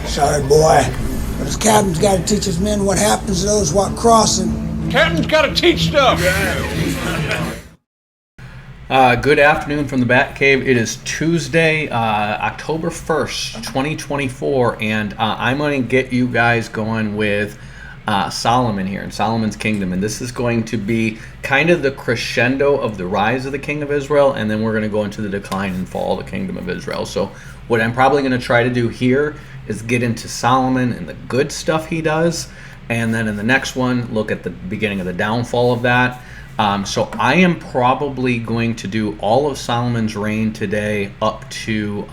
Sorry, boy, but his captain's got to teach his men what happens to those what crossing. Captain's got to teach stuff. Good afternoon from the Batcave. It is Tuesday, October 1st, 2024, and I'm going to get you guys going with Solomon here in Solomon's Kingdom. And this is going to be kind of the crescendo of the rise of the King of Israel, and then we're going to go into the decline and fall of the Kingdom of Israel. So what I'm probably going to try to do here is get into Solomon and the good stuff he does, and then in the next one, look at the beginning of the downfall of that. So I am probably going to do all of Solomon's reign today up to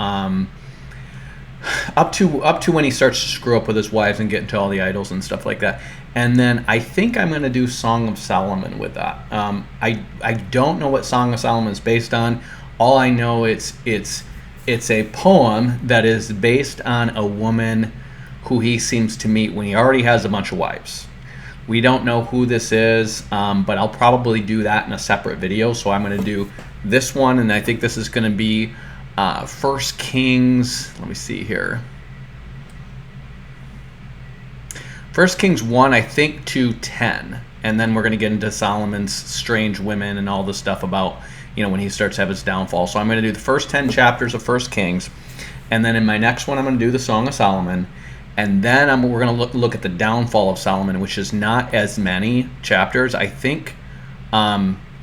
when he starts to screw up with his wives and get into all the idols and stuff like that. And then I think I'm going to do Song of Solomon with that. I don't know what Song of Solomon is based on. All I know it's a poem that is based on a woman who he seems to meet when he already has a bunch of wives. We don't know who this is, but I'll probably do that in a separate video. So I'm going to do this one, and I think this is going to be 1 Kings. Let me see here. 1 Kings 1, I think, to 10. And then we're going to get into Solomon's strange women and all the stuff about, when he starts to have his downfall. So I'm going to do the first 10 chapters of 1 Kings. And then in my next one, I'm going to do the Song of Solomon. And then we're going to look at the downfall of Solomon, which is not as many chapters. I think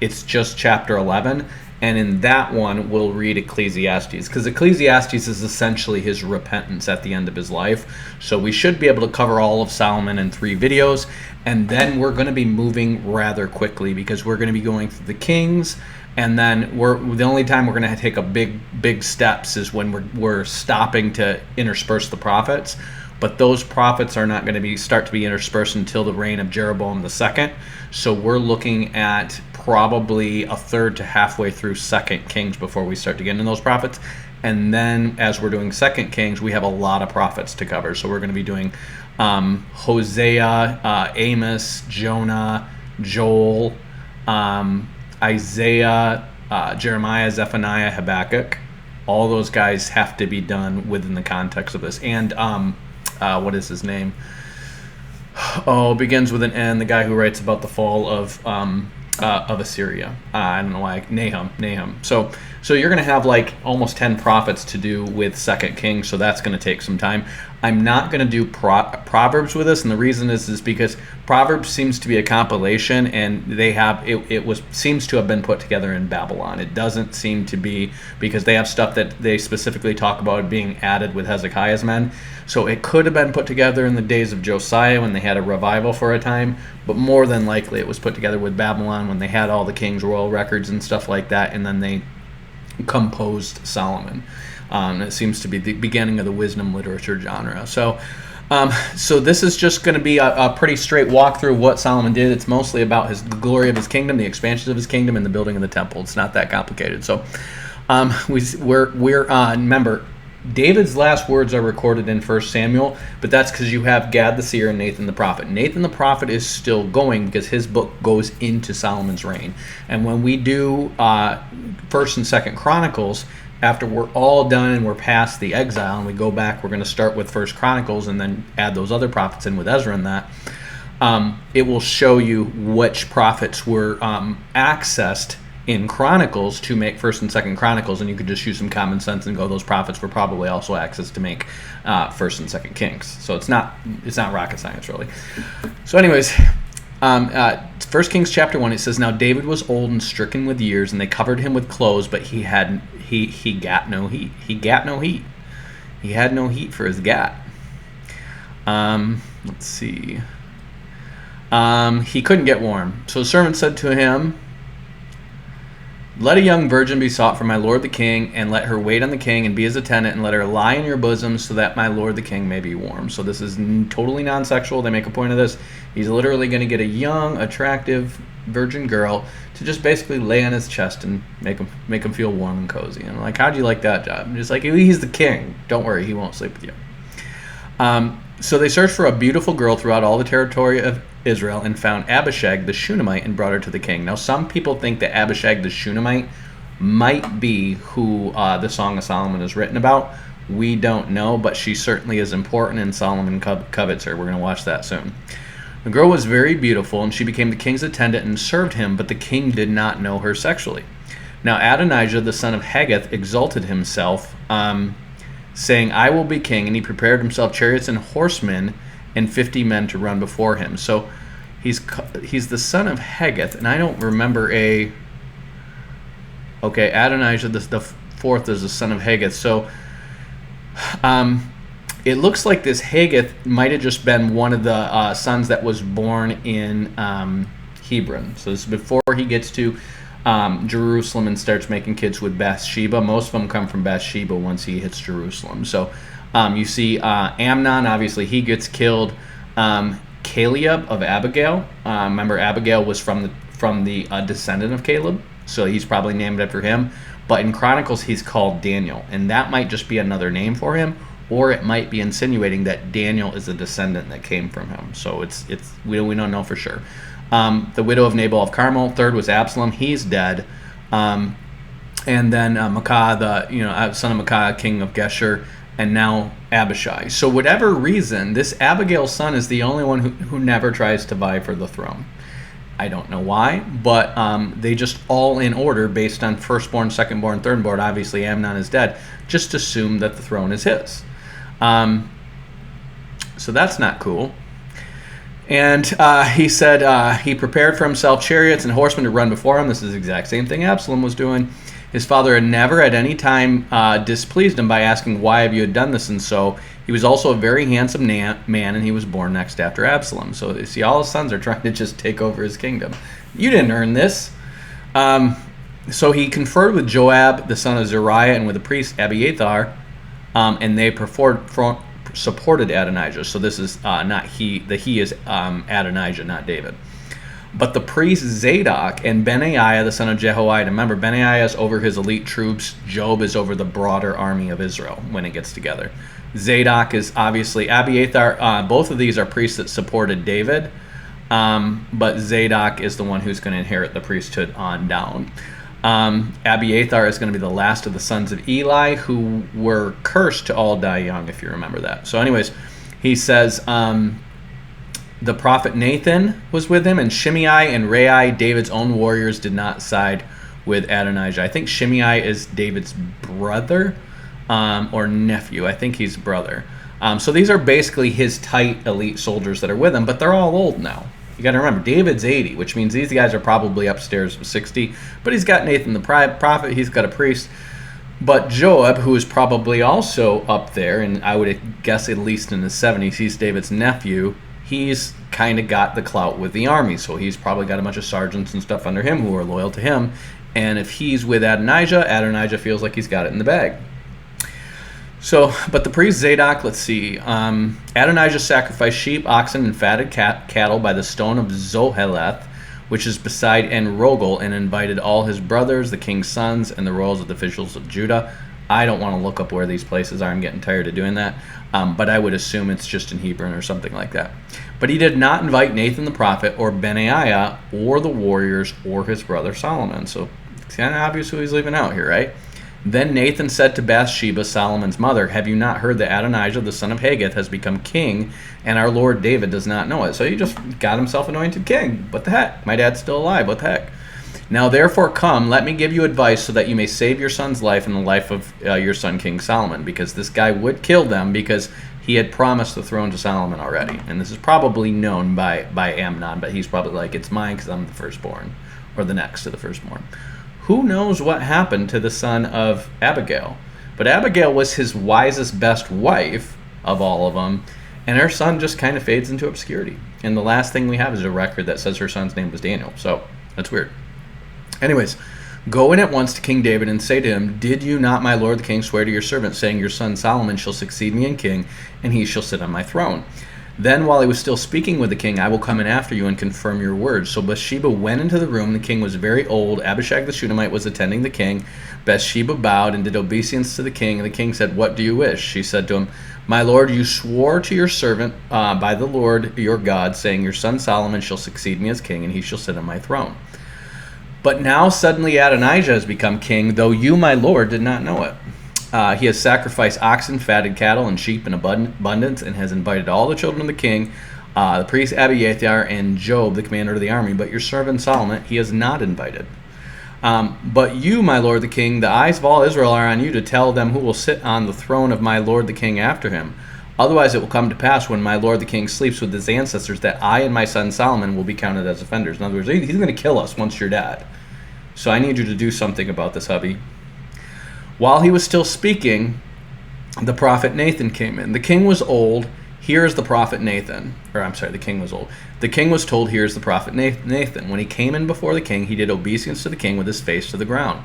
it's just chapter 11. And in that one, we'll read Ecclesiastes, because Ecclesiastes is essentially his repentance at the end of his life. So we should be able to cover all of Solomon in 3 videos. And then we're going to be moving rather quickly, because we're going to be going through the kings. And then the only time we're going to take a big steps is when we're stopping to intersperse the prophets. But those prophets are not going to start to be interspersed until the reign of Jeroboam II. So we're looking at probably a third to halfway through 2 Kings before we start to get into those prophets. And then as we're doing 2 Kings, we have a lot of prophets to cover. So we're going to be doing Hosea, Amos, Jonah, Joel, Isaiah, Jeremiah, Zephaniah, Habakkuk. All those guys have to be done within the context of this. And what is his name? Begins with an N. The guy who writes about the fall of Assyria. I don't know why. Nahum. So you're going to have like almost 10 prophets to do with 2 Kings. So that's going to take some time. I'm not going to do Proverbs with this, and the reason is because Proverbs seems to be a compilation, and seems to have been put together in Babylon. It doesn't seem to be, because they have stuff that they specifically talk about being added with Hezekiah's men. So it could have been put together in the days of Josiah when they had a revival for a time, but more than likely it was put together with Babylon when they had all the king's royal records and stuff like that, and then they composed Solomon. It seems to be the beginning of the wisdom literature genre. So this is just going to be a pretty straight walkthrough of what Solomon did. It's mostly about the glory of his kingdom, the expansions of his kingdom, and the building of the temple. It's not that complicated. So remember, David's last words are recorded in 1 Samuel, but that's because you have Gad the seer and Nathan the prophet. Nathan the prophet is still going because his book goes into Solomon's reign. And when we do 1st and 2nd Chronicles, after we're all done and we're past the exile and we go back, we're going to start with 1st Chronicles and then add those other prophets in with Ezra and that. It will show you which prophets were accessed in Chronicles to make 1st and 2nd Chronicles, and you could just use some common sense and go, those prophets were probably also accessed to make 1st and 2nd Kings. So it's not rocket science, really. So anyways, 1 Kings chapter 1, it says, "Now David was old and stricken with years, and they covered him with clothes, but he gat no heat. He gat no heat. He had no heat for his gat." Let's see. He couldn't get warm. So the servant said to him, "Let a young virgin be sought for my lord the king, and let her wait on the king and be his attendant, and let her lie in your bosom, so that my lord the king may be warm." So this is totally non-sexual. They make a point of this. He's literally going to get a young, attractive virgin girl to just basically lay on his chest and make him feel warm and cozy. And I'm like, how'd you like that job? And just like, he's the king. Don't worry, he won't sleep with you. So they searched for a beautiful girl throughout all the territory of Israel and found Abishag the Shunammite and brought her to the king. Now, some people think that Abishag the Shunammite might be who the Song of Solomon is written about, We don't know, but she certainly is important, and Solomon covets her. We're going to watch that soon. The girl was very beautiful, and she became the king's attendant and served him, but the king did not know her sexually. Now Adonijah, the son of Haggith, exalted himself, saying, I will be king, and he prepared himself chariots and horsemen and 50 men to run before him. So he's the son of Haggith, and I don't remember Adonijah the fourth is the son of Haggith. So it looks like this Haggith might have just been one of the sons that was born in Hebron. So this is before he gets to Jerusalem and starts making kids with Bathsheba. Most of them come from Bathsheba once he hits Jerusalem. So you see Amnon, obviously he gets killed. Caleb of Abigail. Remember, Abigail was from the descendant of Caleb, so he's probably named after him. But in Chronicles, he's called Daniel, and that might just be another name for him, or it might be insinuating that Daniel is a descendant that came from him. So we don't know for sure. The widow of Nabal of Carmel. Third was Absalom. He's dead. And then Micah, son of Micah, king of Geshur, and now Abishai. So whatever reason, this Abigail's son is the only one who never tries to vie for the throne. I don't know why, but they just all in order based on firstborn, secondborn, thirdborn. Obviously Amnon is dead. Just assume that the throne is his. So that's not cool. And he said he prepared for himself chariots and horsemen to run before him. This is the exact same thing Absalom was doing. His father had never at any time displeased him by asking, why have you done this? And so he was also a very handsome man, and he was born next after Absalom. So you see, all his sons are trying to just take over his kingdom. You didn't earn this. So he conferred with Joab, the son of Zeruiah, and with the priest Abiathar, and they supported Adonijah. So this is not he. The he is Adonijah, not David. But the priest Zadok and Benaiah, the son of Jehoiada. Remember, Benaiah is over his elite troops. Job is over the broader army of Israel when it gets together. Zadok is obviously Abiathar. Both of these are priests that supported David. But Zadok is the one who's going to inherit the priesthood on down. Abiathar is going to be the last of the sons of Eli, who were cursed to all die young, if you remember that. So anyways, he says the prophet Nathan was with him, and Shimei and Rai, David's own warriors, did not side with Adonijah. I think Shimei is David's brother or nephew. I think he's brother. So these are basically his tight elite soldiers that are with him, but they're all old now. You got to remember, David's 80, which means these guys are probably upstairs with 60. But he's got Nathan the prophet, he's got a priest. But Joab, who is probably also up there, and I would guess at least in his 70s, he's David's nephew. He's kind of got the clout with the army, so he's probably got a bunch of sergeants and stuff under him who are loyal to him. And if he's with Adonijah, Adonijah feels like he's got it in the bag. So, but the priest Zadok, let's see, Adonijah sacrificed sheep, oxen, and fatted cattle by the stone of Zoheleth, which is beside En Rogel, and invited all his brothers, the king's sons, and the royals of the officials of Judah. I don't want to look up where these places are. I'm getting tired of doing that. But I would assume it's just in Hebron or something like that. But he did not invite Nathan the prophet or Benaiah or the warriors or his brother Solomon. So it's kind of obvious who he's leaving out here, right? Then Nathan said to Bathsheba, Solomon's mother, have you not heard that Adonijah, the son of Haggith, has become king, and our Lord David does not know it? So he just got himself anointed king. What the heck? My dad's still alive. What the heck? Now therefore come, let me give you advice so that you may save your son's life and the life of your son King Solomon, because this guy would kill them because he had promised the throne to Solomon already. And this is probably known by Amnon, but he's probably like, it's mine because I'm the firstborn, or the next to the firstborn. Who knows what happened to the son of Abigail? But Abigail was his wisest, best wife of all of them, and her son just kind of fades into obscurity. And the last thing we have is a record that says her son's name was Daniel. So that's weird. Anyways, go in at once to King David and say to him, did you not, my lord the king, swear to your servant, saying, your son Solomon shall succeed me in king, and he shall sit on my throne? Then while he was still speaking with the king, I will come in after you and confirm your words. So Bathsheba went into the room. The king was very old. Abishag the Shunammite was attending the king. Bathsheba bowed and did obeisance to the king. And the king said, what do you wish? She said to him, my lord, you swore to your servant by the Lord your God, saying, your son Solomon shall succeed me as king, and he shall sit on my throne. But now suddenly Adonijah has become king, though you, my lord, did not know it. He has sacrificed oxen, fatted cattle, and sheep in abundance, and has invited all the children of the king, the priest Abiathar, and Job, the commander of the army. But your servant Solomon he has not invited. But you, my lord the king, the eyes of all Israel are on you to tell them who will sit on the throne of my lord the king after him. Otherwise it will come to pass when my lord the king sleeps with his ancestors that I and my son Solomon will be counted as offenders. In other words, he's going to kill us once you're dead. So I need you to do something about this, hubby. While he was still speaking, the prophet Nathan came in. The king was old. Here is the prophet Nathan. The king was old. The king was told, here is the prophet Nathan. When he came in before the king, he did obeisance to the king with his face to the ground.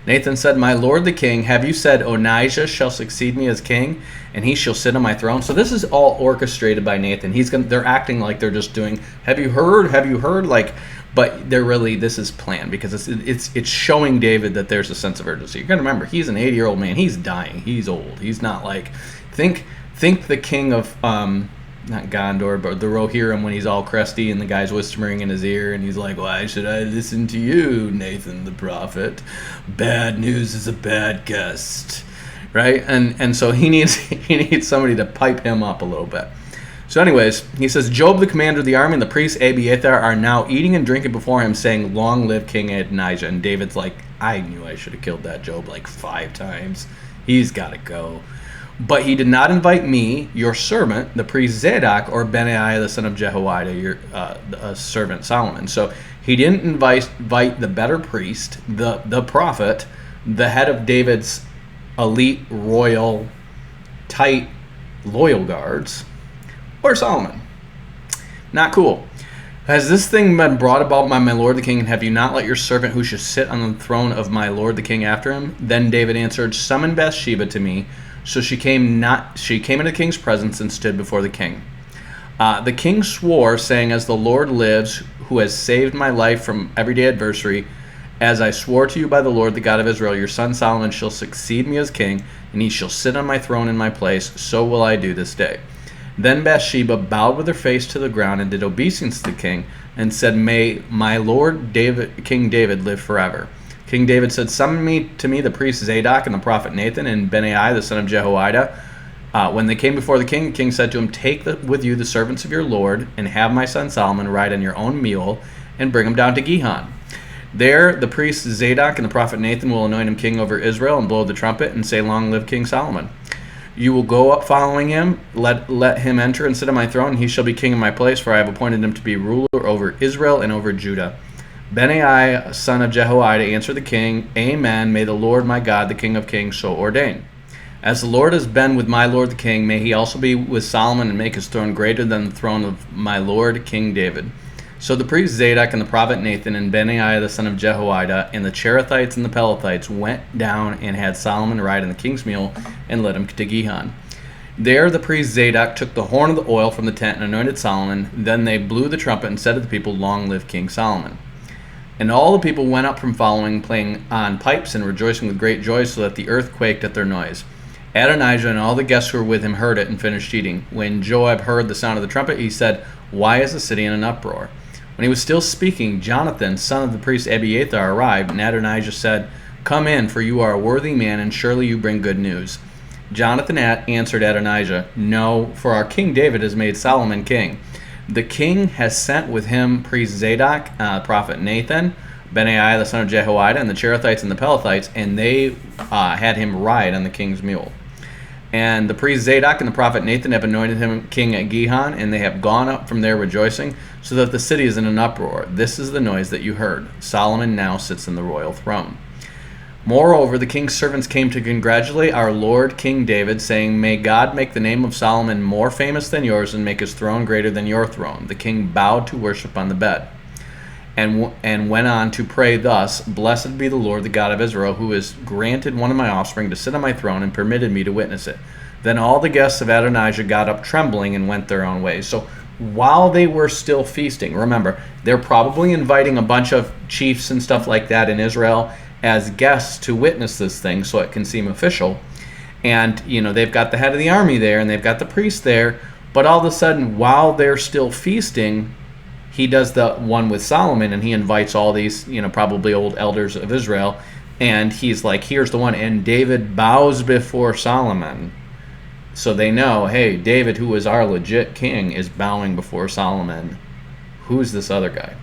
Nathan said, my lord the king, have you said Onijah shall succeed me as king, and he shall sit on my throne? So this is all orchestrated by Nathan. They're acting like they're just doing, have you heard? But they're really, this is planned because it's showing David that there's a sense of urgency. You're going to remember, he's an 80-year-old man. He's dying. He's old. He's not like, think the king of, not Gondor, but the Rohirrim when he's all crusty and the guy's whispering in his ear and he's like, why should I listen to you, Nathan the prophet? Bad news is a bad guest, right? And so he needs somebody to pipe him up a little bit. So anyways, he says, Job, the commander of the army, and the priest Abiathar are now eating and drinking before him, saying, long live King Adonijah. And David's like, I knew I should have killed that Job like 5 times. He's got to go. But he did not invite me, your servant, the priest Zadok, or Benaiah, the son of Jehoiada, your servant Solomon. So he didn't invite the better priest, the prophet, the head of David's elite, royal, tight, loyal guards, or Solomon. Not cool. Has this thing been brought about by my lord the king, and have you not let your servant who should sit on the throne of my lord the king after him? Then David answered, summon Bathsheba to me. So she came into the king's presence and stood before the king. The king swore, saying, as the Lord lives, who has saved my life from everyday adversary, as I swore to you by the Lord, the God of Israel, your son Solomon shall succeed me as king, and he shall sit on my throne in my place. So will I do this day. Then Bathsheba bowed with her face to the ground and did obeisance to the king, and said, may my lord King David live forever. King David said, summon to me the priest Zadok and the prophet Nathan and Benaiah the son of Jehoiada. When they came before the king said to him, take with you the servants of your lord, and have my son Solomon ride on your own mule, and bring him down to Gihon. There the priest Zadok and the prophet Nathan will anoint him king over Israel, and blow the trumpet, and say, long live King Solomon. You will go up following him, let him enter and sit on my throne, and he shall be king in my place, for I have appointed him to be ruler over Israel and over Judah. Benaiah, son of Jehoiada, answered the king, amen, may the Lord my God, the King of kings, so ordain. As the Lord has been with my lord the king, may he also be with Solomon and make his throne greater than the throne of my lord King David. So the priest Zadok and the prophet Nathan and Benaiah the son of Jehoiada and the Cherethites and the Pelethites went down and had Solomon ride on the king's mule and led him to Gihon. There the priest Zadok took the horn of the oil from the tent and anointed Solomon. Then they blew the trumpet and said to the people, long live King Solomon. And all the people went up from following, playing on pipes and rejoicing with great joy, so that the earth quaked at their noise. Adonijah and all the guests who were with him heard it and finished eating. When Joab heard the sound of the trumpet, he said, why is the city in an uproar? When he was still speaking, Jonathan, son of the priest Abiathar, arrived, and Adonijah said, come in, for you are a worthy man, and surely you bring good news. Jonathan answered Adonijah, no, for our king David has made Solomon king. The king has sent with him priest Zadok, prophet Nathan, Benaiah the son of Jehoiada, and the Cherethites and the Pelethites, and they had him ride on the king's mule. And the priest Zadok and the prophet Nathan have anointed him king at Gihon, and they have gone up from there rejoicing, so that the city is in an uproar. This is the noise that you heard. Solomon now sits in the royal throne. Moreover, the king's servants came to congratulate our lord King David, saying, may God make the name of Solomon more famous than yours, and make his throne greater than your throne. The king bowed to worship on the bed, and went on to pray thus, blessed be the Lord, the God of Israel, who has granted one of my offspring to sit on my throne, and permitted me to witness it. Then all the guests of Adonijah got up trembling and went their own ways. So while they were still feasting, remember, they're probably inviting a bunch of chiefs and stuff like that in Israel as guests to witness this thing so it can seem official. And, they've got the head of the army there and they've got the priest there. But all of a sudden, while they're still feasting, he does the one with Solomon and he invites all these, probably old elders of Israel And he's like, here's the one. And David bows before Solomon. So they know, hey, David, who is our legit king, is bowing before Solomon. Who's this other guy?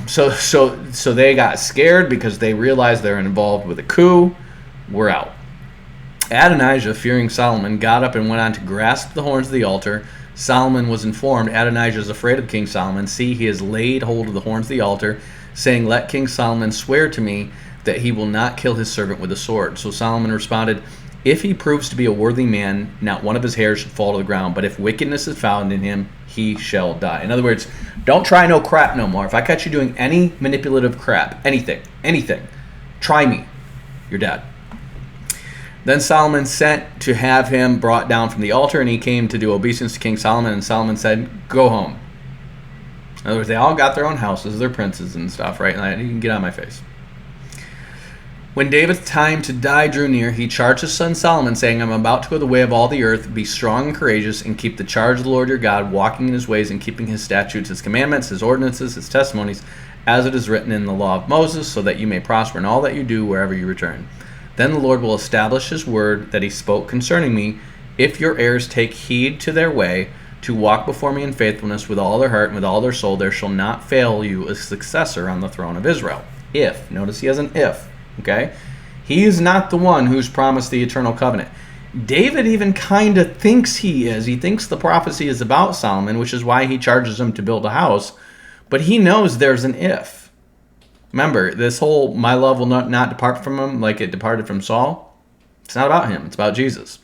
So they got scared because they realized they're involved with a coup. We're out. Adonijah, fearing Solomon, got up and went on to grasp the horns of the altar. Solomon was informed. Adonijah is afraid of King Solomon. See, he has laid hold of the horns of the altar, saying, let King Solomon swear to me that he will not kill his servant with a sword. So Solomon responded, if he proves to be a worthy man, not one of his hairs should fall to the ground. But if wickedness is found in him, he shall die. In other words, don't try no crap no more. If I catch you doing any manipulative crap, anything, try me, you're dead. Then Solomon sent to have him brought down from the altar, and he came to do obeisance to King Solomon, and Solomon said, go home. In other words, they all got their own houses, their princes and stuff, right? And you can get out of my face. When David's time to die drew near, he charged his son Solomon, saying, I'm about to go the way of all the earth. Be strong and courageous, and keep the charge of the Lord your God, walking in his ways and keeping his statutes, his commandments, his ordinances, his testimonies, as it is written in the law of Moses, so that you may prosper in all that you do wherever you return. Then the Lord will establish his word that he spoke concerning me, if your heirs take heed to their way, to walk before me in faithfulness with all their heart and with all their soul, there shall not fail you a successor on the throne of Israel. If, notice he has an if, okay? He is not the one who's promised the eternal covenant. David even kind of thinks he is. He thinks the prophecy is about Solomon, which is why he charges him to build a house. But he knows there's an if. Remember, this whole my love will not depart from him like it departed from Saul. It's not about him. It's about Jesus.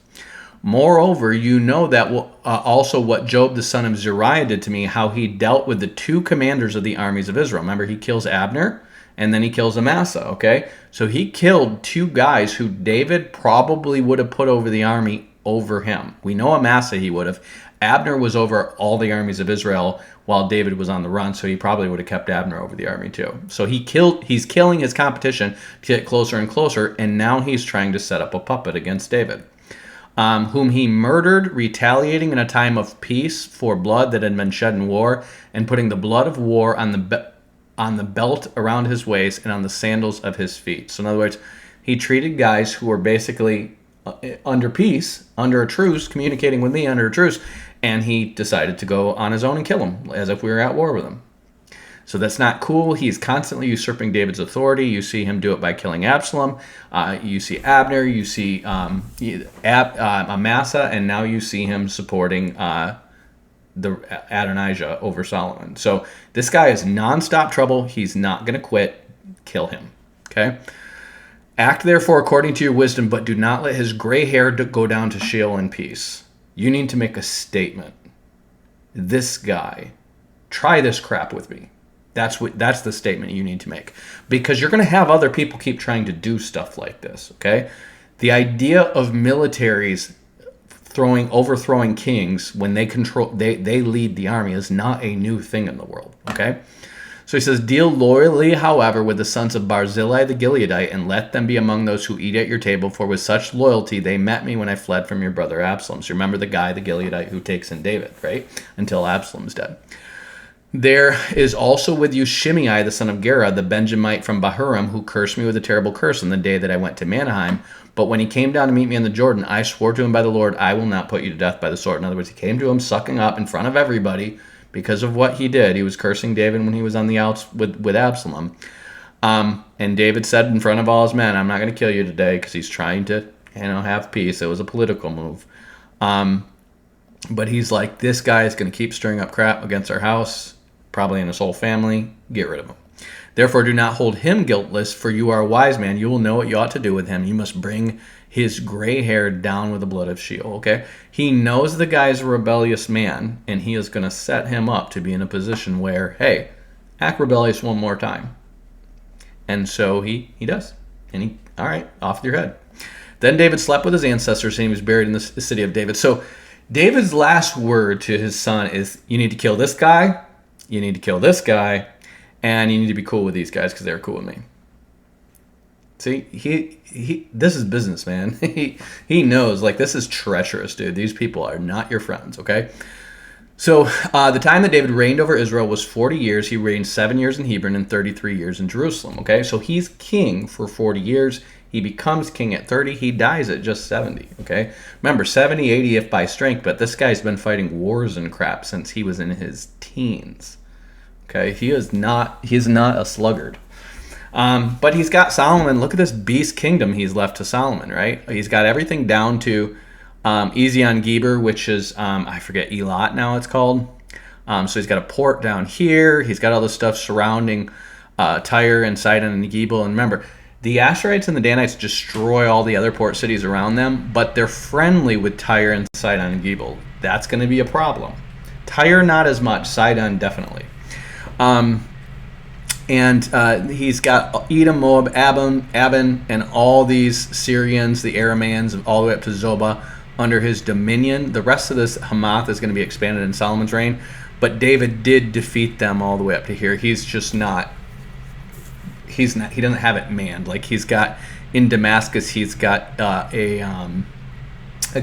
Moreover, you know that also what Job the son of Zeruiah did to me, how he dealt with the two commanders of the armies of Israel. Remember, he kills Abner and then he kills Amasa, okay? So he killed two guys who David probably would have put over the army over him. We know Amasa he would have. Abner was over all the armies of Israel while David was on the run, so he probably would have kept Abner over the army too. So he's killing his competition to get closer and closer, and now he's trying to set up a puppet against David, whom he murdered, retaliating in a time of peace for blood that had been shed in war, and putting the blood of war on the belt around his waist and on the sandals of his feet. So in other words, he treated guys who were basically under peace, under a truce, communicating with me under a truce, and he decided to go on his own and kill him as if we were at war with him. So that's not cool. He's constantly usurping David's authority. You see him do it by killing Absalom. You see Abner. You see Amasa, and now you see him supporting the Adonijah over Solomon. So this guy is nonstop trouble. He's not going to quit. Kill him. Okay? Act therefore according to your wisdom, but do not let his gray hair go down to Sheol in peace. You need to make a statement. This guy, try this crap with me. That's the statement you need to make. Because you're going to have other people keep trying to do stuff like this, okay? The idea of militaries overthrowing kings when they lead the army is not a new thing in the world, okay? So he says, deal loyally, however, with the sons of Barzillai the Gileadite, and let them be among those who eat at your table, for with such loyalty they met me when I fled from your brother Absalom. So remember the guy, the Gileadite, who takes in David, right? Until Absalom's dead. There is also with you Shimei, the son of Gera, the Benjamite from Bahurim, who cursed me with a terrible curse on the day that I went to Manaheim. But when he came down to meet me in the Jordan, I swore to him by the Lord, I will not put you to death by the sword. In other words, he came to him sucking up in front of everybody because of what he did. He was cursing David when he was on the outs with Absalom. And David said in front of all his men, I'm not going to kill you today, because he's trying to have peace. It was a political move. But he's like, this guy is going to keep stirring up crap against our house, probably in his whole family. Get rid of him. Therefore, do not hold him guiltless, for you are a wise man. You will know what you ought to do with him. You must bring his gray hair down with the blood of Sheol, okay? He knows the guy's a rebellious man, and he is going to set him up to be in a position where, hey, act rebellious one more time. And so he does. And all right, off with your head. Then David slept with his ancestors, and he was buried in the city of David. So David's last word to his son is, you need to kill this guy, you need to kill this guy, and you need to be cool with these guys because they're cool with me. See, he this is business, man. he knows, like, this is treacherous, dude. These people are not your friends, okay? So the time that David reigned over Israel was 40 years. He reigned 7 years in Hebron and 33 years in Jerusalem. Okay, so he's king for 40 years. He becomes king at 30. He dies at just 70. Okay, remember 70, 80 if by strength, but this guy's been fighting wars and crap since he was in his teens. Okay, he is not a sluggard. But he's got Solomon. Look at this beast kingdom he's left to Solomon, right? He's got everything down to Ezion Geber, which is, I forget, Elat now it's called. So he's got a port down here. He's got all this stuff surrounding Tyre and Sidon and Gebel. And remember, the Asherites and the Danites destroy all the other port cities around them, but they're friendly with Tyre and Sidon and Gebel. That's going to be a problem. Tyre, not as much. Sidon, definitely. And he's got Edom, Moab, Aben, and all these Syrians, the Arameans, all the way up to Zobah under his dominion. The rest of this Hamath is going to be expanded in Solomon's reign, but David did defeat them all the way up to here. He doesn't have it manned. Like, he's got in Damascus, he's got a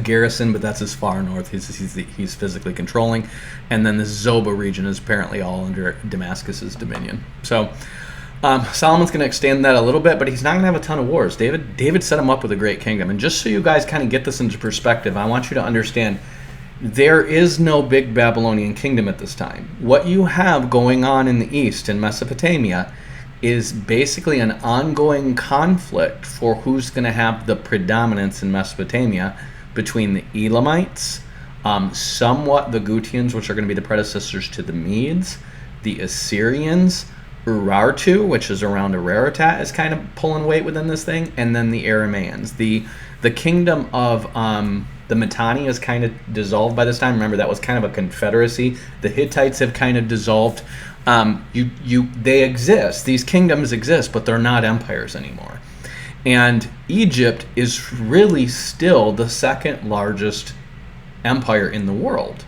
garrison, but that's as far north he's physically controlling. And then the Zobah region is apparently all under Damascus's dominion. So Solomon's going to extend that a little bit, but he's not going to have a ton of wars. David set him up with a great kingdom. And just so you guys kind of get this into perspective, I want you to understand there is no big Babylonian kingdom at this time. What you have going on in the east, in Mesopotamia, is basically an ongoing conflict for who's going to have the predominance in Mesopotamia between the Elamites, somewhat the Gutians, which are going to be the predecessors to the Medes, the Assyrians, Urartu, which is around Ararat, is kind of pulling weight within this thing, and then the Arameans. The kingdom of the Mitanni is kind of dissolved by this time. Remember, that was kind of a confederacy. The Hittites have kind of dissolved. They exist. These kingdoms exist, but they're not empires anymore. And Egypt is really still the second largest empire in the world.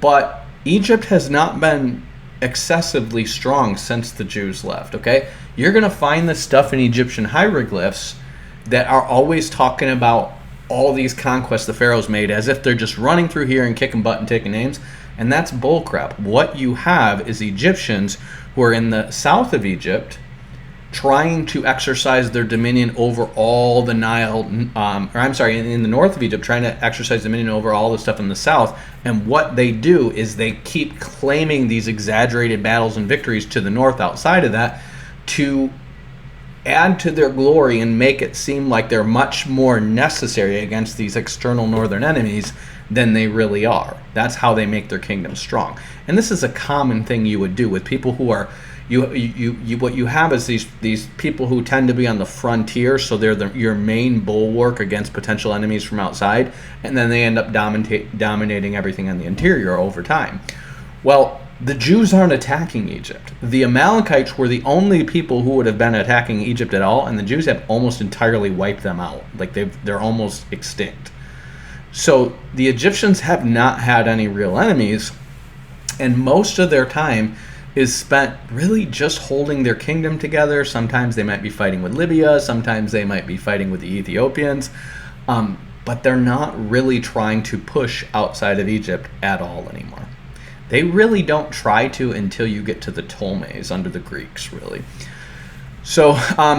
But Egypt has not been excessively strong since the Jews left, okay? You're going to find this stuff in Egyptian hieroglyphs that are always talking about all these conquests the pharaohs made as if they're just running through here and kicking butt and taking names. And that's bullcrap. What you have is Egyptians who are in the south of Egypt trying to exercise their dominion over all the Nile, in the north of Egypt, trying to exercise dominion over all the stuff in the south. And what they do is they keep claiming these exaggerated battles and victories to the north outside of that to add to their glory and make it seem like they're much more necessary against these external northern enemies than they really are. That's how they make their kingdom strong. And this is a common thing you would do with people who are what you have is these people who tend to be on the frontier, so they're your main bulwark against potential enemies from outside, and then they end up dominating everything on the interior over time. Well, the Jews aren't attacking Egypt. The Amalekites were the only people who would have been attacking Egypt at all, and the Jews have almost entirely wiped them out. Like they're almost extinct. So the Egyptians have not had any real enemies, and most of their time is spent really just holding their kingdom together. Sometimes they might be fighting with Libya, sometimes they might be fighting with the Ethiopians, but they're not really trying to push outside of Egypt at all anymore. They really don't try to until you get to the Ptolemies under the Greeks, really. So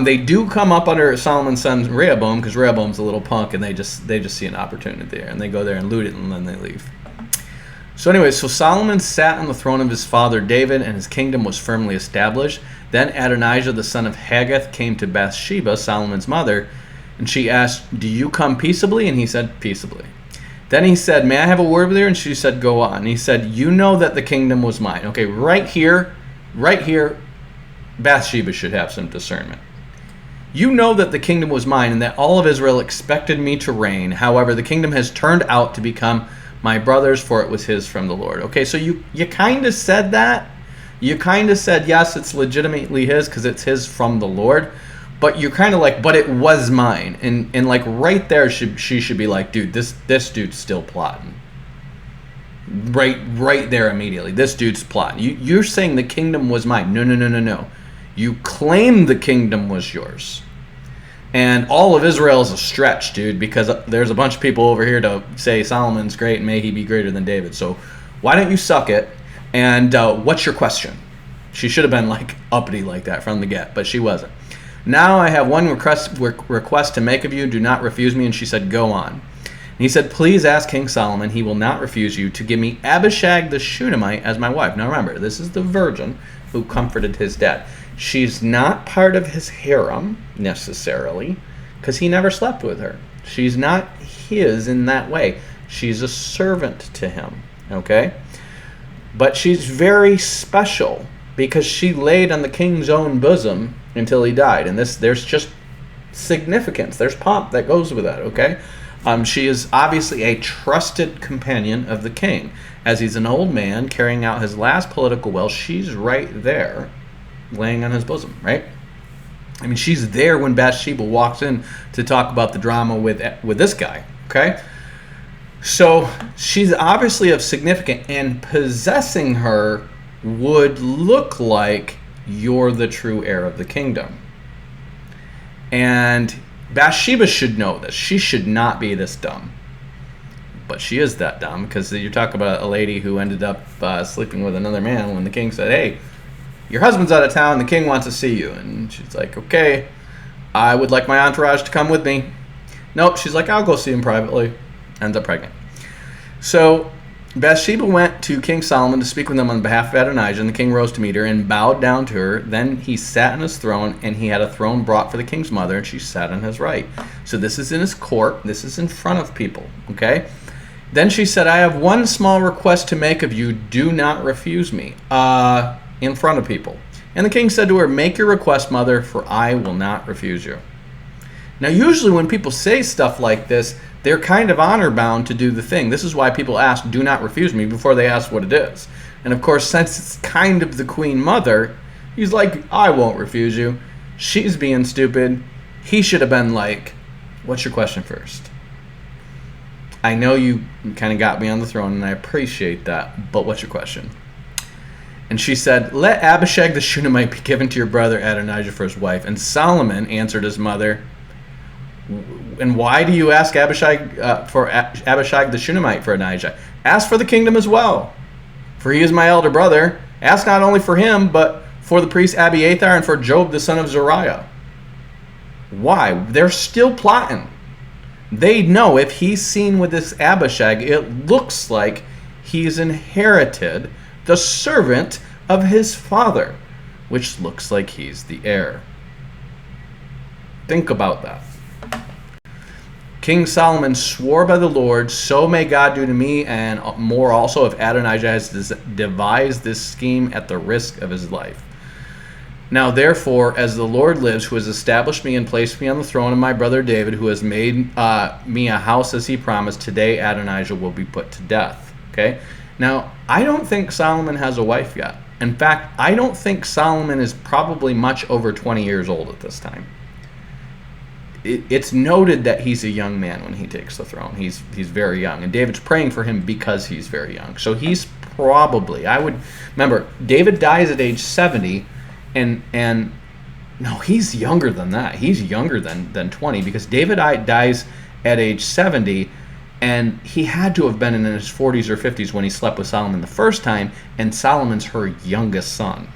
they do come up under Solomon's son Rehoboam, because Rehoboam's a little punk, and they just see an opportunity there, and they go there and loot it, and then they leave. So anyway, so Solomon sat on the throne of his father David, and his kingdom was firmly established. Then Adonijah, the son of Haggith, came to Bathsheba, Solomon's mother, and she asked, "Do you come peaceably?" And he said, "Peaceably." Then he said, "May I have a word with you?" And she said, "Go on." And he said, "You know that the kingdom was mine." Okay, right here, Bathsheba should have some discernment. "You know that the kingdom was mine, and that all of Israel expected me to reign. However, the kingdom has turned out to become my brother's, for it was his from the Lord." Okay, so you kind of said that. You kind of said, yes, it's legitimately his because it's his from the Lord. But you're kind of like, but it was mine. And like right there, she should be like, dude, this dude's still plotting. Right there immediately. This dude's plotting. You're saying the kingdom was mine. No. You claim the kingdom was yours. And all of Israel is a stretch, dude, because there's a bunch of people over here to say Solomon's great and may he be greater than David. So Why don't you suck it? And what's your question? She should have been like uppity like that from the get, but she wasn't. Now I have one request to make of you. Do not refuse me. And she said, go on. And he said, please ask King Solomon, he will not refuse you, to give me Abishag the Shunammite as my wife. Now remember, this is the virgin who comforted his dad. She's not part of his harem necessarily, because he never slept with her. She's not his in that way. She's a servant to him, okay? But she's very special because she laid on the king's own bosom until he died. And there's just significance. There's pomp that goes with that, okay? She is obviously a trusted companion of the king. As he's an old man carrying out his last political will, she's right there laying on his bosom, right? I mean, she's there when Bathsheba walks in to talk about the drama with this guy, okay? So she's obviously of significance, and possessing her would look like you're the true heir of the kingdom. And Bathsheba should know this. She should not be this dumb. But she is that dumb, because you're talking about a lady who ended up sleeping with another man when the king said, hey, your husband's out of town, the king wants to see you. And she's like, okay, I would like my entourage to come with me. Nope, she's like, I'll go see him privately. Ends up pregnant. So Bathsheba went to King Solomon to speak with him on behalf of Adonijah, and the king rose to meet her and bowed down to her. Then he sat on his throne, and he had a throne brought for the king's mother, and she sat on his right. So this is in his court. This is in front of people, okay? Then she said, I have one small request to make of you. Do not refuse me. In front of people. And the king said to her, make your request, mother, for I will not refuse you. Now, usually when people say stuff like this, they're kind of honor bound to do the thing. This is why people ask, do not refuse me, before they ask what it is. And of course, since it's kind of the queen mother, he's like, I won't refuse you. She's being stupid. He should have been like, what's your question first? I know you kind of got me on the throne, and I appreciate that, but what's your question? And she said, let Abishag the Shunammite be given to your brother Adonijah for his wife. And Solomon answered his mother, and why do you ask Abishag for Abishag the Shunammite for Adonijah? Ask for the kingdom as well, for he is my elder brother. Ask not only for him, but for the priest Abiathar and for Job the son of Zeruiah. Why? They're still plotting. They know if he's seen with this Abishag, it looks like he's inherited the servant of his father, which looks like he's the heir. Think about that. King Solomon swore by the Lord, so may God do to me and more also if Adonijah has devised this scheme at the risk of his life. Now therefore, as the Lord lives, who has established me and placed me on the throne of my brother David, who has made me a house as he promised, today Adonijah will be put to death. Okay? Now, I don't think Solomon has a wife yet. In fact, I don't think Solomon is probably much over 20 years old at this time. It's noted that he's a young man when he takes the throne. He's very young. And David's praying for him because he's very young. So he's probably, remember, David dies at age 70, and no, he's younger than that. He's younger than 20, because David dies at age 70, and he had to have been in his 40s or 50s when he slept with Solomon the first time, and Solomon's her youngest son.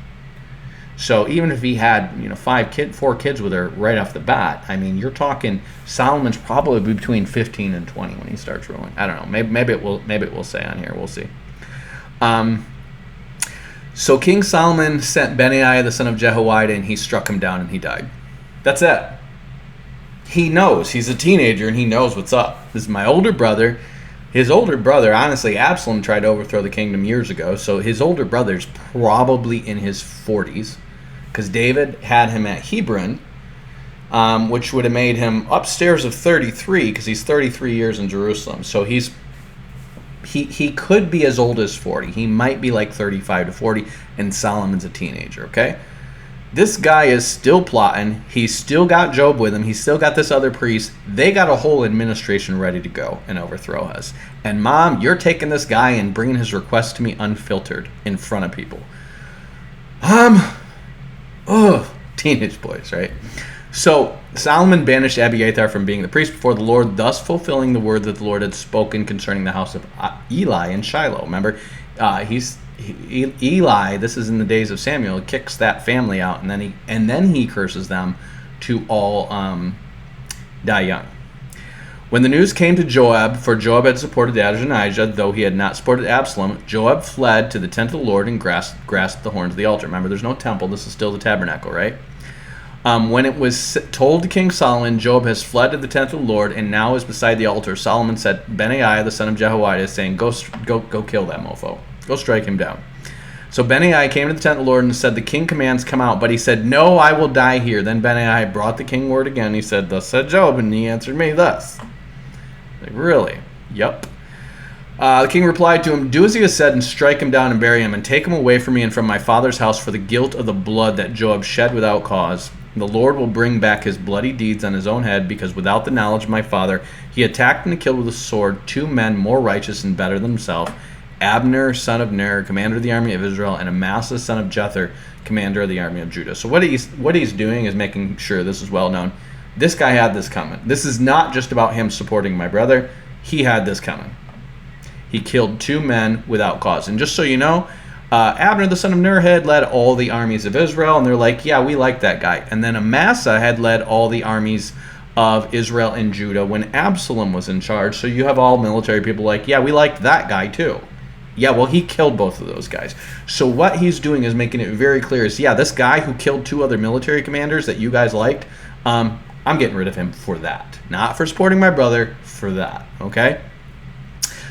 So even if he had 4 kids with her right off the bat, I mean, you're talking Solomon's probably between 15 and 20 when he starts ruling. I don't know. Maybe it will say on here. We'll see. So King Solomon sent Benaiah the son of Jehoiada, and he struck him down, and he died. That's it. He knows. He's a teenager, and he knows what's up. This is my older brother. His older brother, honestly, Absalom tried to overthrow the kingdom years ago, so his older brother's probably in his 40s, because David had him at Hebron, which would have made him upstairs of 33, because he's 33 years in Jerusalem. So he could be as old as 40. He might be like 35 to 40, and Solomon's a teenager, okay? This guy is still plotting. He's still got Job with him. He's still got this other priest. They got a whole administration ready to go and overthrow us. And Mom, you're taking this guy and bringing his request to me unfiltered in front of people. Teenage boys, right? So Solomon banished Abiathar from being the priest before the Lord, thus fulfilling the word that the Lord had spoken concerning the house of Eli in Shiloh. Remember, Eli. This is in the days of Samuel. Kicks that family out, and then he curses them to all die young. When the news came to Joab, for Joab had supported Adonijah, though he had not supported Absalom, Joab fled to the tent of the Lord and grasped the horns of the altar. Remember, there's no temple. This is still the tabernacle, right? When it was told to King Solomon, Joab has fled to the tent of the Lord and now is beside the altar, Solomon said, Benaiah, the son of Jehoiada, saying, Go kill that mofo. Go strike him down. So Benaiah came to the tent of the Lord and said, The king commands, come out. But he said, No, I will die here. Then Benaiah brought the king word again. He said, Thus said Joab, and he answered me thus. Like, really? Yep. The king replied to him, Do as he has said, and strike him down and bury him, and take him away from me and from my father's house for the guilt of the blood that Joab shed without cause. The Lord will bring back his bloody deeds on his own head, because without the knowledge of my father, he attacked and killed with a sword 2 men more righteous and better than himself, Abner, son of Ner, commander of the army of Israel, and Amasa, son of Jether, commander of the army of Judah. So what he's doing is making sure this is well known. This guy had this coming. This is not just about him supporting my brother. He had this coming. He killed 2 men without cause. And just so you know, Abner, the son of Ner, had led all the armies of Israel, and they're like, yeah, we like that guy. And then Amasa had led all the armies of Israel and Judah when Absalom was in charge. So you have all military people like, yeah, we liked that guy too. Yeah, well, he killed both of those guys. So what he's doing is making it very clear is, yeah, this guy who killed 2 other military commanders that you guys liked, I'm getting rid of him for that. Not for supporting my brother, for that, okay?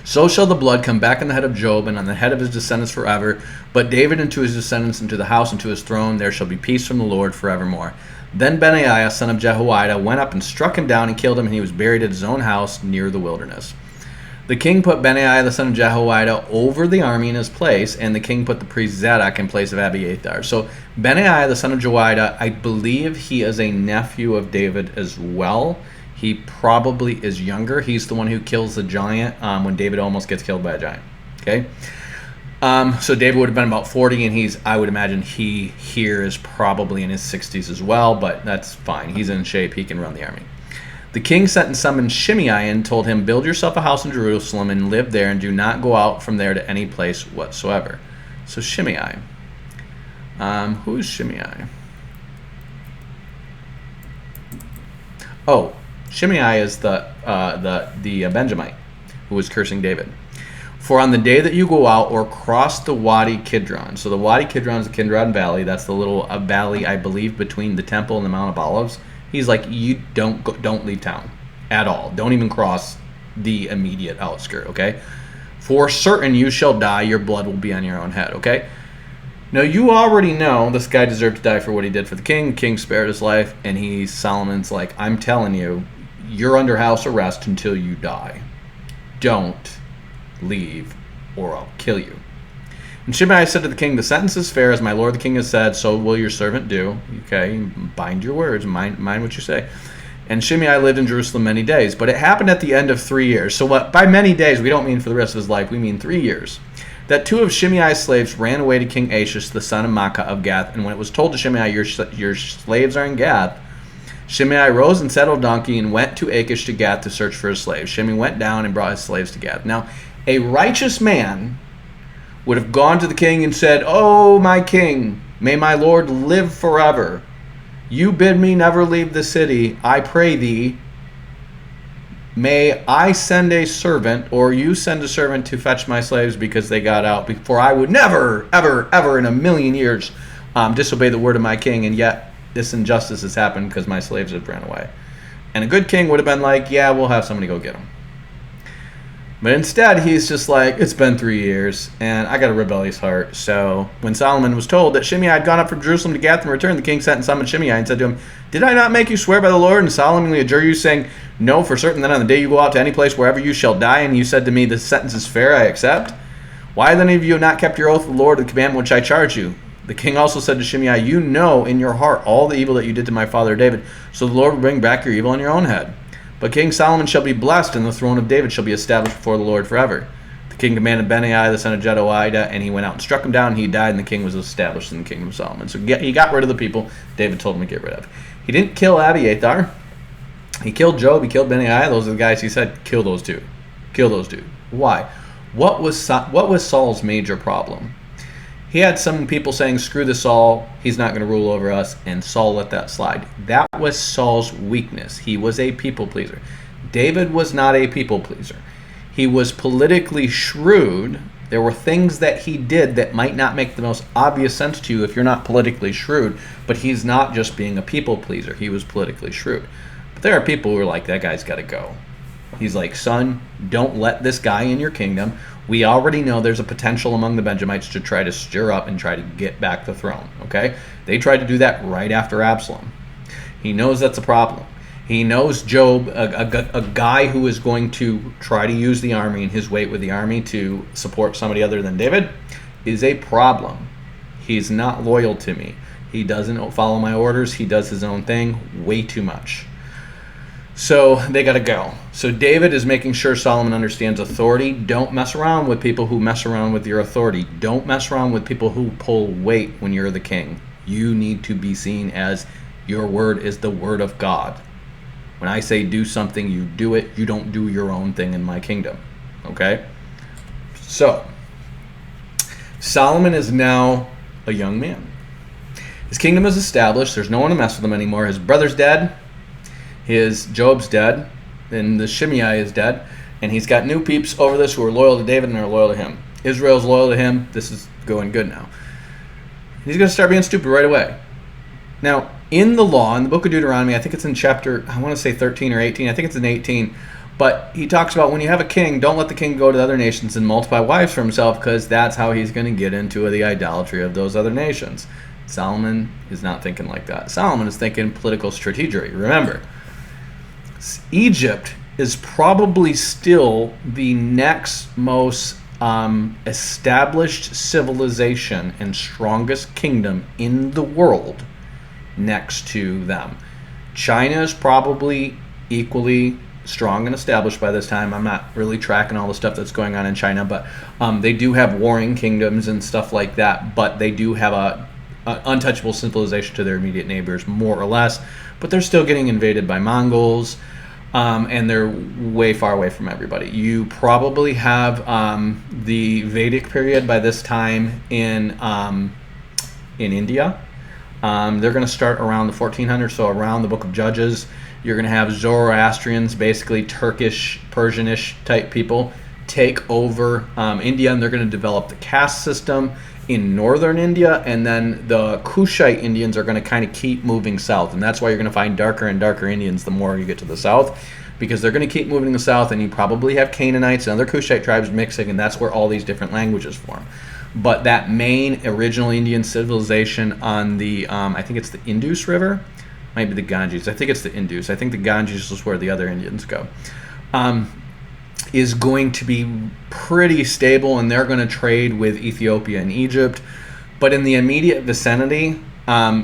So shall the blood come back on the head of Joab and on the head of his descendants forever. But David and to his descendants and to the house and to his throne there shall be peace from the Lord forevermore. Then Benaiah, son of Jehoiada, went up and struck him down and killed him, and he was buried at his own house near the wilderness. The king put Benaiah, the son of Jehoiada, over the army in his place, and the king put the priest Zadok in place of Abiathar. So Benaiah, the son of Jehoiada, I believe he is a nephew of David as well. He probably is younger. He's the one who kills the giant when David almost gets killed by a giant. Okay? So David would have been about 40, and I would imagine he here is probably in his 60s as well, but that's fine. He's in shape. He can run the army. The king sent and summoned Shimei and told him, Build yourself a house in Jerusalem and live there, and do not go out from there to any place whatsoever. So Shimei. Who is Shimei? Oh, Shimei is the Benjamite who was cursing David. For on the day that you go out or cross the Wadi Kidron, so the Wadi Kidron is the Kidron Valley. That's the little valley, I believe, between the temple and the Mount of Olives. He's like, you don't leave town at all. Don't even cross the immediate outskirt, okay? For certain you shall die. Your blood will be on your own head, okay? Now, you already know this guy deserved to die for what he did for the king. The king spared his life, and Solomon's like, I'm telling you, you're under house arrest until you die. Don't leave, or I'll kill you. And Shimei said to the king, The sentence is fair, as my lord the king has said, so will your servant do. Okay, bind your words, mind what you say. And Shimei lived in Jerusalem many days, but it happened at the end of 3 years. So what? By many days, we don't mean for the rest of his life, we mean 3 years. That 2 of Shimei's slaves ran away to King Achish, the son of Maacah of Gath. And when it was told to Shimei, your slaves are in Gath, Shimei rose and saddled a donkey and went to Achish to Gath to search for his slaves. Shimei went down and brought his slaves to Gath. Now, a righteous man would have gone to the king and said, Oh, my king, may my lord live forever. You bid me never leave the city. I pray thee, may I send a servant, or you send a servant to fetch my slaves because they got out, for I would never, ever, ever in a million years disobey the word of my king, and yet this injustice has happened because my slaves have ran away. And a good king would have been like, yeah, we'll have somebody go get them. But instead, he's just like, it's been 3 years, and I got a rebellious heart. So when Solomon was told that Shimei had gone up from Jerusalem to Gath and returned, the king sent and summoned Shimei and said to him, Did I not make you swear by the Lord and solemnly adjure you, saying, No, for certain that on the day you go out to any place wherever you shall die, and you said to me, This sentence is fair, I accept? Why then have you not kept your oath with the Lord, the commandment which I charge you? The king also said to Shimei, You know in your heart all the evil that you did to my father David, so the Lord will bring back your evil on your own head. But King Solomon shall be blessed, and the throne of David shall be established before the Lord forever. The The king commanded Benaiah, the son of Jehoiada, and he went out and struck him down, and he died, and the king was established in the kingdom of Solomon. So he got rid of the people David told him to get rid of. He didn't kill Abiathar. He killed Job. He killed Benaiah. Those are the guys he said, kill those two. Kill those two. Why? What was Saul's major problem? He had some people saying, screw this Saul, he's not going to rule over us, and Saul let that slide. That was Saul's weakness. He was a people pleaser. David was not a people pleaser. He was politically shrewd. There were things that he did that might not make the most obvious sense to you if you're not politically shrewd, but he's not just being a people pleaser. He was politically shrewd. But there are people who are like, that guy's got to go. He's like, son, don't let this guy in your kingdom. We already know there's a potential among the Benjamites to try to stir up and try to get back the throne, okay? They tried to do that right after Absalom. He knows that's a problem. He knows Job, a guy who is going to try to use the army and his weight with the army to support somebody other than David, is a problem. He's not loyal to me. He doesn't follow my orders. He does his own thing way too much. So they got to go. So David is making sure Solomon understands authority. Don't mess around with people who mess around with your authority. Don't mess around with people who pull weight when you're the king. You need to be seen as your word is the word of God. When I say do something, you do it. You don't do your own thing in my kingdom. Okay? So, Solomon is now a young man. His kingdom is established. There's no one to mess with him anymore. His brother's dead. His Job's dead. And the Shimei is dead. And he's got new peeps over this who are loyal to David and are loyal to him. Israel's loyal to him. This is going good now. He's going to start being stupid right away. Now, in the law, in the book of Deuteronomy, I think it's in chapter, I want to say 13 or 18. I think it's in 18. But he talks about when you have a king, don't let the king go to the other nations and multiply wives for himself, because that's how he's going to get into the idolatry of those other nations. Solomon is not thinking like that. Solomon is thinking political strategy. Remember, Egypt is probably still the next most established civilization and strongest kingdom in the world next to them. China is probably equally strong and established by this time. I'm not really tracking all the stuff that's going on in China, but they do have warring kingdoms and stuff like that, but they do have a untouchable civilization to their immediate neighbors, more or less, but they're still getting invaded by Mongols, and they're way far away from everybody. You probably have the Vedic period by this time in India. They're going to start around the 1400s, so around the Book of Judges. You're going to have Zoroastrians, basically Turkish, Persianish type people, take over India, and they're going to develop the caste system in northern India, and then the Kushite Indians are going to kind of keep moving south, and that's why you're going to find darker and darker Indians the more you get to the south, because they're going to keep moving to the south, and you probably have Canaanites and other Kushite tribes mixing, and that's where all these different languages form. But that main original Indian civilization on the, I think it's the Indus River, might be the Ganges. I think it's the Indus. I think the Ganges is where the other Indians go. Is going to be pretty stable, and they're going to trade with Ethiopia and Egypt. But in the immediate vicinity,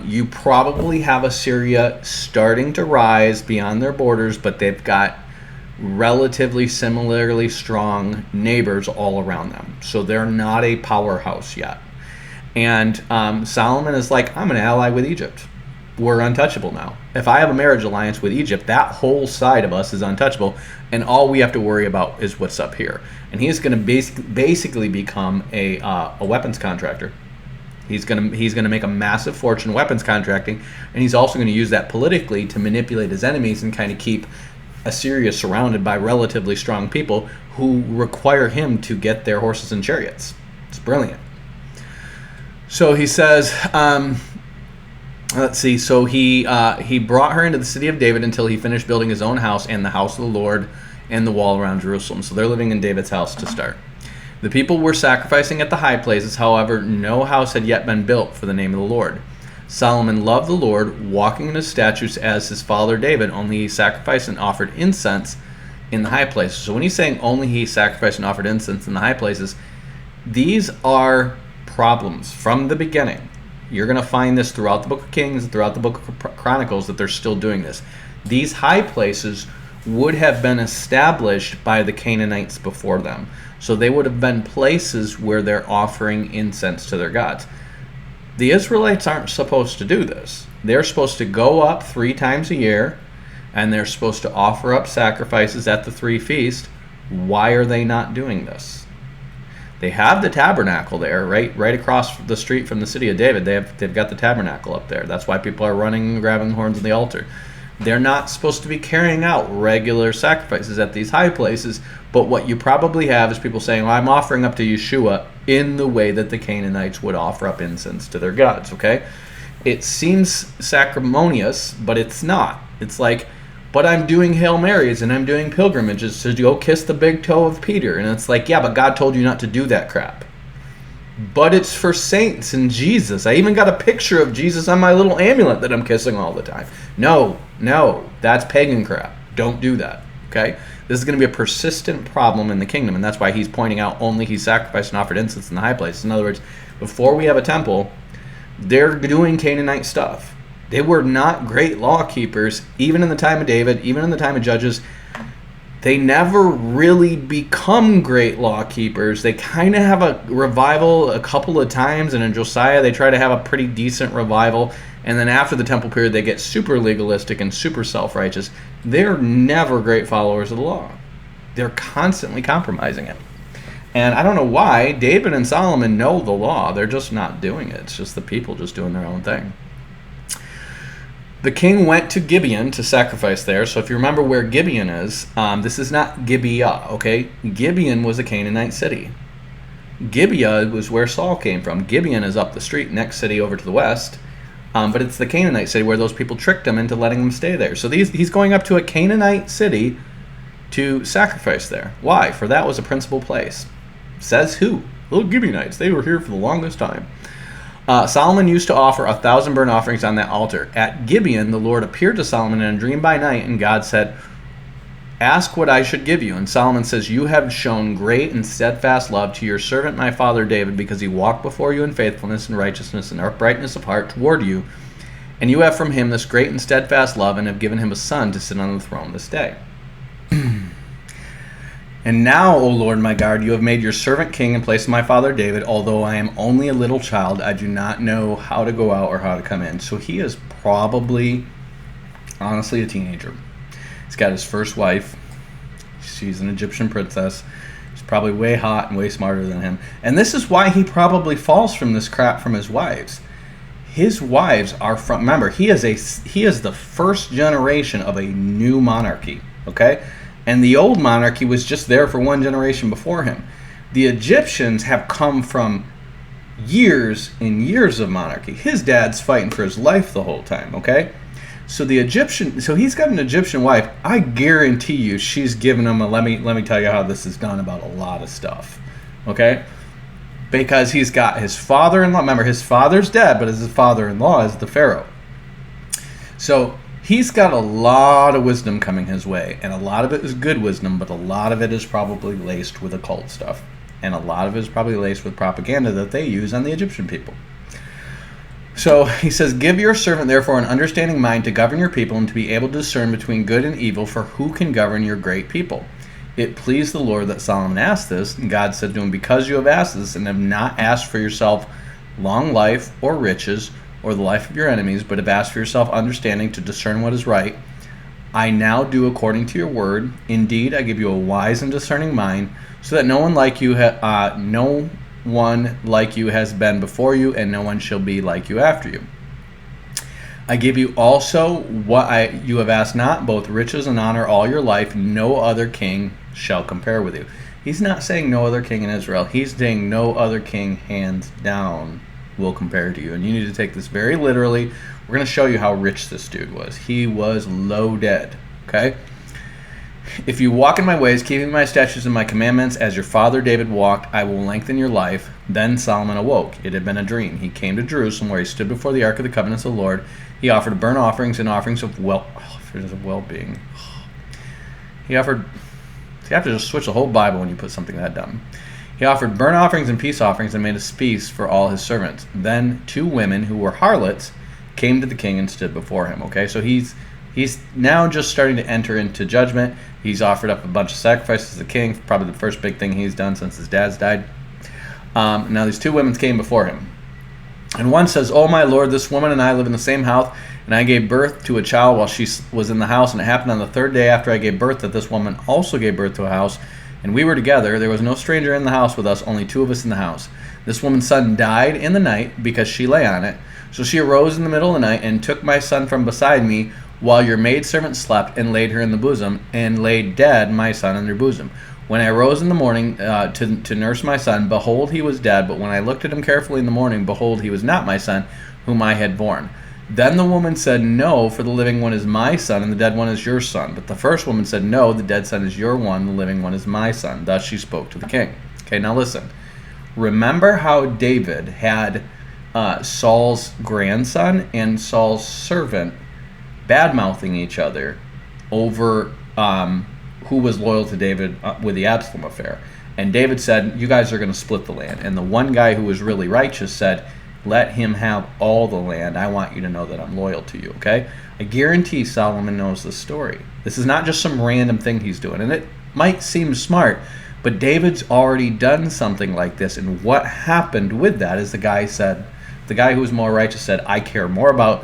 you probably have Assyria starting to rise beyond their borders, but they've got relatively similarly strong neighbors all around them. So they're not a powerhouse yet. And Solomon is like, I'm going to ally with Egypt. We're untouchable now. If I have a marriage alliance with Egypt, that whole side of us is untouchable, and all we have to worry about is what's up here. And he's going to basically become a weapons contractor. He's going to make a massive fortune weapons contracting, and he's also going to use that politically to manipulate his enemies and kind of keep Assyria surrounded by relatively strong people who require him to get their horses and chariots. It's brilliant. So he says, let's see. So he brought her into the city of David until he finished building his own house and the house of the Lord and the wall around Jerusalem. So they're living in David's house to start. The people were sacrificing at the high places. However, no house had yet been built for the name of the Lord. Solomon loved the Lord, walking in his statutes as his father David, only he sacrificed and offered incense in the high places. So when he's saying only he sacrificed and offered incense in the high places, these are problems from the beginning. You're going to find this throughout the book of Kings, throughout the book of Chronicles, that they're still doing this. These high places would have been established by the Canaanites before them. So they would have been places where they're offering incense to their gods. The Israelites aren't supposed to do this. They're supposed to go up 3 times a year, and they're supposed to offer up sacrifices at the 3 feasts. Why are they not doing this? They have the tabernacle there, right across the street from the city of David. They've got the tabernacle up there. That's why people are running and grabbing the horns of the altar. They're not supposed to be carrying out regular sacrifices at these high places, but what you probably have is people saying, well, I'm offering up to Yeshua in the way that the Canaanites would offer up incense to their gods, okay? It seems sacrimonious, but it's not. It's like, but I'm doing Hail Marys and I'm doing pilgrimages to go kiss the big toe of Peter. And it's like, yeah, but God told you not to do that crap. But it's for saints and Jesus. I even got a picture of Jesus on my little amulet that I'm kissing all the time. No, that's pagan crap. Don't do that, okay? This is going to be a persistent problem in the kingdom, and that's why he's pointing out only he sacrificed and offered incense in the high places. In other words, before we have a temple, they're doing Canaanite stuff. They were not great law keepers, even in the time of David, even in the time of Judges. They never really become great law keepers. They kind of have a revival a couple of times, and in Josiah they try to have a pretty decent revival, and then after the temple period they get super legalistic and super self-righteous. They're never great followers of the law. They're constantly compromising it. And I don't know why. David and Solomon know the law. They're just not doing it. It's just the people just doing their own thing. The king went to Gibeon to sacrifice there. So if you remember where Gibeon is, this is not Gibeah, okay? Gibeon was a Canaanite city. Gibeah was where Saul came from. Gibeon is up the street, next city over to the west. But it's the Canaanite city where those people tricked him into letting him stay there. So he's going up to a Canaanite city to sacrifice there. Why? For that was a principal place. Says who? Little Gibeonites. They were here for the longest time. Solomon used to offer 1,000 burnt offerings on that altar. At Gibeon, the Lord appeared to Solomon in a dream by night, and God said, ask what I should give you. And Solomon says, you have shown great and steadfast love to your servant my father David, because he walked before you in faithfulness and righteousness and uprightness of heart toward you. And you have from him this great and steadfast love, and have given him a son to sit on the throne this day. And now, O Lord my God, you have made your servant king in place of my father David. Although I am only a little child, I do not know how to go out or how to come in. So he is probably, honestly, a teenager. He's got his first wife. She's an Egyptian princess. She's probably way hot and way smarter than him. And this is why he probably falls from this crap from his wives. His wives are from, remember, he is the first generation of a new monarchy, okay? And the old monarchy was just there for one generation before him. The Egyptians have come from years and years of monarchy. His dad's fighting for his life the whole time, okay? So he's got an Egyptian wife. I guarantee you she's giving him let me tell you how this is done about a lot of stuff, okay? Because he's got his father-in-law. Remember, his father's dead, but his father-in-law is the Pharaoh. So he's got a lot of wisdom coming his way, and a lot of it is good wisdom, but a lot of it is probably laced with occult stuff, and a lot of it is probably laced with propaganda that they use on the Egyptian people. So he says, give your servant therefore an understanding mind to govern your people, and to be able to discern between good and evil, for who can govern your great people? It pleased the Lord that Solomon asked this, and God said to him, because you have asked this, and have not asked for yourself long life or riches, or the life of your enemies, but have asked for yourself understanding to discern what is right, I now do according to your word. Indeed, I give you a wise and discerning mind, so that no one like you has been before you, and no one shall be like you after you. I give you also what you have asked not, both riches and honor all your life. No other king shall compare with you. He's not saying no other king in Israel. He's saying no other king, hands down, will compare to you. And you need to take this very literally. We're going to show you how rich this dude was. He was loaded, okay? If you walk in my ways, keeping my statutes and my commandments, as your father David walked, I will lengthen your life. Then Solomon awoke. It had been a dream. He came to Jerusalem, where he stood before the ark of the covenants of the Lord. He offered burnt offerings and offerings of well-being. You have to just switch the whole Bible when you put something that dumb. He offered burnt offerings and peace offerings, and made a feast for all his servants. Then 2 women who were harlots came to the king and stood before him. Okay, so he's He's now just starting to enter into judgment. He's offered up a bunch of sacrifices to the king, probably the first big thing he's done since his dad's died. Now these two women came before him. And one says, "Oh, my lord, this woman and I live in the same house, and I gave birth to a child while she was in the house. And it happened on the third day after I gave birth that this woman also gave birth to a house. And we were together. There was no stranger in the house with us, only two of us in the house. This woman's son died in the night because she lay on it. So she arose in the middle of the night and took my son from beside me while your maidservant slept and laid her in the bosom, and laid dead my son in her bosom. When I rose in the morning to nurse my son, behold, he was dead. But when I looked at him carefully in the morning, behold, he was not my son, whom I had born. Then the woman said, No, for the living one is my son, and the dead one is your son. But the first woman said, No, the dead son is your one, the living one is my son. Thus she spoke to the king." Okay, now listen. Remember how David had Saul's grandson and Saul's servant bad-mouthing each other over who was loyal to David with the Absalom affair. And David said, "You guys are going to split the land." And the one guy who was really righteous said, "Let him have all the land. I want you to know that I'm loyal to you." Okay? I guarantee Solomon knows this story. This is not just some random thing he's doing. And it might seem smart, but David's already done something like this. And what happened with that is the guy who was more righteous said, "I care more about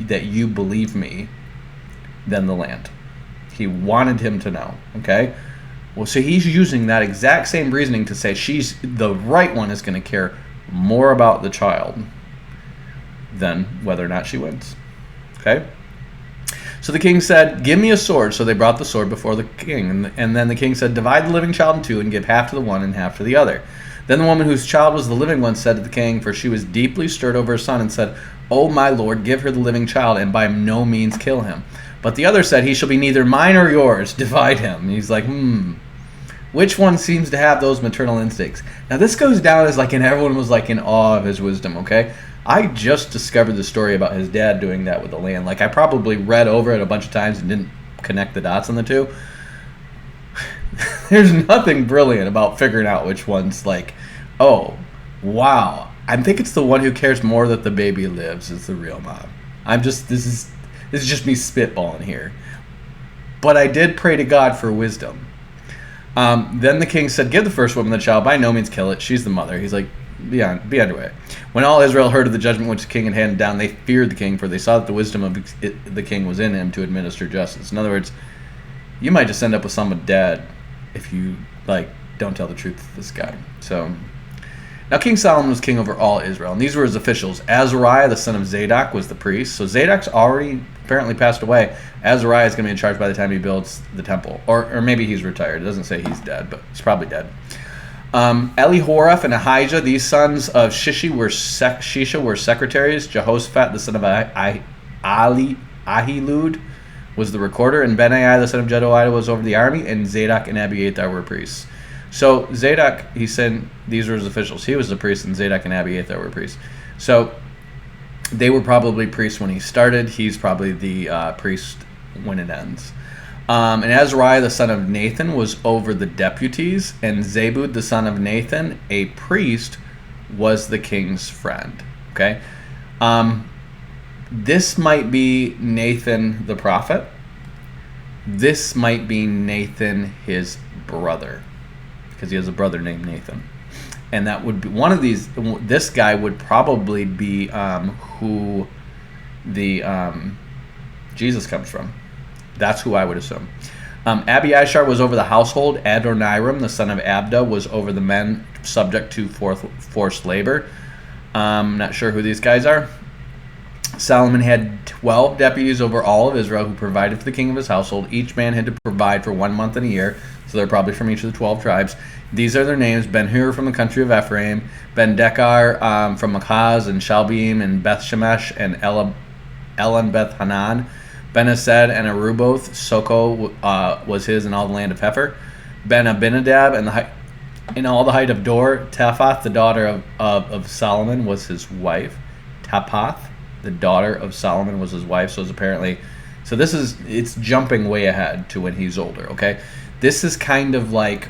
that you believe me than the land." He wanted him to know. Okay? Well, so he's using that exact same reasoning to say the right one is going to care more about the child than whether or not she wins. Okay? So the king said, "Give me a sword." So they brought the sword before the king. And then the king said, "Divide the living child in two and give half to the one and half to the other." Then the woman whose child was the living one said to the king, for she was deeply stirred over her son, and said, "O my lord, give her the living child, and by no means kill him." But the other said, "He shall be neither mine or yours. Divide him." And he's like, which one seems to have those maternal instincts? Now this goes down as and everyone was in awe of his wisdom, okay? I just discovered the story about his dad doing that with the land. I probably read over it a bunch of times and didn't connect the dots on the two. There's nothing brilliant about figuring out which one's oh, wow. I think it's the one who cares more that the baby lives is the real mom. This is just me spitballing here. But I did pray to God for wisdom. Then the king said, "Give the first woman the child, by no means kill it. She's the mother." He's like, be on your way. When all Israel heard of the judgment which the king had handed down, they feared the king, for they saw that the wisdom of the king was in him to administer justice. In other words, you might just end up with someone dead if you don't tell the truth to this guy. So now King Solomon was king over all Israel, and these were his officials. Azariah, the son of Zadok, was the priest. So Zadok's already apparently passed away. Azariah is going to be in charge by the time he builds the temple. Or maybe he's retired. It doesn't say he's dead, but he's probably dead. Elihoreph and Ahijah, these sons of Shisha were secretaries. Jehoshaphat, the son of Ahilud, was the recorder. And Benaiah, the son of Jehoiada, was over the army. And Zadok and Abiathar were priests. So Zadok, he said, these were his officials. He was the priest, and Zadok and Abiathar were priests. So they were probably priests when he started. He's probably the priest when it ends. And Azariah, the son of Nathan, was over the deputies. And Zabud, the son of Nathan, a priest, was the king's friend. Okay? This might be Nathan the prophet. This might be Nathan, his brother, because he has a brother named Nathan. And that would be one of these. This guy would probably be who the Jesus comes from. That's who I would assume. Abiashar was over the household. Adoniram, the son of Abda, was over the men subject to forced labor. Not sure who these guys are. Solomon had 12 deputies over all of Israel who provided for the king of his household. Each man had to provide for 1 month in a year, so they're probably from each of the 12 tribes. These are their names: Ben-Hur from the country of Ephraim, Ben-Dekar from Machaz and Shalbim and Beth-Shemesh and Elon Beth-Hanan, Ben-Hesed and Aruboth. Soko was his in all the land of Hefer. Ben-Abinadab in all the height of Dor. Taphath, the daughter of Solomon, was his wife. Taphath, the daughter of Solomon, was his wife. So it's jumping way ahead to when he's older. Okay, this is kind of like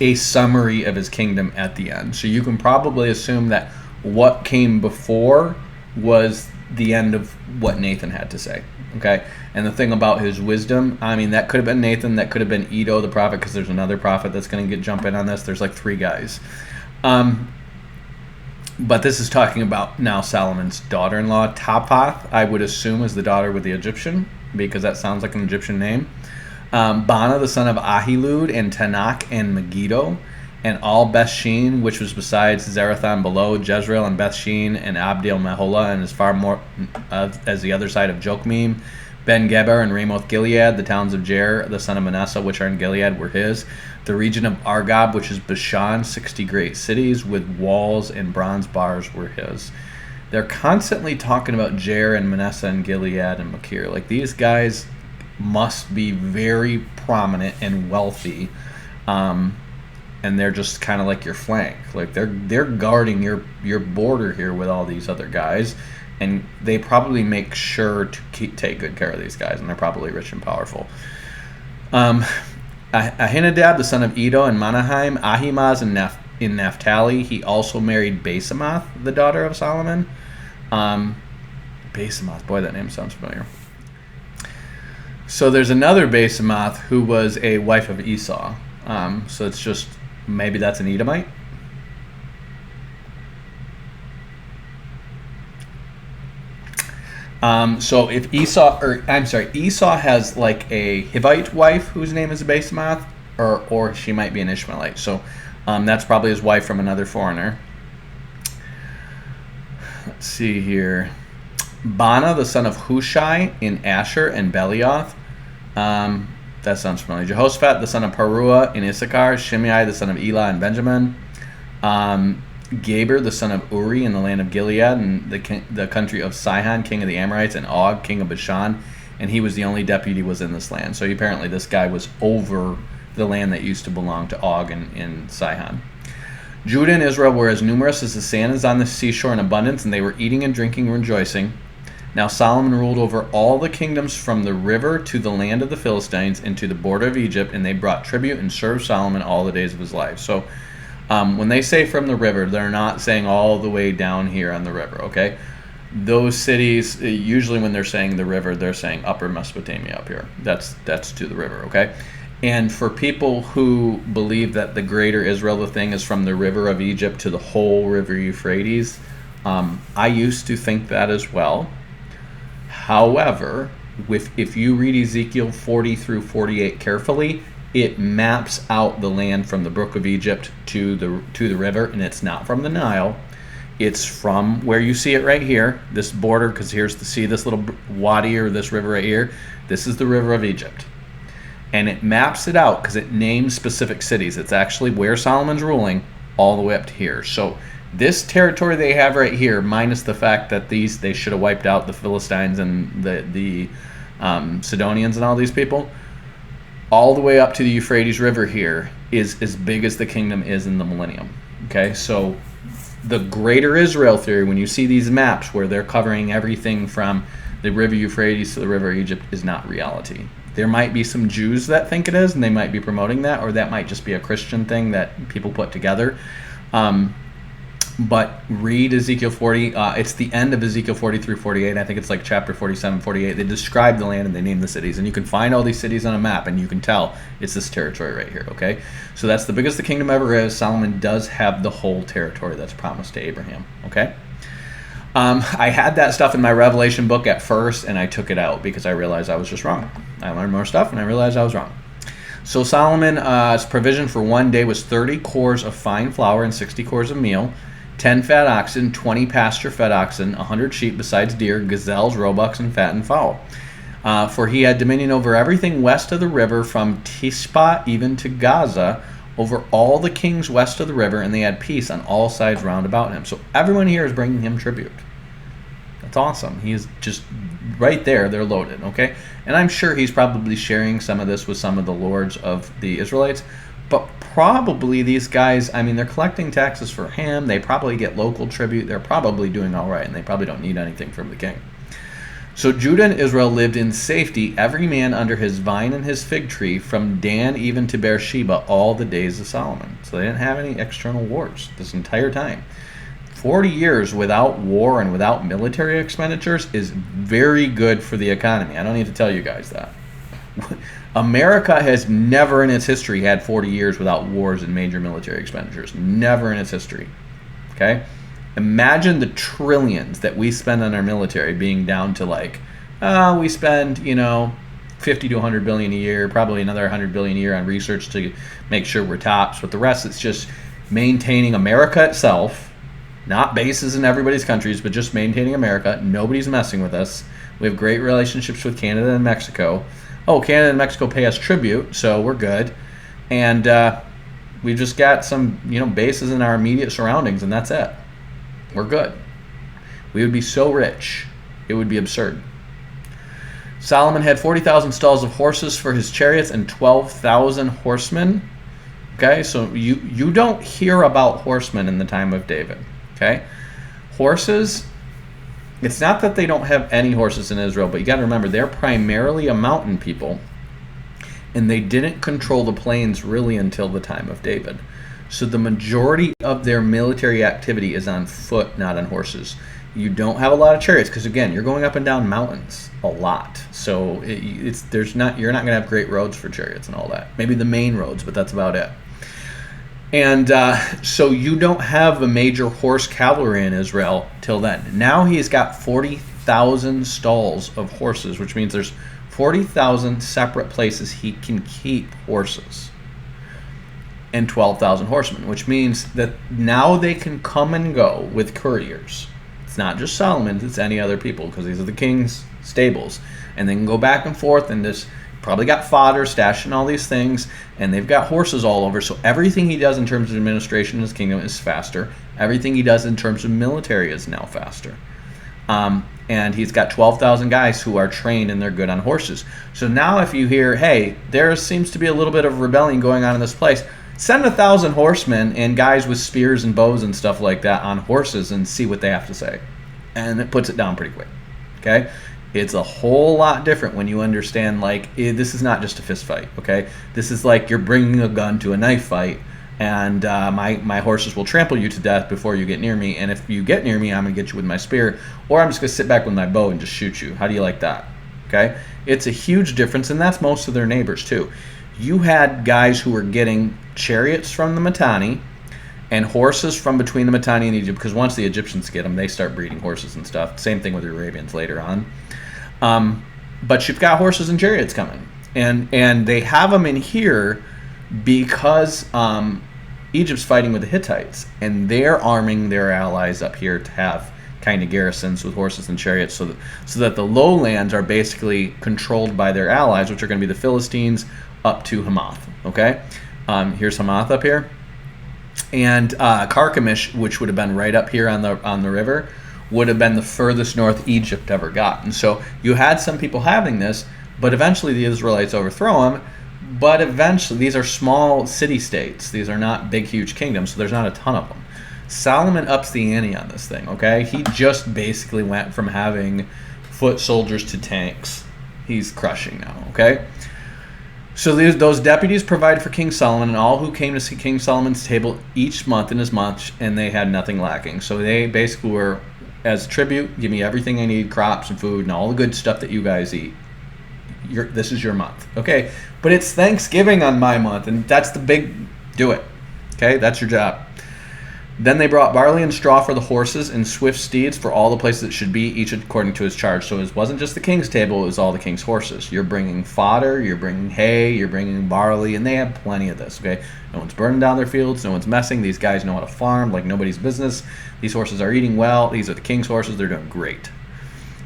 a summary of his kingdom at the end. So you can probably assume that what came before was the end of what Nathan had to say. Okay, and the thing about his wisdom, I mean, that could have been Nathan, that could have been Edo the prophet, because there's another prophet that's going to jump in on this. There's like 3 guys. But this is talking about now Solomon's daughter-in-law, Taphath, I would assume is the daughter with the Egyptian, because that sounds like an Egyptian name. Bana, the son of Ahilud, and Tanakh, and Megiddo, and all Bethshean, which was besides Zarethan below, Jezreel, and Bethshean, and Abdeel Meholah, and as far more as the other side of Jokmeam, Ben Geber, and Ramoth Gilead, the towns of Jair, the son of Manasseh, which are in Gilead, were his. The region of Argob, which is Bashan, 60 great cities with walls and bronze bars, were his. They're constantly talking about Jair and Manasseh and Gilead and Machir. Like, these guys must be very prominent and wealthy, and they're just kind of like your flank. Like, they're guarding your border here with all these other guys, and they probably make sure to take good care of these guys, and they're probably rich and powerful. Ahinadab, the son of Edo, and Manaheim, Ahimaaz in Naphtali. He also married Basemath, the daughter of Solomon. Basemath, boy, that name sounds familiar. So there's another Basemath who was a wife of Esau. So it's just, maybe that's an Edomite. So if Esau has like a Hivite wife whose name is Basemath, or she might be an Ishmaelite. So that's probably his wife from another foreigner. Let's see here. Bana, the son of Hushai, in Asher and Belioth. That sounds familiar. Jehoshaphat, the son of Parua, in Issachar. Shimei, the son of Elah, in Benjamin. Gaber, the son of Uri, in the land of Gilead, and the country of Sihon, king of the Amorites, and Og, king of Bashan, and he was the only deputy was in this land. So apparently this guy was over the land that used to belong to Og in Sihon. Judah and Israel were as numerous as the sand is on the seashore in abundance, and they were eating and drinking and rejoicing. Now Solomon ruled over all the kingdoms from the river to the land of the Philistines and to the border of Egypt, and they brought tribute and served Solomon all the days of his life. So when they say from the river, they're not saying all the way down here on the river, okay? Those cities, usually when they're saying the river, they're saying upper Mesopotamia up here. That's to the river, okay? And for people who believe that the greater Israel, the thing is from the river of Egypt to the whole river Euphrates, I used to think that as well. However, if you read Ezekiel 40 through 48 carefully, it maps out the land from the brook of Egypt to the river, and it's not from the Nile. It's from where you see it right here, this border, because see this little wadi or this river right here? This is the river of Egypt. And it maps it out because it names specific cities. It's actually where Solomon's ruling all the way up to here. So this territory they have right here, minus the fact that they should have wiped out the Philistines and the Sidonians and all these people, all the way up to the Euphrates River here is as big as the kingdom is in the millennium. Okay, so the greater Israel theory, when you see these maps where they're covering everything from the river Euphrates to the river Egypt, is not reality. There might be some Jews that think it is, and they might be promoting that, or that might just be a Christian thing that people put together. But read Ezekiel 40. It's the end of Ezekiel 40 through 48. I think it's like chapter 47, 48. They describe the land and they name the cities. And you can find all these cities on a map, and you can tell it's this territory right here, okay? So that's the biggest the kingdom ever is. Solomon does have the whole territory that's promised to Abraham, okay? I had that stuff in my Revelation book at first, and I took it out because I realized I was just wrong. I learned more stuff, and I realized I was wrong. So Solomon's provision for one day was 30 cores of fine flour and 60 cores of meal, 10 fat oxen, 20 pasture-fed oxen, 100 sheep besides deer, gazelles, roebucks, and fattened fowl. For he had dominion over everything west of the river from Tishpa even to Gaza, over all the kings west of the river, and they had peace on all sides round about him. So everyone here is bringing him tribute. That's awesome. He's just right there. They're loaded, okay? And I'm sure he's probably sharing some of this with some of the lords of the Israelites, but probably these guys, I mean, they're collecting taxes for him. They probably get local tribute. They're probably doing all right, and they probably don't need anything from the king. So Judah and Israel lived in safety, every man under his vine and his fig tree, from Dan even to Beersheba, all the days of Solomon. So they didn't have any external wars this entire time. 40 years without war and without military expenditures is very good for the economy. I don't need to tell you guys that. America has never in its history had 40 years without wars and major military expenditures. Never in its history. Okay? Imagine the trillions that we spend on our military being down to like, we spend, 50 to 100 billion a year, probably another 100 billion a year on research to make sure we're tops. But the rest, it's just maintaining America itself, not bases in everybody's countries, but just maintaining America. Nobody's messing with us. We have great relationships with Canada and Mexico. Oh, Canada and Mexico pay us tribute, so we're good. And we've just got some, bases in our immediate surroundings, and that's it. We're good. We would be so rich, it would be absurd. Solomon had 40,000 stalls of horses for his chariots and 12,000 horsemen. Okay, so you don't hear about horsemen in the time of David. Okay, horses, it's not that they don't have any horses in Israel, but you got to remember they're primarily a mountain people, and they didn't control the plains really until the time of David. So the majority of their military activity is on foot, not on horses. You don't have a lot of chariots because, again, you're going up and down mountains a lot. So you're not going to have great roads for chariots and all that. Maybe the main roads, but that's about it. And so you don't have a major horse cavalry in Israel till then. Now he's got 40,000 stalls of horses, which means there's 40,000 separate places he can keep horses, and 12,000 horsemen, which means that now they can come and go with couriers. It's not just Solomon, it's any other people, because these are the king's stables. And they can go back and forth, and this probably got fodder stashed in all these things, and they've got horses all over. So everything he does in terms of administration in his kingdom is faster. Everything he does in terms of military is now faster. And he's got 12,000 guys who are trained and they're good on horses. So now if you hear, hey, there seems to be a little bit of rebellion going on in this place, send 1,000 horsemen and guys with spears and bows and stuff like that on horses and see what they have to say. And it puts it down pretty quick. Okay? It's a whole lot different when you understand, like, this is not just a fist fight, okay? This is like you're bringing a gun to a knife fight, and my horses will trample you to death before you get near me, and if you get near me, I'm going to get you with my spear, or I'm just going to sit back with my bow and just shoot you. How do you like that? Okay? It's a huge difference, and that's most of their neighbors, too. You had guys who were getting chariots from the Mitanni and horses from between the Mitanni and Egypt, because once the Egyptians get them, they start breeding horses and stuff. Same thing with the Arabians later on. But you've got horses and chariots coming, and they have them in here because Egypt's fighting with the Hittites, and they're arming their allies up here to have kind of garrisons with horses and chariots, so that the lowlands are basically controlled by their allies, which are going to be the Philistines up to Hamath. Okay, here's Hamath up here, and Carchemish, which would have been right up here on the river, would have been the furthest north Egypt ever got. And so you had some people having this, but eventually the Israelites overthrow them. But eventually, these are small city-states. These are not big, huge kingdoms, so there's not a ton of them. Solomon ups the ante on this thing, okay? He just basically went from having foot soldiers to tanks. He's crushing now, okay? So those deputies provided for King Solomon and all who came to see King Solomon's table each month in his month, and they had nothing lacking. So they basically were, as tribute, give me everything I need, crops and food and all the good stuff that you guys eat. This is your month, okay? But it's Thanksgiving on my month, and that's the big, do it, okay? That's your job. Then they brought barley and straw for the horses and swift steeds for all the places it should be, each according to his charge. So it wasn't just the king's table, it was all the king's horses. You're bringing fodder, you're bringing hay, you're bringing barley, and they have plenty of this, okay? No one's burning down their fields, no one's messing. These guys know how to farm like nobody's business. These horses are eating well. These are the king's horses. They're doing great.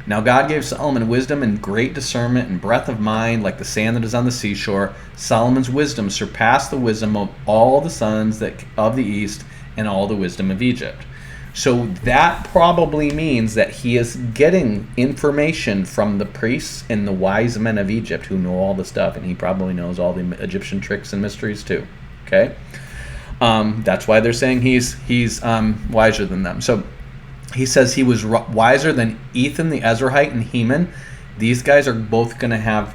Now God gave Solomon wisdom and great discernment and breadth of mind like the sand that is on the seashore. Solomon's wisdom surpassed the wisdom of all the sons of the east and all the wisdom of Egypt. So that probably means that he is getting information from the priests and the wise men of Egypt who know all the stuff, and he probably knows all the Egyptian tricks and mysteries too. Okay? That's why they're saying he's wiser than them. So he says he was wiser than Ethan the Ezrahite and Heman. These guys are both going to have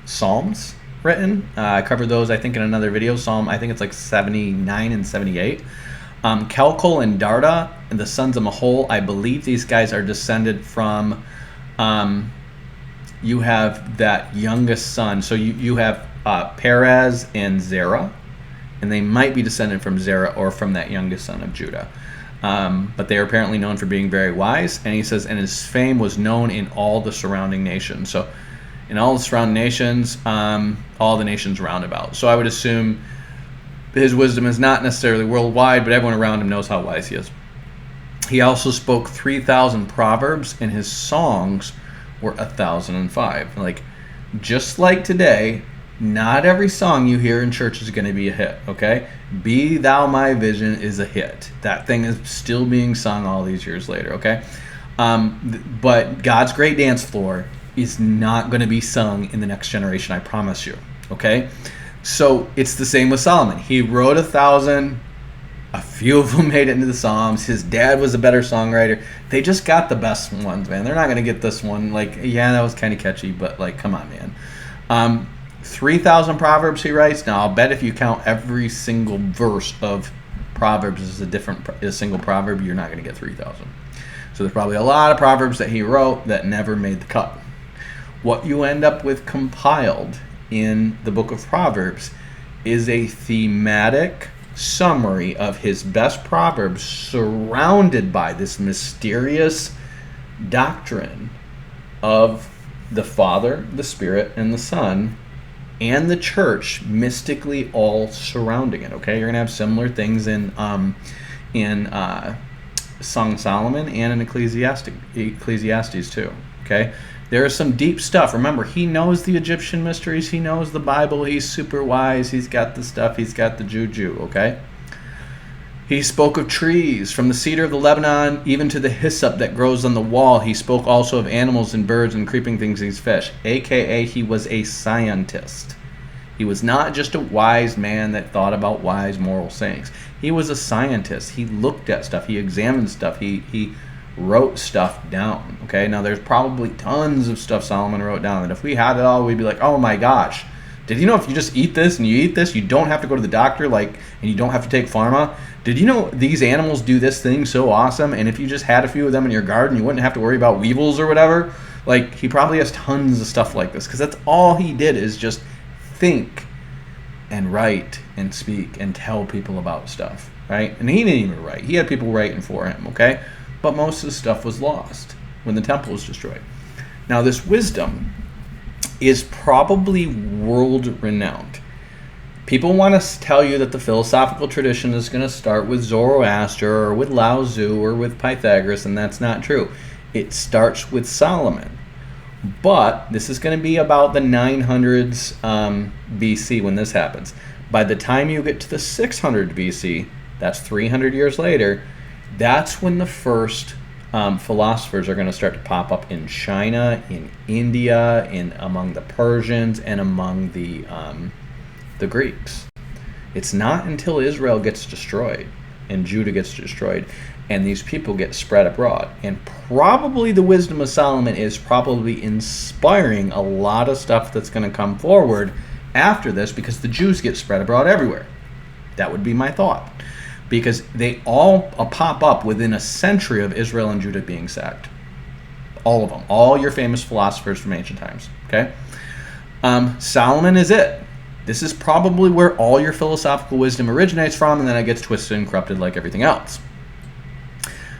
Psalms written. I covered those, I think, in another video. I think it's like 79 and 78. Kelkol and Darda, and the sons of Mahol, I believe these guys are descended from, you have that youngest son. So you have Perez and Zerah, and they might be descended from Zerah or from that youngest son of Judah. But they are apparently known for being very wise. And he says, and his fame was known in all the surrounding nations. So in all the surrounding nations, all the nations round about. So I would assume his wisdom is not necessarily worldwide, but everyone around him knows how wise he is. He also spoke 3,000 proverbs, and his songs were 1,005. Like, just like today, not every song you hear in church is going to be a hit, okay? Be Thou My Vision is a hit. That thing is still being sung all these years later, okay? But God's Great Dance Floor is not going to be sung in the next generation, I promise you, okay? So it's the same with Solomon. He wrote 1,000. A few of them made it into the Psalms. His dad was a better songwriter. They just got the best ones, man. They're not going to get this one. Like, yeah, that was kind of catchy, but, like, come on, man. 3,000 Proverbs he writes. Now, I'll bet if you count every single verse of Proverbs as a single proverb, you're not going to get 3,000. So there's probably a lot of Proverbs that he wrote that never made the cut. What you end up with compiled in the book of Proverbs is a thematic summary of his best proverbs surrounded by this mysterious doctrine of the Father, the Spirit, and the Son, and the church mystically all surrounding it. Okay, you're gonna have similar things in Song of Solomon and in Ecclesiastes too. Okay, there is some deep stuff. Remember, he knows the Egyptian mysteries. He knows the Bible. He's super wise. He's got the stuff. He's got the juju, okay? He spoke of trees, from the cedar of the Lebanon even to the hyssop that grows on the wall. He spoke also of animals and birds and creeping things and fish, a.k.a. he was a scientist. He was not just a wise man that thought about wise moral sayings. He was a scientist. He looked at stuff. He examined stuff. He wrote stuff down. Okay, now there's probably tons of stuff Solomon wrote down that if we had it all, we'd be like, oh my gosh, did you know if you just eat this and you eat this, you don't have to go to the doctor, like, and you don't have to take pharma? Did you know these animals do this thing so awesome, and if you just had a few of them in your garden, you wouldn't have to worry about weevils or whatever? Like, he probably has tons of stuff like this, because that's all he did is just think and write and speak and tell people about stuff, right? And he didn't even write. He had people writing for him, okay? But most of the stuff was lost when the temple was destroyed. Now, this wisdom is probably world-renowned. People want to tell you that the philosophical tradition is going to start with Zoroaster or with Lao Tzu or with Pythagoras, and that's not true. It starts with Solomon. But this is going to be about the 900s BC when this happens. By the time you get to the 600 BC, that's 300 years later, that's when the first philosophers are going to start to pop up in China, in India, among the Persians, and among the Greeks. It's not until Israel gets destroyed and Judah gets destroyed and these people get spread abroad. And probably the wisdom of Solomon is probably inspiring a lot of stuff that's going to come forward after this, because the Jews get spread abroad everywhere. That would be my thought. Because they all pop up within a century of Israel and Judah being sacked. All of them. All your famous philosophers from ancient times. Okay? Solomon is it. This is probably where all your philosophical wisdom originates from, and then it gets twisted and corrupted like everything else.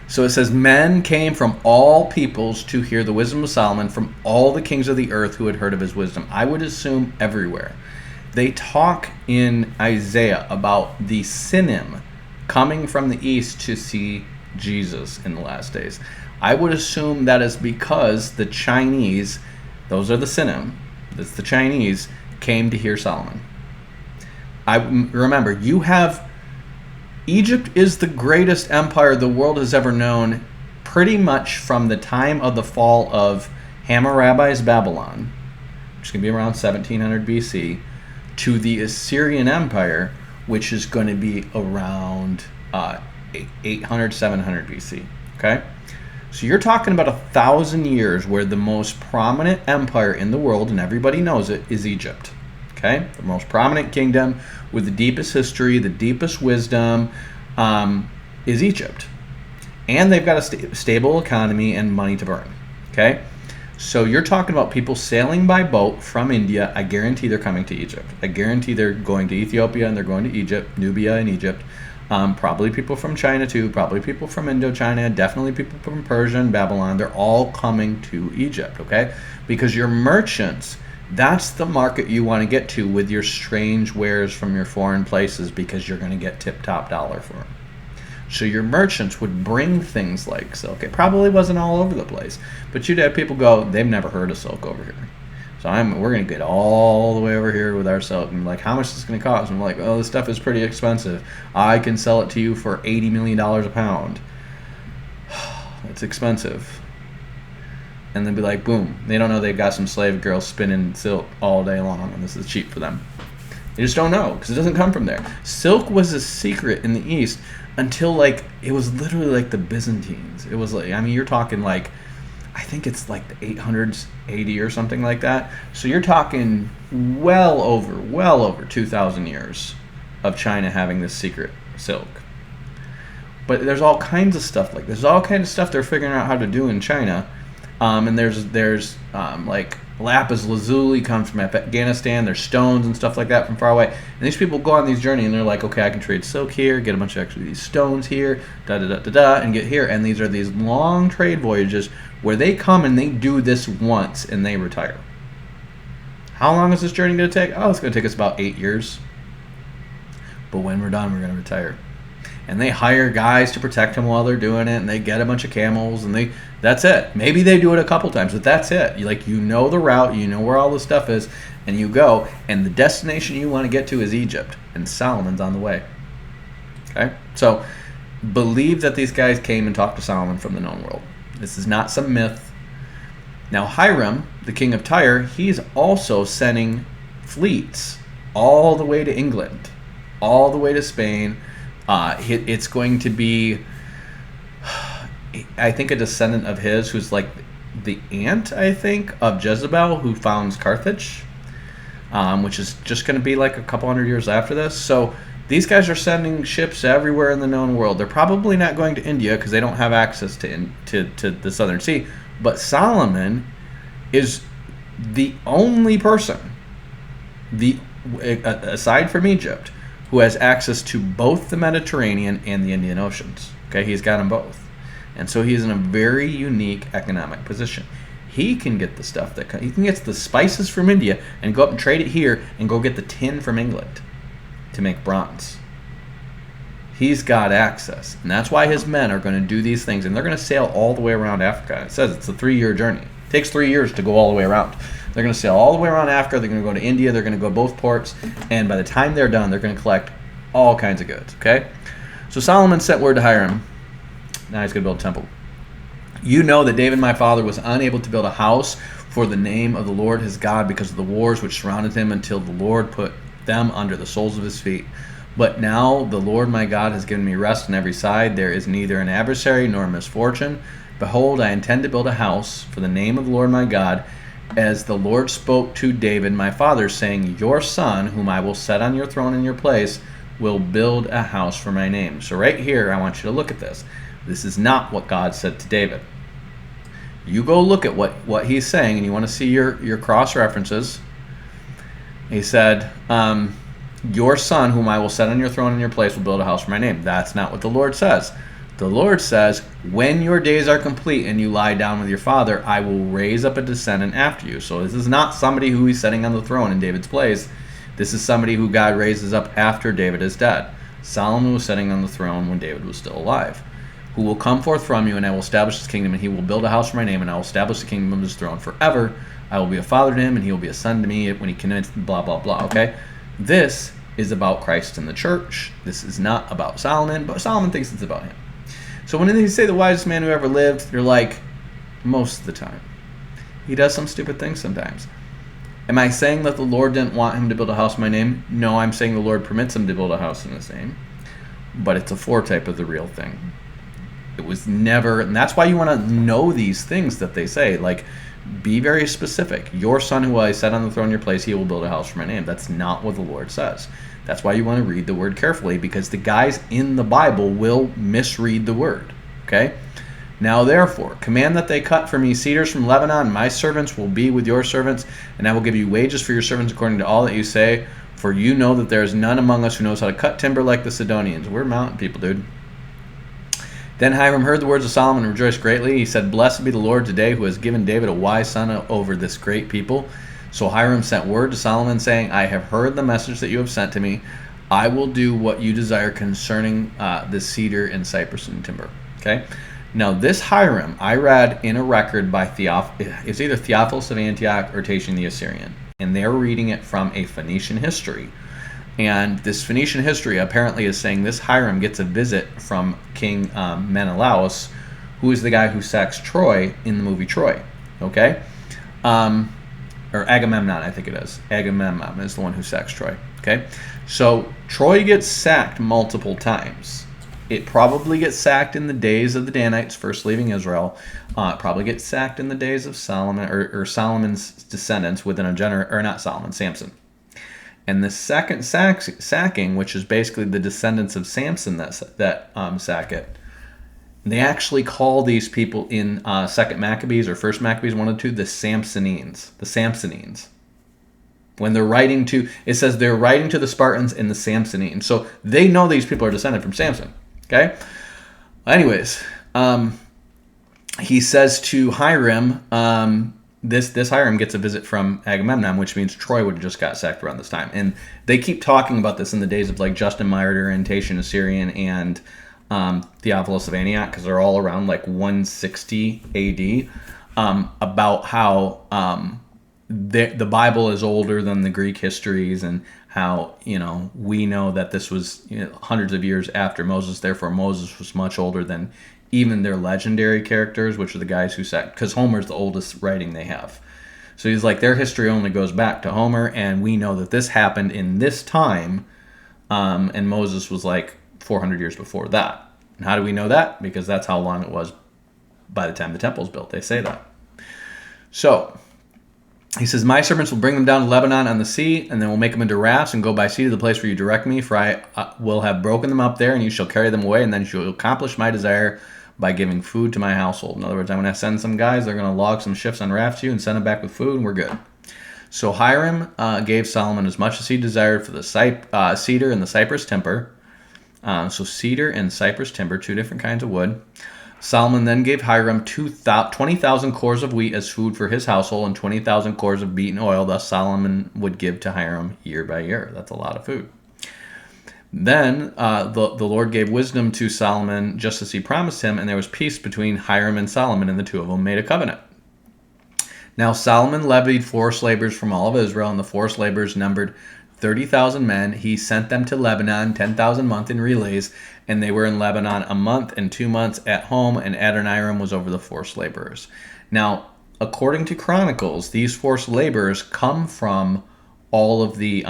So it says, men came from all peoples to hear the wisdom of Solomon, from all the kings of the earth who had heard of his wisdom. I would assume everywhere. They talk in Isaiah about the Sinim coming from the east to see Jesus in the last days. I would assume that is because the Chinese, those are the Sinim, that's the Chinese, came to hear Solomon. Remember, you have Egypt is the greatest empire the world has ever known, pretty much from the time of the fall of Hammurabi's Babylon, which is going to be around 1700 BC, to the Assyrian Empire, which is going to be around 800, 700 BC. Okay? So you're talking about 1,000 years where the most prominent empire in the world, and everybody knows it, is Egypt. Okay? The most prominent kingdom with the deepest history, the deepest wisdom, is Egypt. and they've got a stable economy and money to burn. Okay? So you're talking about people sailing by boat from India. I guarantee they're coming to Egypt. I guarantee they're going to Ethiopia and they're going to Egypt, Nubia and Egypt. Probably people from China too, probably people from Indochina, definitely people from Persia and Babylon. They're all coming to Egypt, okay? Because your merchants, that's the market you want to get to with your strange wares from your foreign places, because you're going to get tip-top dollar for them. So your merchants would bring things like silk. It probably wasn't all over the place, but you'd have people go, they've never heard of silk over here. So we're going to get all the way over here with our silk. And like, how much is this going to cost? And I'm like, oh, this stuff is pretty expensive. I can sell it to you for $80 million a pound. It's expensive. And they'd be like, boom. They don't know they've got some slave girls spinning silk all day long, and this is cheap for them. They just don't know, because it doesn't come from there. Silk was a secret in the East until, like, it was literally like the Byzantines. It was like, I mean, you're talking like, I think it's like the 800s, 80 or something like that. So you're talking well over 2,000 years of China having this secret silk. But there's all kinds of stuff like this. There's all kinds of stuff they're figuring out how to do in China. And there's like lapis lazuli comes from Afghanistan. There's stones and stuff like that from far away. And these people go on these journeys and they're like, okay, I can trade silk here, get a bunch of actually these stones here, and get here. And these are these long trade voyages where they come and they do this once and they retire. How long is this journey going to take? Oh, it's going to take us about 8 years. But when we're done, we're going to retire. And they hire guys to protect them while they're doing it, and they get a bunch of camels, and that's it. Maybe they do it a couple times, but that's it. You know the route, you know where all the stuff is, and you go, and the destination you want to get to is Egypt, and Solomon's on the way. Okay? So believe that these guys came and talked to Solomon from the known world. This is not some myth. Now Hiram, the king of Tyre, he's also sending fleets all the way to England, all the way to Spain. It's going to be, I think, a descendant of his who's like the aunt, I think, of Jezebel, who founds Carthage, which is just going to be like a couple hundred years after this. So these guys are sending ships everywhere in the known world. They're probably not going to India because they don't have access to the Southern Sea. But Solomon is the only person, aside from Egypt, who has access to both the Mediterranean and the Indian Oceans. Okay, he's got them both. And so he's in a very unique economic position. He can get the stuff he can get the spices from India and go up and trade it here and go get the tin from England to make bronze. He's got access. And that's why his men are going to do these things. And they're going to sail all the way around Africa. It says it's a 3-year journey. It takes 3 years to go all the way around. They're going to sail all the way around Africa. They're going to go to India. They're going to go to both ports. And by the time they're done, they're going to collect all kinds of goods. Okay? So Solomon sent word to Hiram. Now he's going to build a temple. You know that David my father was unable to build a house for the name of the Lord his God because of the wars which surrounded him until the Lord put them under the soles of his feet. But now the Lord my God has given me rest on every side. There is neither an adversary nor misfortune. Behold, I intend to build a house for the name of the Lord my God, as the Lord spoke to David my father, saying, your son, whom I will set on your throne in your place, will build a house for my name. So right here, I want you to look at this. This is not what God said to David. You go look at what he's saying, and you want to see your cross references. He said, your son, whom I will set on your throne in your place, will build a house for my name. That's not what the Lord says. The Lord says, when your days are complete and you lie down with your father, I will raise up a descendant after you. So this is not somebody who he's setting on the throne in David's place. This is somebody who God raises up after David is dead. Solomon was sitting on the throne when David was still alive. Who will come forth from you, and I will establish his kingdom, and he will build a house for my name, and I will establish the kingdom of his throne forever. I will be a father to him, and he will be a son to me when he commits blah, blah, blah. Okay? This is about Christ and the church. This is not about Solomon, but Solomon thinks it's about him. So when they say the wisest man who ever lived, you're like, most of the time. He does some stupid things sometimes. Am I saying that the Lord didn't want him to build a house in my name? No, I'm saying the Lord permits him to build a house in his name. But it's a foretype of the real thing. It was never, and that's why you want to know these things that they say. Like, be very specific. Your son who I set on the throne in your place, he will build a house for my name. That's not what the Lord says. That's why you want to read the word carefully, because the guys in the Bible will misread the word. Okay? Now therefore, command that they cut for me cedars from Lebanon. My servants will be with your servants, and I will give you wages for your servants according to all that you say. For you know that there is none among us who knows how to cut timber like the Sidonians. We're mountain people, dude. Then Hiram heard the words of Solomon and rejoiced greatly. He said, Blessed be the Lord today, who has given David a wise son over this great people. So Hiram sent word to Solomon, saying, I have heard the message that you have sent to me. I will do what you desire concerning the cedar and cypress and timber. Okay? Now, this Hiram, I read in a record by it's either Theophilus of Antioch or Tatian the Assyrian. And they're reading it from a Phoenician history. And this Phoenician history apparently is saying this Hiram gets a visit from King Menelaus, who is the guy who sacks Troy in the movie Troy. Okay? Or Agamemnon, I think it is. Agamemnon is the one who sacks Troy. Okay? So Troy gets sacked multiple times. It probably gets sacked in the days of the Danites first leaving Israel. It probably gets sacked in the days of Solomon or Solomon's descendants within a generation, or not Solomon, Samson. And the second sacking, which is basically the descendants of Samson that sack it, they actually call these people in Second Maccabees or First Maccabees 1 and 2 the Samsonines. The Samsonines. When they're writing to, it says they're writing to the Spartans and the Samsonines. So they know these people are descended from Samson. Okay? Anyways, he says to Hiram, this Hiram gets a visit from Agamemnon, which means Troy would have just got sacked around this time. And they keep talking about this in the days of like Justin Martyr and Tatian Assyrian and Theophilus of Antioch, because they're all around like 160 AD, about how the Bible is older than the Greek histories, and how, we know that this was hundreds of years after Moses, therefore Moses was much older than even their legendary characters, which are the guys who sacked, because Homer's the oldest writing they have. So he's like, their history only goes back to Homer, and we know that this happened in this time, and Moses was like 400 years before that. And how do we know that? Because that's how long it was by the time the temple's built. They say that. So he says, my servants will bring them down to Lebanon on the sea, and then we'll make them into rafts and go by sea to the place where you direct me, for I will have broken them up there, and you shall carry them away, and then you shall accomplish my desire by giving food to my household. In other words, I'm going to send some guys, they're going to log some ships on rafts to you and send them back with food, and we're good. So Hiram gave Solomon as much as he desired for the cedar and the cypress timber. So cedar and cypress timber, two different kinds of wood. Solomon then gave Hiram 20,000 cores of wheat as food for his household and 20,000 cores of beaten oil. Thus Solomon would give to Hiram year by year. That's a lot of food. Then the Lord gave wisdom to Solomon just as he promised him, and there was peace between Hiram and Solomon, and the two of them made a covenant. Now Solomon levied forced laborers from all of Israel, and the forced laborers numbered 30,000 men. He sent them to Lebanon, 10,000 a month in relays, and they were in Lebanon a month and 2 months at home, and Adoniram was over the forced laborers. Now, according to Chronicles, these forced laborers come from all of the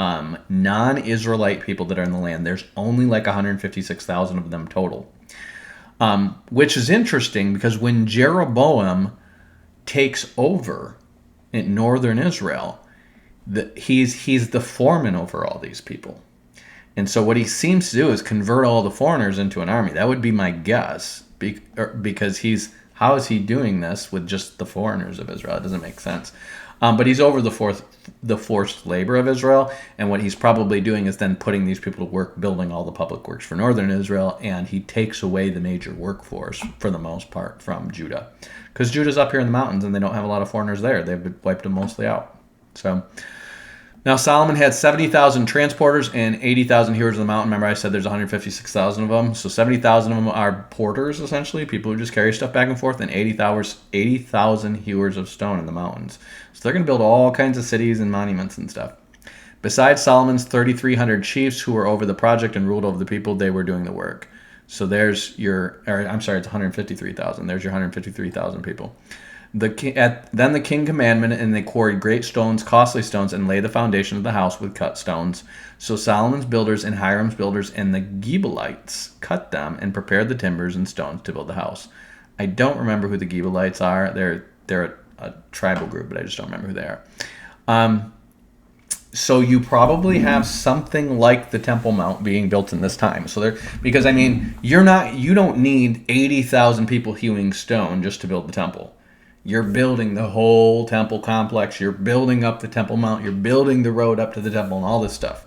non-Israelite people that are in the land. There's only like 156,000 of them total, which is interesting because when Jeroboam takes over in northern Israel, he's the foreman over all these people. And so what he seems to do is convert all the foreigners into an army. That would be my guess, because how is he doing this with just the foreigners of Israel? It doesn't make sense. But he's over the forced labor of Israel, and what he's probably doing is then putting these people to work building all the public works for northern Israel, and he takes away the major workforce for the most part from Judah. Because Judah's up here in the mountains, and they don't have a lot of foreigners there. They've wiped them mostly out. So now Solomon had 70,000 transporters and 80,000 hewers of the mountain. Remember I said there's 156,000 of them. So 70,000 of them are porters, essentially, people who just carry stuff back and forth, and 80,000 hewers of stone in the mountains. So they're going to build all kinds of cities and monuments and stuff. Besides Solomon's 3,300 chiefs who were over the project and ruled over the people, they were doing the work. So there's it's 153,000. There's your 153,000 people. Then the king commanded, and they quarried great stones, costly stones, and laid the foundation of the house with cut stones. So Solomon's builders and Hiram's builders and the Gebalites cut them and prepared the timbers and stones to build the house. I don't remember who the Gebalites are. They're a tribal group, but I just don't remember who they are. So you probably have something like the Temple Mount being built in this time. So there, because I mean, you don't need 80,000 people hewing stone just to build the temple. You're building the whole temple complex. You're building up the Temple Mount. You're building the road up to the temple and all this stuff.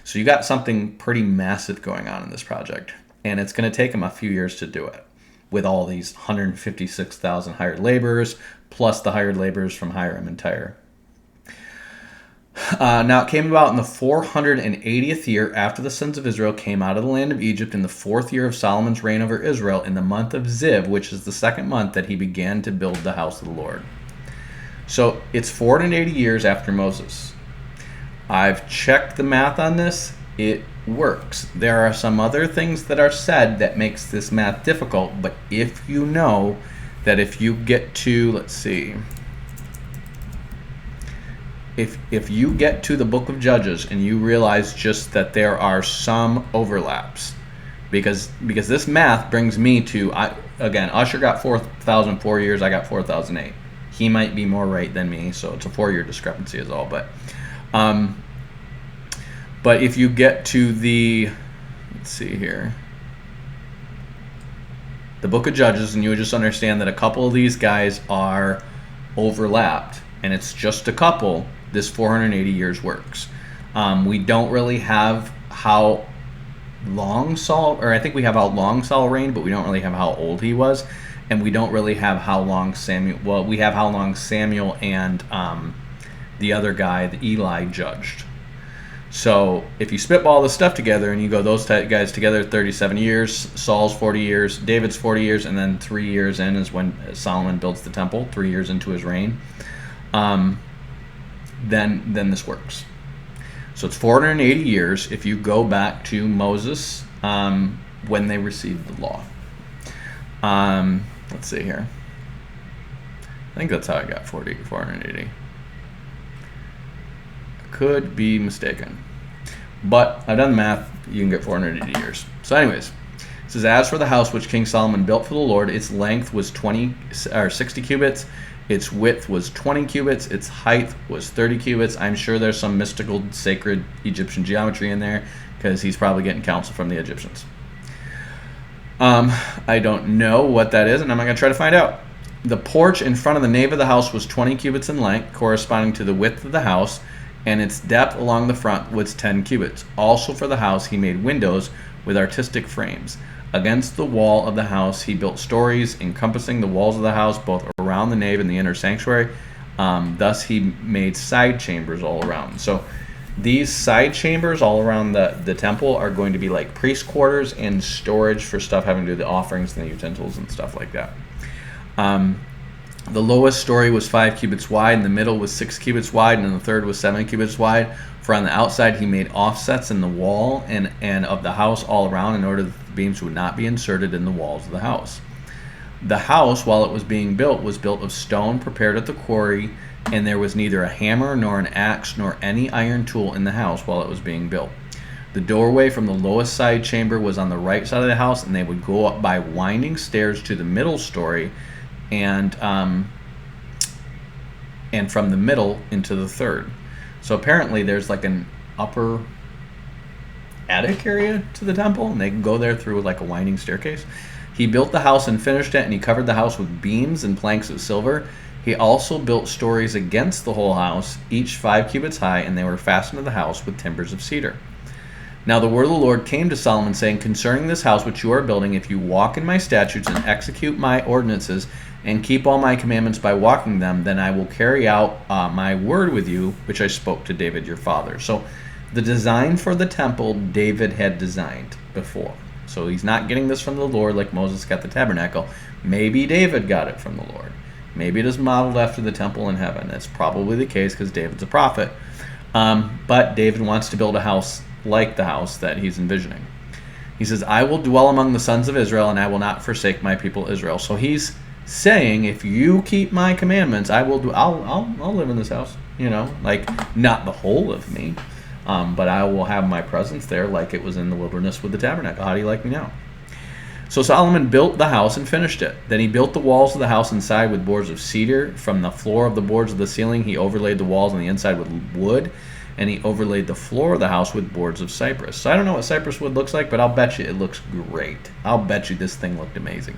So you got something pretty massive going on in this project, and it's going to take them a few years to do it, with all these 156,000 hired laborers plus the hired laborers from Hiram and Tyre. Now it came about in the 480th year after the sons of Israel came out of the land of Egypt, in the 4th year of Solomon's reign over Israel, in the month of Ziv, which is the 2nd month, that he began to build the house of the Lord. So it's 480 years after Moses. I've checked the math on this. It works. There are some other things that are said that makes this math difficult, but if you know that if you get to, let's see, if you get to the book of Judges and you realize just that there are some overlaps, because this math brings me to, again, Usher got 4,004 years, I got 4,008. He might be more right than me, so it's a 4-year discrepancy is all. But if you get to the, let's see here, the book of Judges, and you just understand that a couple of these guys are overlapped, and it's just a couple, this 480 years works. We don't really have how long Saul, or I think we have how long Saul reigned, but we don't really have how old he was, and we don't really have how long Samuel, well, we have how long Samuel and the other guy, the Eli, judged. So if you spitball this stuff together and you go those guys together, 37 years, Saul's 40 years, David's 40 years, and then 3 years in is when Solomon builds the temple, 3 years into his reign, then this works. So it's 480 years if you go back to Moses when they received the law. Let's see here. I think that's how I got 480. Could be mistaken, but I've done the math. You can get 480 years. So anyways, it says, as for the house which King Solomon built for the Lord, its length was 60 cubits, its width was 20 cubits, its height was 30 cubits. I'm sure there's some mystical, sacred Egyptian geometry in there, because he's probably getting counsel from the Egyptians. I don't know what that is, and I'm not going to try to find out. The porch in front of the nave of the house was 20 cubits in length, corresponding to the width of the house, and its depth along the front was 10 cubits. Also for the house he made windows with artistic frames. Against the wall of the house he built stories encompassing the walls of the house, both around the nave and the inner sanctuary. Thus he made side chambers all around. So these side chambers all around the temple are going to be like priest quarters and storage for stuff having to do with the offerings and the utensils and stuff like that. The lowest story was 5 cubits wide, and the middle was 6 cubits wide, and the third was 7 cubits wide. For on the outside he made offsets in the wall and of the house all around, in order that the beams would not be inserted in the walls of the house. The house, while it was being built, was built of stone prepared at the quarry, and there was neither a hammer nor an axe nor any iron tool in the house while it was being built. The doorway from the lowest side chamber was on the right side of the house, and they would go up by winding stairs to the middle story, and from the middle into the third. So apparently there's like an upper attic area to the temple, and they can go there through like a winding staircase. He built the house and finished it, and he covered the house with beams and planks of silver. He also built stories against the whole house, each 5 cubits high, and they were fastened to the house with timbers of cedar. Now the word of the Lord came to Solomon, saying, concerning this house which you are building, if you walk in my statutes and execute my ordinances and keep all my commandments by walking them, then I will carry out my word with you, which I spoke to David your father. So the design for the temple, David had designed before. So he's not getting this from the Lord like Moses got the tabernacle. Maybe David got it from the Lord. Maybe it is modeled after the temple in heaven. That's probably the case because David's a prophet. But David wants to build a house like the house that he's envisioning. He says, I will dwell among the sons of Israel, and I will not forsake my people Israel. So he's saying, if you keep my commandments, I'll live in this house. You know, like not the whole of me, but I will have my presence there, like it was in the wilderness with the tabernacle. How do you like me now? So Solomon built the house and finished it. Then he built the walls of the house inside with boards of cedar. From the floor of the boards of the ceiling, he overlaid the walls on the inside with wood. and he overlaid the floor of the house with boards of cypress. So I don't know what cypress wood looks like, but I'll bet you it looks great. I'll bet you this thing looked amazing.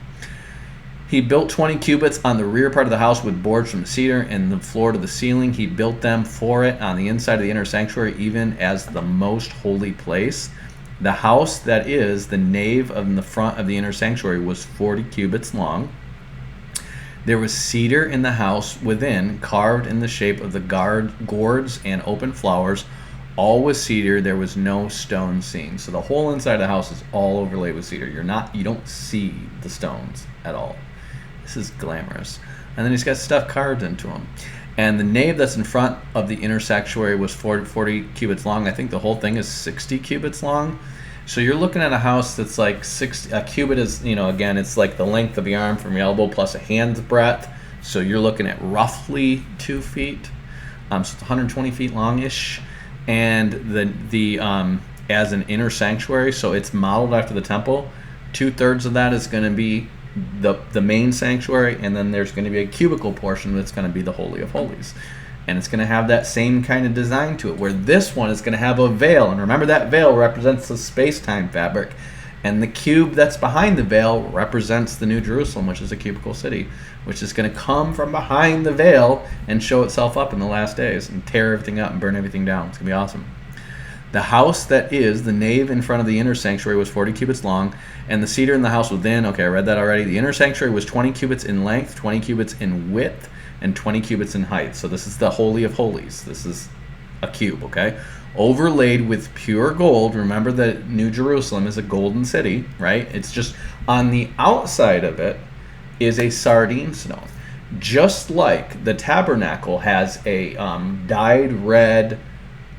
He built 20 cubits on the rear part of the house with boards from cedar and the floor to the ceiling. He built them for it on the inside of the inner sanctuary, even as the most holy place. The house that is the nave in the front of the inner sanctuary was 40 cubits long. There was cedar in the house within, carved in the shape of the gourds and open flowers. All was cedar. There was no stone seen. So the whole inside of the house is all overlaid with cedar. You don't see the stones at all. This is glamorous. And then he's got stuff carved into them. And the nave that's in front of the inner sanctuary was 40 cubits long. I think the whole thing is 60 cubits long. So you're looking at a house that's like 60. A cubit is, again, it's like the length of the arm from your elbow plus a hand's breadth. So you're looking at roughly 2 feet. So it's 120 feet long-ish. And the as an inner sanctuary, so it's modeled after the temple. 2/3 of that is going to be the main sanctuary, and then there's going to be a cubicle portion that's going to be the Holy of Holies. And it's going to have that same kind of design to it, where this one is going to have a veil. And remember, that veil represents the space-time fabric. And the cube that's behind the veil represents the New Jerusalem, which is a cubical city, which is going to come from behind the veil and show itself up in the last days and tear everything up and burn everything down. It's going to be awesome. The house that is the nave in front of the inner sanctuary was 40 cubits long, and the cedar in the house within, okay, I read that already. The inner sanctuary was 20 cubits in length, 20 cubits in width, and 20 cubits in height. So this is the Holy of Holies. This is a cube, okay? Overlaid with pure gold. Remember that New Jerusalem is a golden city, right? It's just on the outside of it is a sardine stone. Just like the tabernacle has a dyed red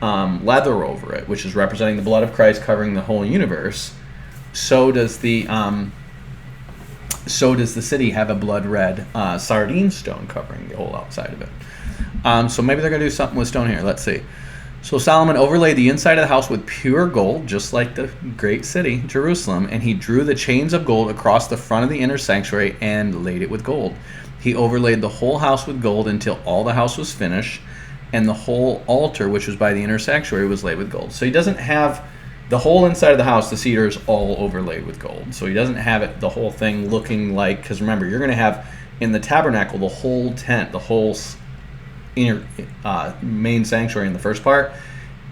leather over it, which is representing the blood of Christ covering the whole universe, so does the city have a blood red sardine stone covering the whole outside of it. So maybe they're going to do something with stone here. Let's see. So Solomon overlaid the inside of the house with pure gold, just like the great city, Jerusalem, and he drew the chains of gold across the front of the inner sanctuary and laid it with gold. He overlaid the whole house with gold until all the house was finished, and the whole altar, which was by the inner sanctuary, was laid with gold. So he doesn't have the whole inside of the house, the cedar is all overlaid with gold. So he doesn't have it, the whole thing looking like, because remember, you're going to have in the tabernacle, the whole tent, the whole inner main sanctuary in the first part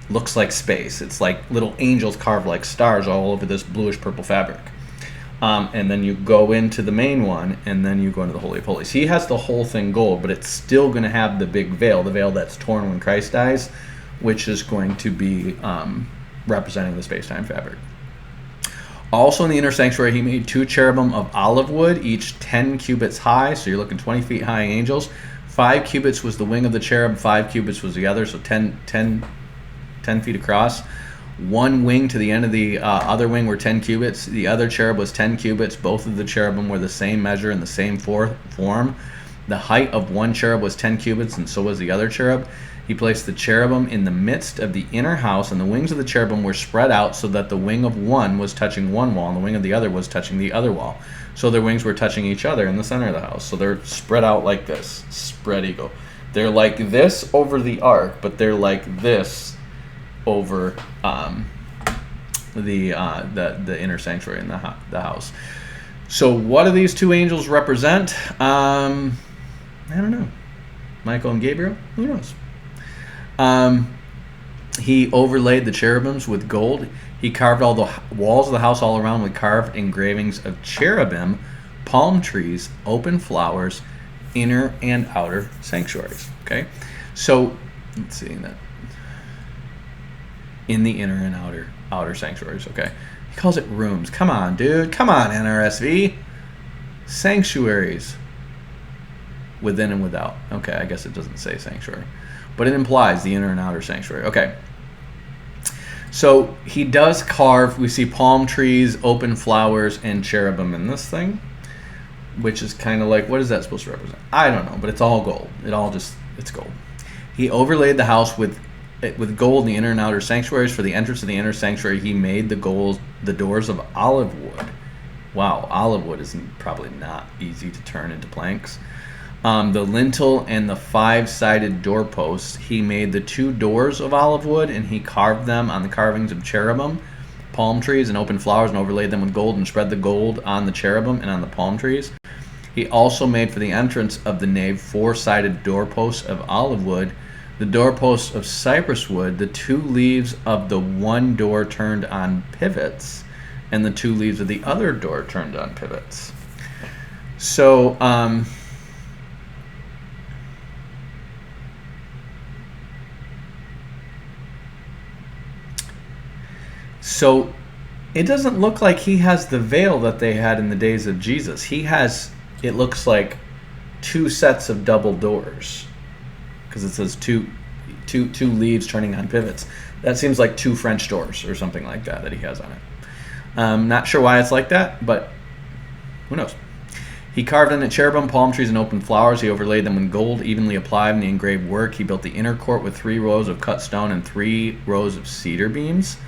looks like space. It's like little angels carved like stars all over this bluish purple fabric. And then you go into the main one, and then you go into the Holy of Holies. He has the whole thing gold, but it's still going to have the big veil, the veil that's torn when Christ dies, which is going to be representing the space-time fabric. Also in the inner sanctuary, he made 2 cherubim of olive wood, each 10 cubits high, so you're looking 20 feet high angels. 5 cubits was the wing of the cherub, 5 cubits was the other, so 10 feet across. 1 wing to the end of the other wing were 10 cubits. The other cherub was 10 cubits. Both of the cherubim were the same measure and the same form. The height of one cherub was 10 cubits, and so was the other cherub. He placed the cherubim in the midst of the inner house, and the wings of the cherubim were spread out so that the wing of one was touching one wall, and the wing of the other was touching the other wall. So their wings were touching each other in the center of the house. So they're spread out like this. Spread eagle. They're like this over the ark, but they're like this over the inner sanctuary in the house. So what do these 2 angels represent? I don't know. Michael and Gabriel? Who knows? He overlaid the cherubims with gold. He carved all the walls of the house all around with carved engravings of cherubim, palm trees, open flowers, inner and outer sanctuaries. Okay, so let's see that. In the inner and outer sanctuaries. Okay, he calls it rooms. Come on, dude. Come on, NRSV. Sanctuaries. Within and without. Okay, I guess it doesn't say sanctuary, but it implies the inner and outer sanctuary. Okay. So he does carve, we see palm trees, open flowers, and cherubim in this thing, which is kind of like, what is that supposed to represent? I don't know, but it's all gold. It's gold. He overlaid the house with gold in the inner and outer sanctuaries. For the entrance of the inner sanctuary, he made the doors of olive wood. Wow, olive wood is probably not easy to turn into planks. The lintel and the 5-sided doorposts. He made the 2 doors of olive wood, and he carved them on the carvings of cherubim, palm trees, and open flowers, and overlaid them with gold, and spread the gold on the cherubim and on the palm trees. He also made for the entrance of the nave 4-sided doorposts of olive wood, the doorposts of cypress wood, the 2 leaves of the one door turned on pivots, and the 2 leaves of the other door turned on pivots. So, So it doesn't look like he has the veil that they had in the days of Jesus. He has, it looks like, 2 sets of double doors, because it says two leaves turning on pivots. That seems like 2 French doors or something like that he has on it. Not sure why it's like that, but who knows. He carved in it cherubim, palm trees, and open flowers. He overlaid them with gold, evenly applied in the engraved work. He built the inner court with 3 rows of cut stone and 3 rows of cedar beams.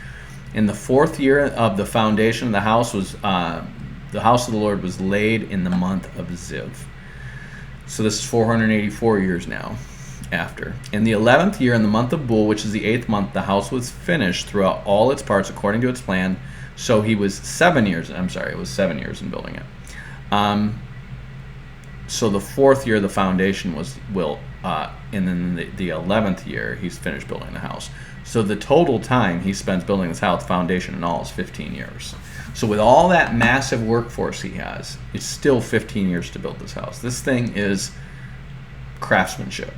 In the 4th year of the foundation of the house the house of the Lord was laid in the month of Ziv. So this is 484 years now after. In the 11th year, in the month of Bul, which is the 8th month, the house was finished throughout all its parts according to its plan. So he was 7 years. I'm sorry, it was 7 years in building it. So the 4th year, the foundation was built, and then the 11th year, he's finished building the house. So the total time he spends building this house, foundation and all, is 15 years. So with all that massive workforce he has, it's still 15 years to build this house. This thing is craftsmanship.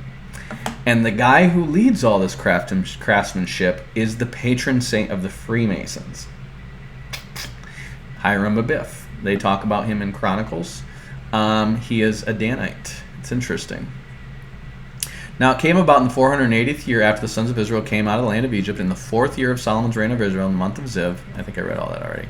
And the guy who leads all this craftsmanship is the patron saint of the Freemasons, Hiram Abiff. They talk about him in Chronicles. He is a Danite. It's interesting. Now it came about in the 480th year after the sons of Israel came out of the land of Egypt, in the 4th year of Solomon's reign of Israel, in the month of Ziv. I think I read all that already.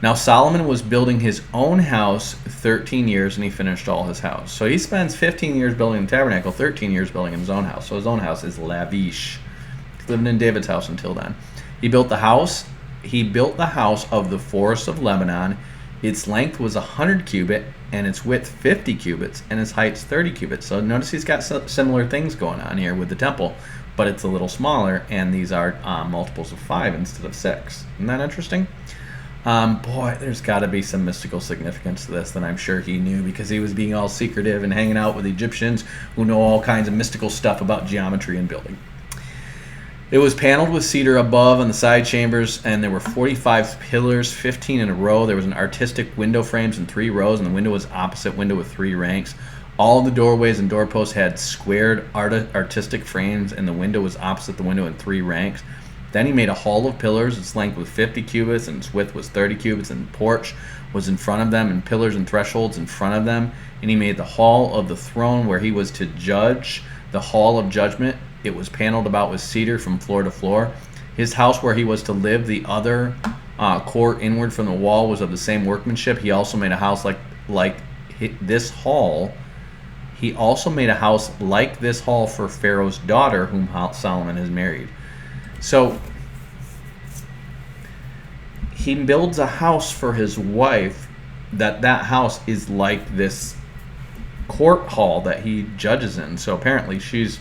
Now Solomon was building his own house 13 years, and he finished all his house. So he spends 15 years building the tabernacle, 13 years building his own house. So his own house is lavish. He's living in David's house until then. He built the house of the forest of Lebanon. Its length was 100 cubit, and its width 50 cubits, and its height 30 cubits. So notice he's got similar things going on here with the temple, but it's a little smaller, and these are multiples of 5 instead of 6. Isn't that interesting? Boy, there's got to be some mystical significance to this that I'm sure he knew, because he was being all secretive and hanging out with Egyptians who know all kinds of mystical stuff about geometry and building. It was paneled with cedar above on the side chambers, and there were 45 pillars, 15 in a row. There was an artistic window frames in 3 rows, and the window was opposite window with 3 ranks. All the doorways and doorposts had squared artistic frames, and the window was opposite the window in 3 ranks. Then he made a hall of pillars. Its length was 50 cubits, and its width was 30 cubits, and the porch was in front of them, and pillars and thresholds in front of them. And he made the hall of the throne where he was to judge, the hall of judgment. It was paneled about with cedar from floor to floor. His house where he was to live, the other court inward from the wall, was of the same workmanship. He also made a house like this hall. He also made a house like this hall for Pharaoh's daughter, whom Solomon has married. So he builds a house for his wife, that house is like this court hall that he judges in. So apparently she's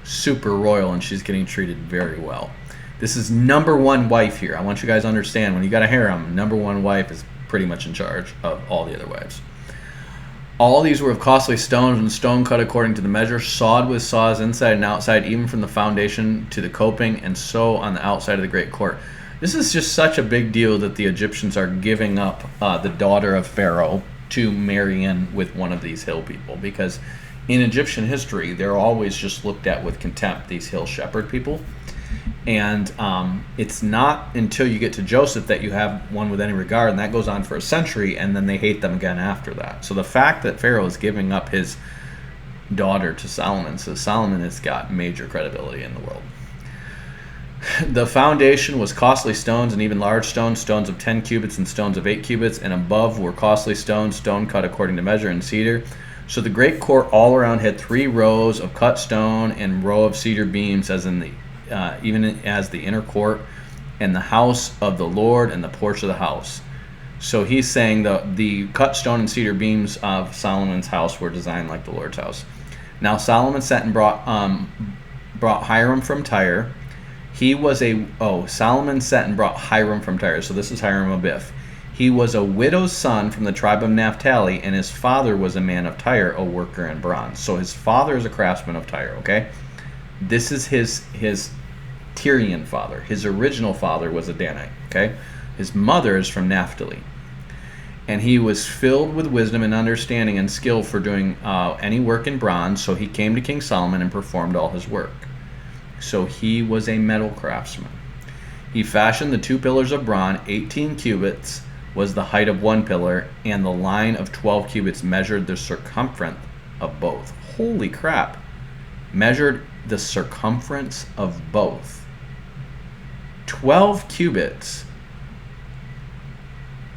super royal, and she's getting treated very well. This is number 1 wife here. I want you guys to understand, when you got a harem, number 1 wife is pretty much in charge of all the other wives. All these were of costly stones, and stone cut according to the measure, sawed with saws inside and outside, even from the foundation to the coping, and so on the outside of the great court. This is just such a big deal that the Egyptians are giving up the daughter of Pharaoh to marry in with one of these hill people, because in Egyptian history, they're always just looked at with contempt, these hill shepherd people. And it's not until you get to Joseph that you have one with any regard, and that goes on for a century, and then they hate them again after that. So the fact that Pharaoh is giving up his daughter to Solomon says Solomon has got major credibility in the world. The foundation was costly stones, and even large stones, stones of 10 cubits and stones of 8 cubits, and above were costly stones, stone cut according to measure, and cedar. So the great court all around had 3 rows of cut stone and row of cedar beams, as in the even as the inner court, and the house of the Lord and the porch of the house. So he's saying the cut stone and cedar beams of Solomon's house were designed like the Lord's house. Now Solomon sent and brought Hiram from Tyre. Solomon sent and brought Hiram from Tyre. So this is Hiram of Biff. He was a widow's son from the tribe of Naphtali, and his father was a man of Tyre, a worker in bronze. So his father is a craftsman of Tyre, okay? This is his Tyrian father. His original father was a Danite, okay? His mother is from Naphtali. And he was filled with wisdom and understanding and skill for doing any work in bronze, so he came to King Solomon and performed all his work. So he was a metal craftsman. He fashioned the 2 pillars of bronze. 18 cubits was the height of one pillar, and the line of 12 cubits measured the circumference of both. Holy crap. Measured the circumference of both. 12 cubits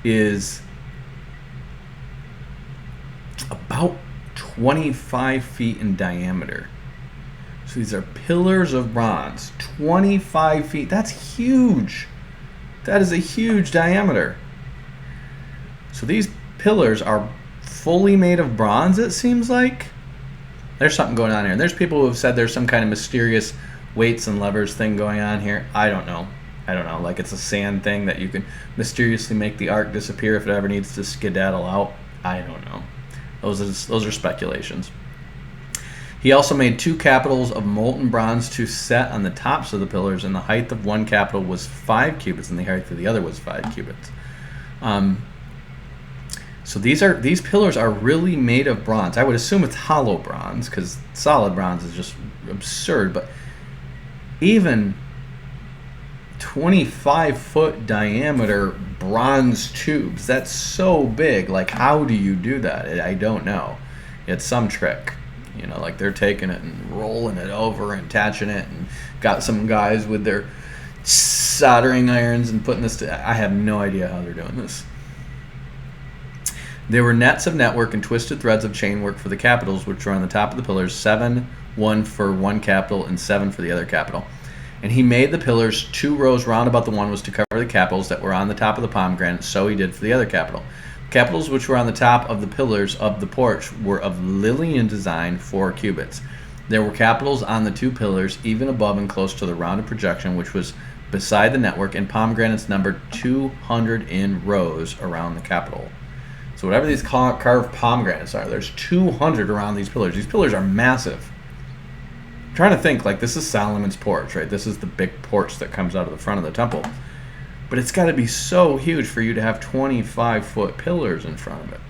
is about 25 feet in diameter. So these are pillars of bronze, 25 feet. That's huge. That is a huge diameter. So these pillars are fully made of bronze, it seems like. There's something going on here. And there's people who have said there's some kind of mysterious weights and levers thing going on here. I don't know. Like it's a sand thing that you can mysteriously make the ark disappear if it ever needs to skedaddle out. I don't know. Those are speculations. He also made 2 capitals of molten bronze to set on the tops of the pillars, and the height of one capital was 5 cubits, and the height of the other was 5 cubits. So these pillars are really made of bronze. I would assume it's hollow bronze, because solid bronze is just absurd. But even 25-foot diameter bronze tubes, that's so big. Like, how do you do that? I don't know. It's some trick. Like they're taking it and rolling it over and attaching it, and got some guys with their soldering irons and putting this I have no idea how they're doing this. There were nets of network and twisted threads of chainwork for the capitals, which were on the top of the pillars, 7, 1 for one capital and 7 for the other capital. And he made the pillars 2 rows round about the one was to cover the capitals that were on the top of the pomegranate, so he did for the other capital. Capitals which were on the top of the pillars of the porch were of Lilian design, 4 cubits. There were capitals on the 2 pillars, even above and close to the rounded projection, which was beside the network, and pomegranates numbered 200 in rows around the capital. So whatever these carved pomegranates are, there's 200 around these pillars. These pillars are massive. I'm trying to think, like, this is Solomon's porch, right? This is the big porch that comes out of the front of the temple. But it's got to be so huge for you to have 25-foot pillars in front of it.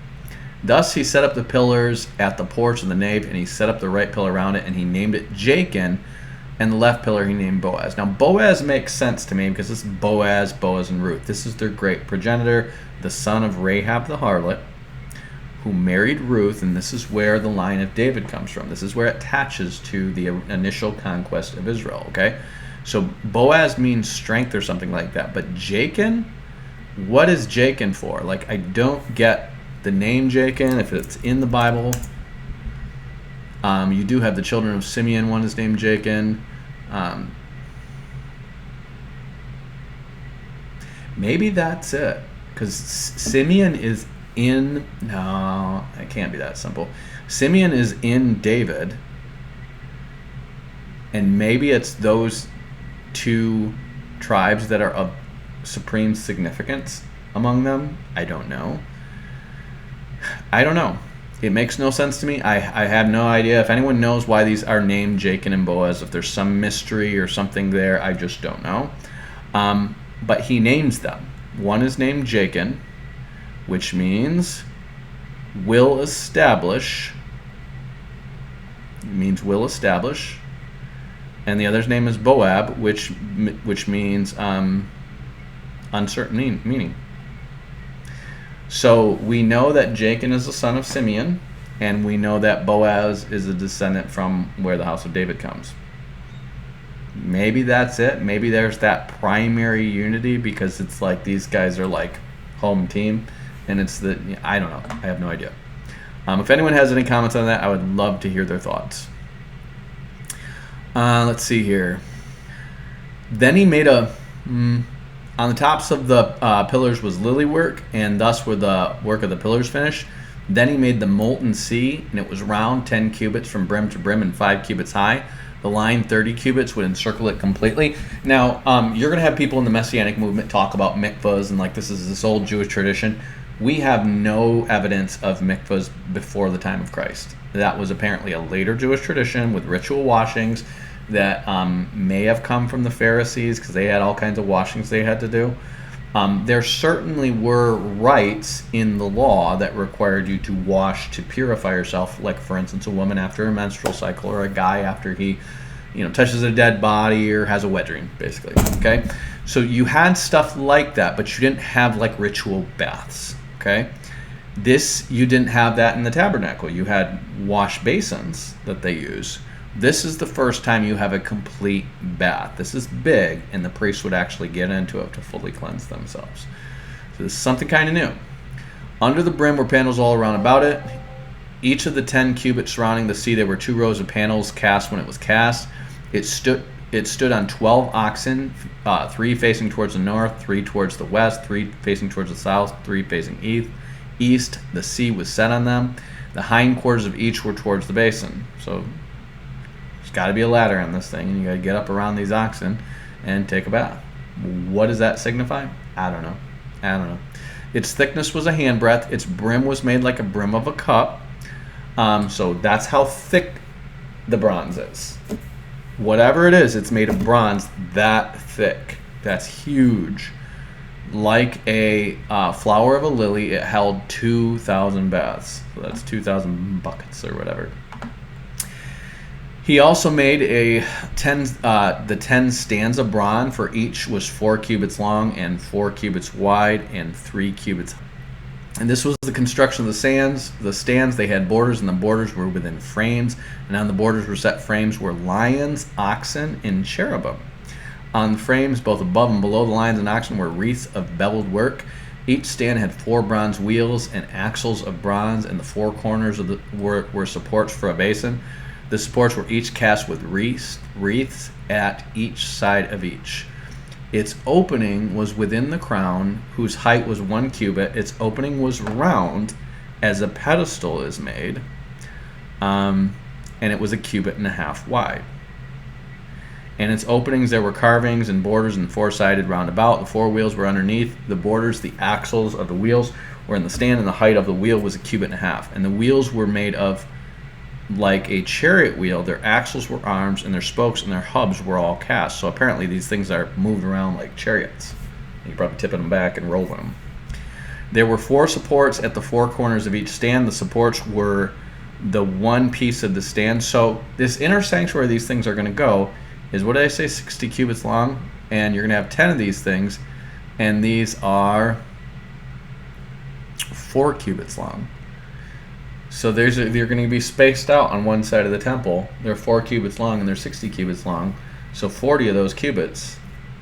Thus he set up the pillars at the porch and the nave, and he set up the right pillar around it, and he named it Jachin, and the left pillar he named Boaz. Now Boaz makes sense to me because this is Boaz, and Ruth. This is their great progenitor, the son of Rahab the harlot, who married Ruth, and this is where the line of David comes from. This is where it attaches to the initial conquest of Israel, okay? So Boaz means strength or something like that. But Jachin, what is Jachin for? Like, I don't get the name Jachin, if it's in the Bible. You do have the children of Simeon. One is named Jachin. Maybe that's it. Because Simeon is in... No, it can't be that simple. Simeon is in David. And maybe it's those 2 tribes that are of supreme significance among them. I don't know. It makes no sense to me. I have no idea. If anyone knows why these are named Jachin and Boaz, if there's some mystery or something there, I just don't know. But he names them. One is named Jachin, which means will establish. It means will establish. And the other's name is Boab, which means uncertain meaning. So we know that Jachin is the son of Simeon, and we know that Boaz is a descendant from where the house of David comes. Maybe that's it. Maybe there's that primary unity because it's like these guys are like home team, and it's I don't know. I have no idea. If anyone has any comments on that, I would love to hear their thoughts. Let's see here. Then he made a On the tops of the pillars was lily work, and thus were the work of the pillars finished. Then he made the molten sea, and it was round, 10 cubits from brim to brim and 5 cubits high. The line, 30 cubits, would encircle it completely. Now, you're going to have people in the Messianic movement talk about mikvahs, and like this is this old Jewish tradition. We have no evidence of mikvahs before the time of Christ. That was apparently a later Jewish tradition with ritual washings that may have come from the Pharisees because they had all kinds of washings they had to do. There certainly were rites in the law that required you to wash to purify yourself, like for instance a woman after a menstrual cycle, or a guy after he touches a dead body or has a wet dream, basically. Okay, so you had stuff like that, but you didn't have like ritual baths. Okay, you didn't have that in the tabernacle. You had wash basins that they use. This is the first time you have a complete bath. This is big, and the priests would actually get into it to fully cleanse themselves. So this is something kind of new. Under the brim were panels all around about it. Each of the 10 cubits surrounding the sea, there were 2 rows of panels cast when it was cast. It stood on 12 oxen, 3 facing towards the north, 3 towards the west, 3 facing towards the south, 3 facing east. The sea was set on them. The hindquarters of each were towards the basin. So there's got to be a ladder on this thing, and you got to get up around these oxen and take a bath. What does that signify? I don't know. Its thickness was a handbreadth. Its brim was made like a brim of a cup. So that's how thick the bronze is. Whatever it is, it's made of bronze that thick. That's huge. Like a flower of a lily, it held 2,000 baths. So that's 2,000 buckets or whatever. He also made the 10 stands of bronze, for each was 4 cubits long and 4 cubits wide and 3 cubits high. And this was the construction of the stands. The stands, they had borders, and the borders were within frames. And on the borders were set frames were lions, oxen, and cherubim. On the frames, both above and below the lions and oxen, were wreaths of beveled work. Each stand had 4 bronze wheels and axles of bronze, and the 4 corners were supports for a basin. The supports were each cast with wreaths at each side of each. Its opening was within the crown, whose height was 1 cubit. Its opening was round, as a pedestal is made, and it was 1.5 cubits wide. And its openings, there were carvings and borders and 4-sided round about. The 4 wheels were underneath the borders. The axles of the wheels were in the stand, and the height of the wheel was 1.5 cubits. And the wheels were made of like a chariot wheel. Their axles were arms, and their spokes and their hubs were all cast. So apparently these things are moved around like chariots. You're probably tipping them back and rolling them. There were 4 supports at the 4 corners of each stand. The supports were the one piece of the stand. So this inner sanctuary these things are going to go is, what did I say, 60 cubits long? And you're going to have 10 of these things, and these are 4 cubits long. So they're going to be spaced out on one side of the temple. They're 4 cubits long and they're 60 cubits long. So 40 of those cubits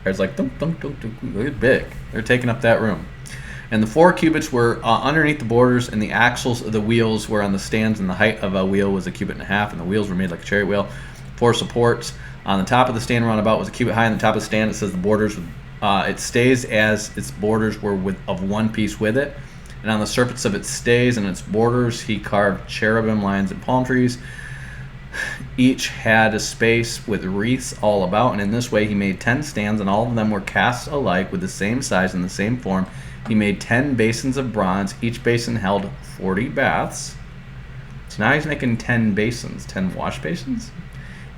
are like they're big. They're taking up that room. And the 4 cubits were underneath the borders, and the axles of the wheels were on the stands, and the height of a wheel was 1.5 cubits, and the wheels were made like a chariot wheel. 4 supports on the top of the stand roundabout was 1 cubit high. On the top of the stand, it says the borders. It stays as its borders were of one piece with it. And on the surface of its stays and its borders, he carved cherubim, lions, and palm trees. Each had a space with wreaths all about, and in this way he made 10 stands, and all of them were cast alike with the same size and the same form. He made 10 basins of bronze. Each basin held 40 baths. So now he's making 10 basins, 10 wash basins.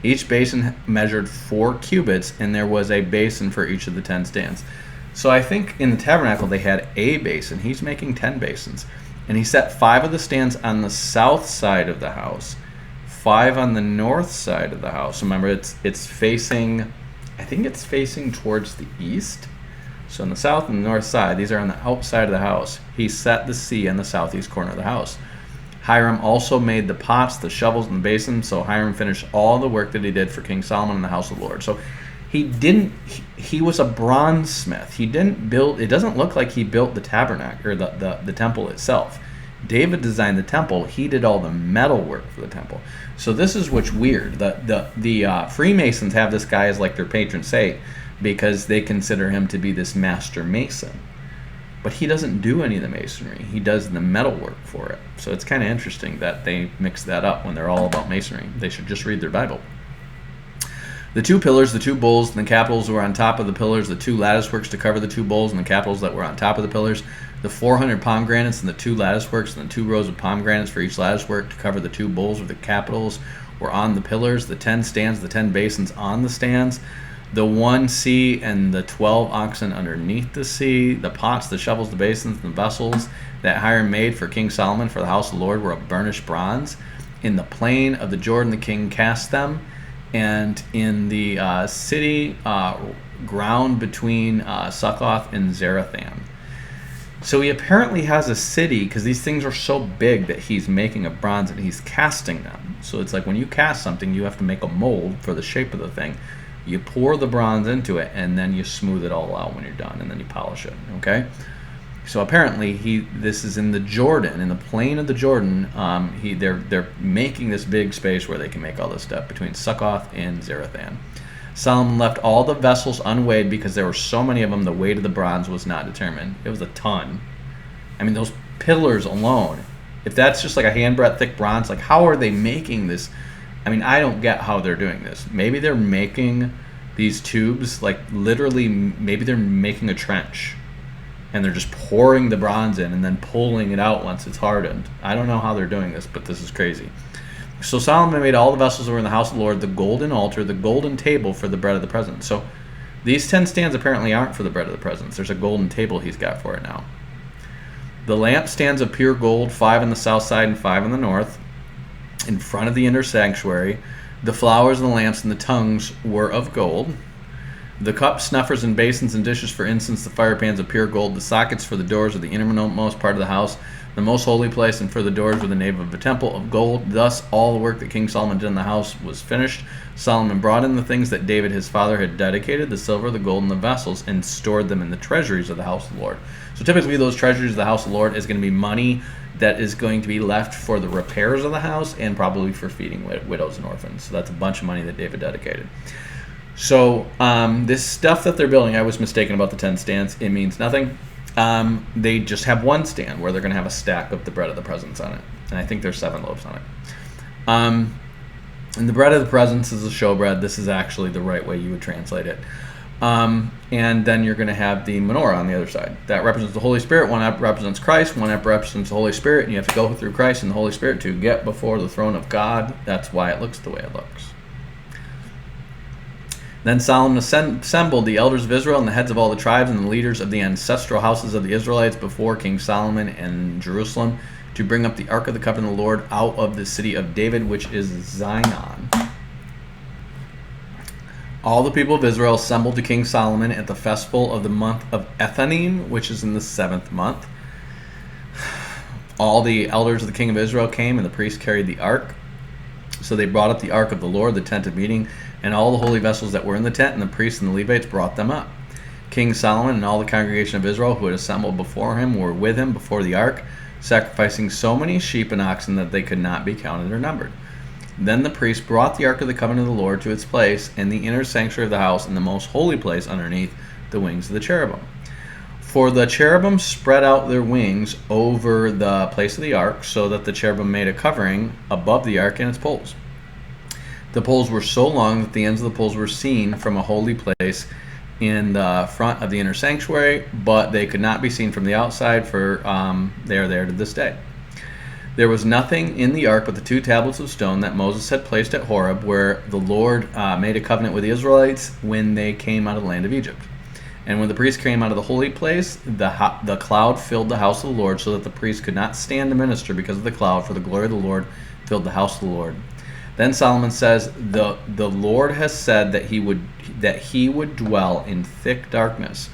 Each basin measured 4 cubits, and there was a basin for each of the 10 stands. So I think in the tabernacle they had a basin. He's making 10 basins. And he set 5 of the stands on the south side of the house, 5 on the north side of the house. Remember, it's facing, I think it's facing towards the east. So on the south and the north side, these are on the outside of the house. He set the sea on the southeast corner of the house. Hiram also made the pots, the shovels, and the basins. So Hiram finished all the work that he did for King Solomon in the house of the Lord. So he was a bronze smith. He didn't build, it doesn't look like he built the tabernacle or the temple itself. David designed the temple. He did all the metal work for the temple. So this is what's weird. The Freemasons have this guy as like their patron saint, because they consider him to be this master mason. But he doesn't do any of the masonry. He does the metal work for it. So it's kind of interesting that they mix that up when they're all about masonry. They should just read their Bible. The 2 pillars, the 2 bowls, and the capitals were on top of the pillars, the 2 lattice works to cover the 2 bowls and the capitals that were on top of the pillars, the 400 pomegranates and the 2 lattice works and the 2 rows of pomegranates for each lattice work to cover the 2 bowls with the capitals were on the pillars, the 10 stands, the 10 basins on the stands, the 1 sea and the 12 oxen underneath the sea, the pots, the shovels, the basins, and the vessels that Hiram made for King Solomon for the house of the Lord were of burnished bronze. In the plain of the Jordan the king cast them, and in the city ground between Succoth and Zarethan. So he apparently has a city, because these things are so big that he's making of bronze and he's casting them. So it's like when you cast something, you have to make a mold for the shape of the thing. You pour the bronze into it, and then you smooth it all out when you're done, and then you polish it. Okay. So apparently, this is in the Jordan, in the plain of the Jordan. They're making this big space where they can make all this stuff between Succoth and Zarethan. Solomon left all the vessels unweighed because there were so many of them. The weight of the bronze was not determined. It was a ton. I mean, those pillars alone. If that's just like a handbreadth thick bronze, like how are they making this? I mean, I don't get how they're doing this. Maybe they're making these tubes, like literally, maybe they're making a trench and they're just pouring the bronze in and then pulling it out once it's hardened. I don't know how they're doing this, but this is crazy. So Solomon made all the vessels that were in the house of the Lord, the golden altar, the golden table for the bread of the presence. So these 10 stands apparently aren't for the bread of the presence. There's a golden table he's got for it now. The lampstands of pure gold, 5 on the south side and 5 on the north, in front of the inner sanctuary. The flowers and the lamps and the tongues were of gold. The cups, snuffers, and basins and dishes for incense, the fire pans of pure gold, the sockets for the doors of the innermost part of the house, the most holy place, and for the doors of the nave of the temple of gold. Thus all the work that King Solomon did in the house was finished. Solomon brought in the things that David his father had dedicated, the silver, the gold, and the vessels, and stored them in the treasuries of the house of the Lord. So typically those treasuries of the house of the Lord is going to be money that is going to be left for the repairs of the house and probably for feeding widows and orphans. So that's a bunch of money that David dedicated. So this stuff that they're building, I was mistaken about the 10 stands. It means nothing. They just have one stand where they're going to have a stack of the bread of the presence on it. And I think there's 7 loaves on it. And the bread of the presence is a showbread. This is actually the right way you would translate it. And then you're going to have the menorah on the other side. That represents the Holy Spirit. One represents Christ. One represents the Holy Spirit. And you have to go through Christ and the Holy Spirit to get before the throne of God. That's why it looks the way it looks. Then Solomon assembled the elders of Israel and the heads of all the tribes and the leaders of the ancestral houses of the Israelites before King Solomon in Jerusalem to bring up the ark of the covenant of the Lord out of the city of David, which is Zion. All the people of Israel assembled to King Solomon at the festival of the month of Ethanim, which is in the 7th month. All the elders of the king of Israel came, and the priests carried the ark. So they brought up the ark of the Lord, the tent of meeting, and all the holy vessels that were in the tent, and the priests and the Levites brought them up. King Solomon and all the congregation of Israel who had assembled before him were with him before the ark, sacrificing so many sheep and oxen that they could not be counted or numbered. Then the priest brought the ark of the covenant of the Lord to its place in the inner sanctuary of the house in the most holy place underneath the wings of the cherubim. For the cherubim spread out their wings over the place of the ark, so that the cherubim made a covering above the ark and its poles. The poles were so long that the ends of the poles were seen from a holy place in the front of the inner sanctuary, but they could not be seen from the outside, for they are there to this day. There was nothing in the ark but the 2 tablets of stone that Moses had placed at Horeb, where the Lord made a covenant with the Israelites when they came out of the land of Egypt. And when the priests came out of the holy place, the cloud filled the house of the Lord, so that the priests could not stand to minister because of the cloud, for the glory of the Lord filled the house of the Lord. Then Solomon says, the Lord has said that he would dwell in thick darkness.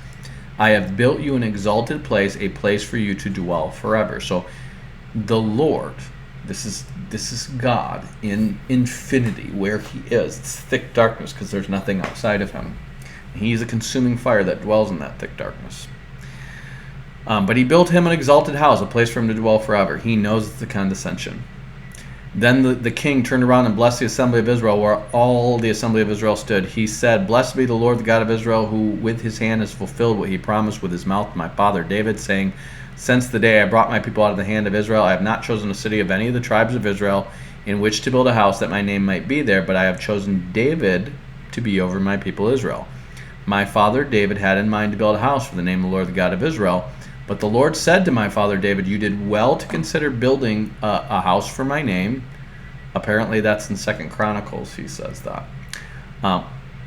I have built you an exalted place, a place for you to dwell forever. So the Lord, this is God in infinity, where he is. It's thick darkness because there's nothing outside of him. He's a consuming fire that dwells in that thick darkness. But he built him an exalted house, a place for him to dwell forever. He knows the condescension. Then the king turned around and blessed the assembly of Israel, where all the assembly of Israel stood. He said, Blessed be the Lord, the God of Israel, who with his hand has fulfilled what he promised with his mouth to my father David, saying, Since the day I brought my people out of the hand of Israel, I have not chosen a city of any of the tribes of Israel in which to build a house that my name might be there, but I have chosen David to be over my people Israel. My father David had in mind to build a house for the name of the Lord, the God of Israel. But the Lord said to my father David, You did well to consider building a house for my name. Apparently that's in 2 Chronicles he says that.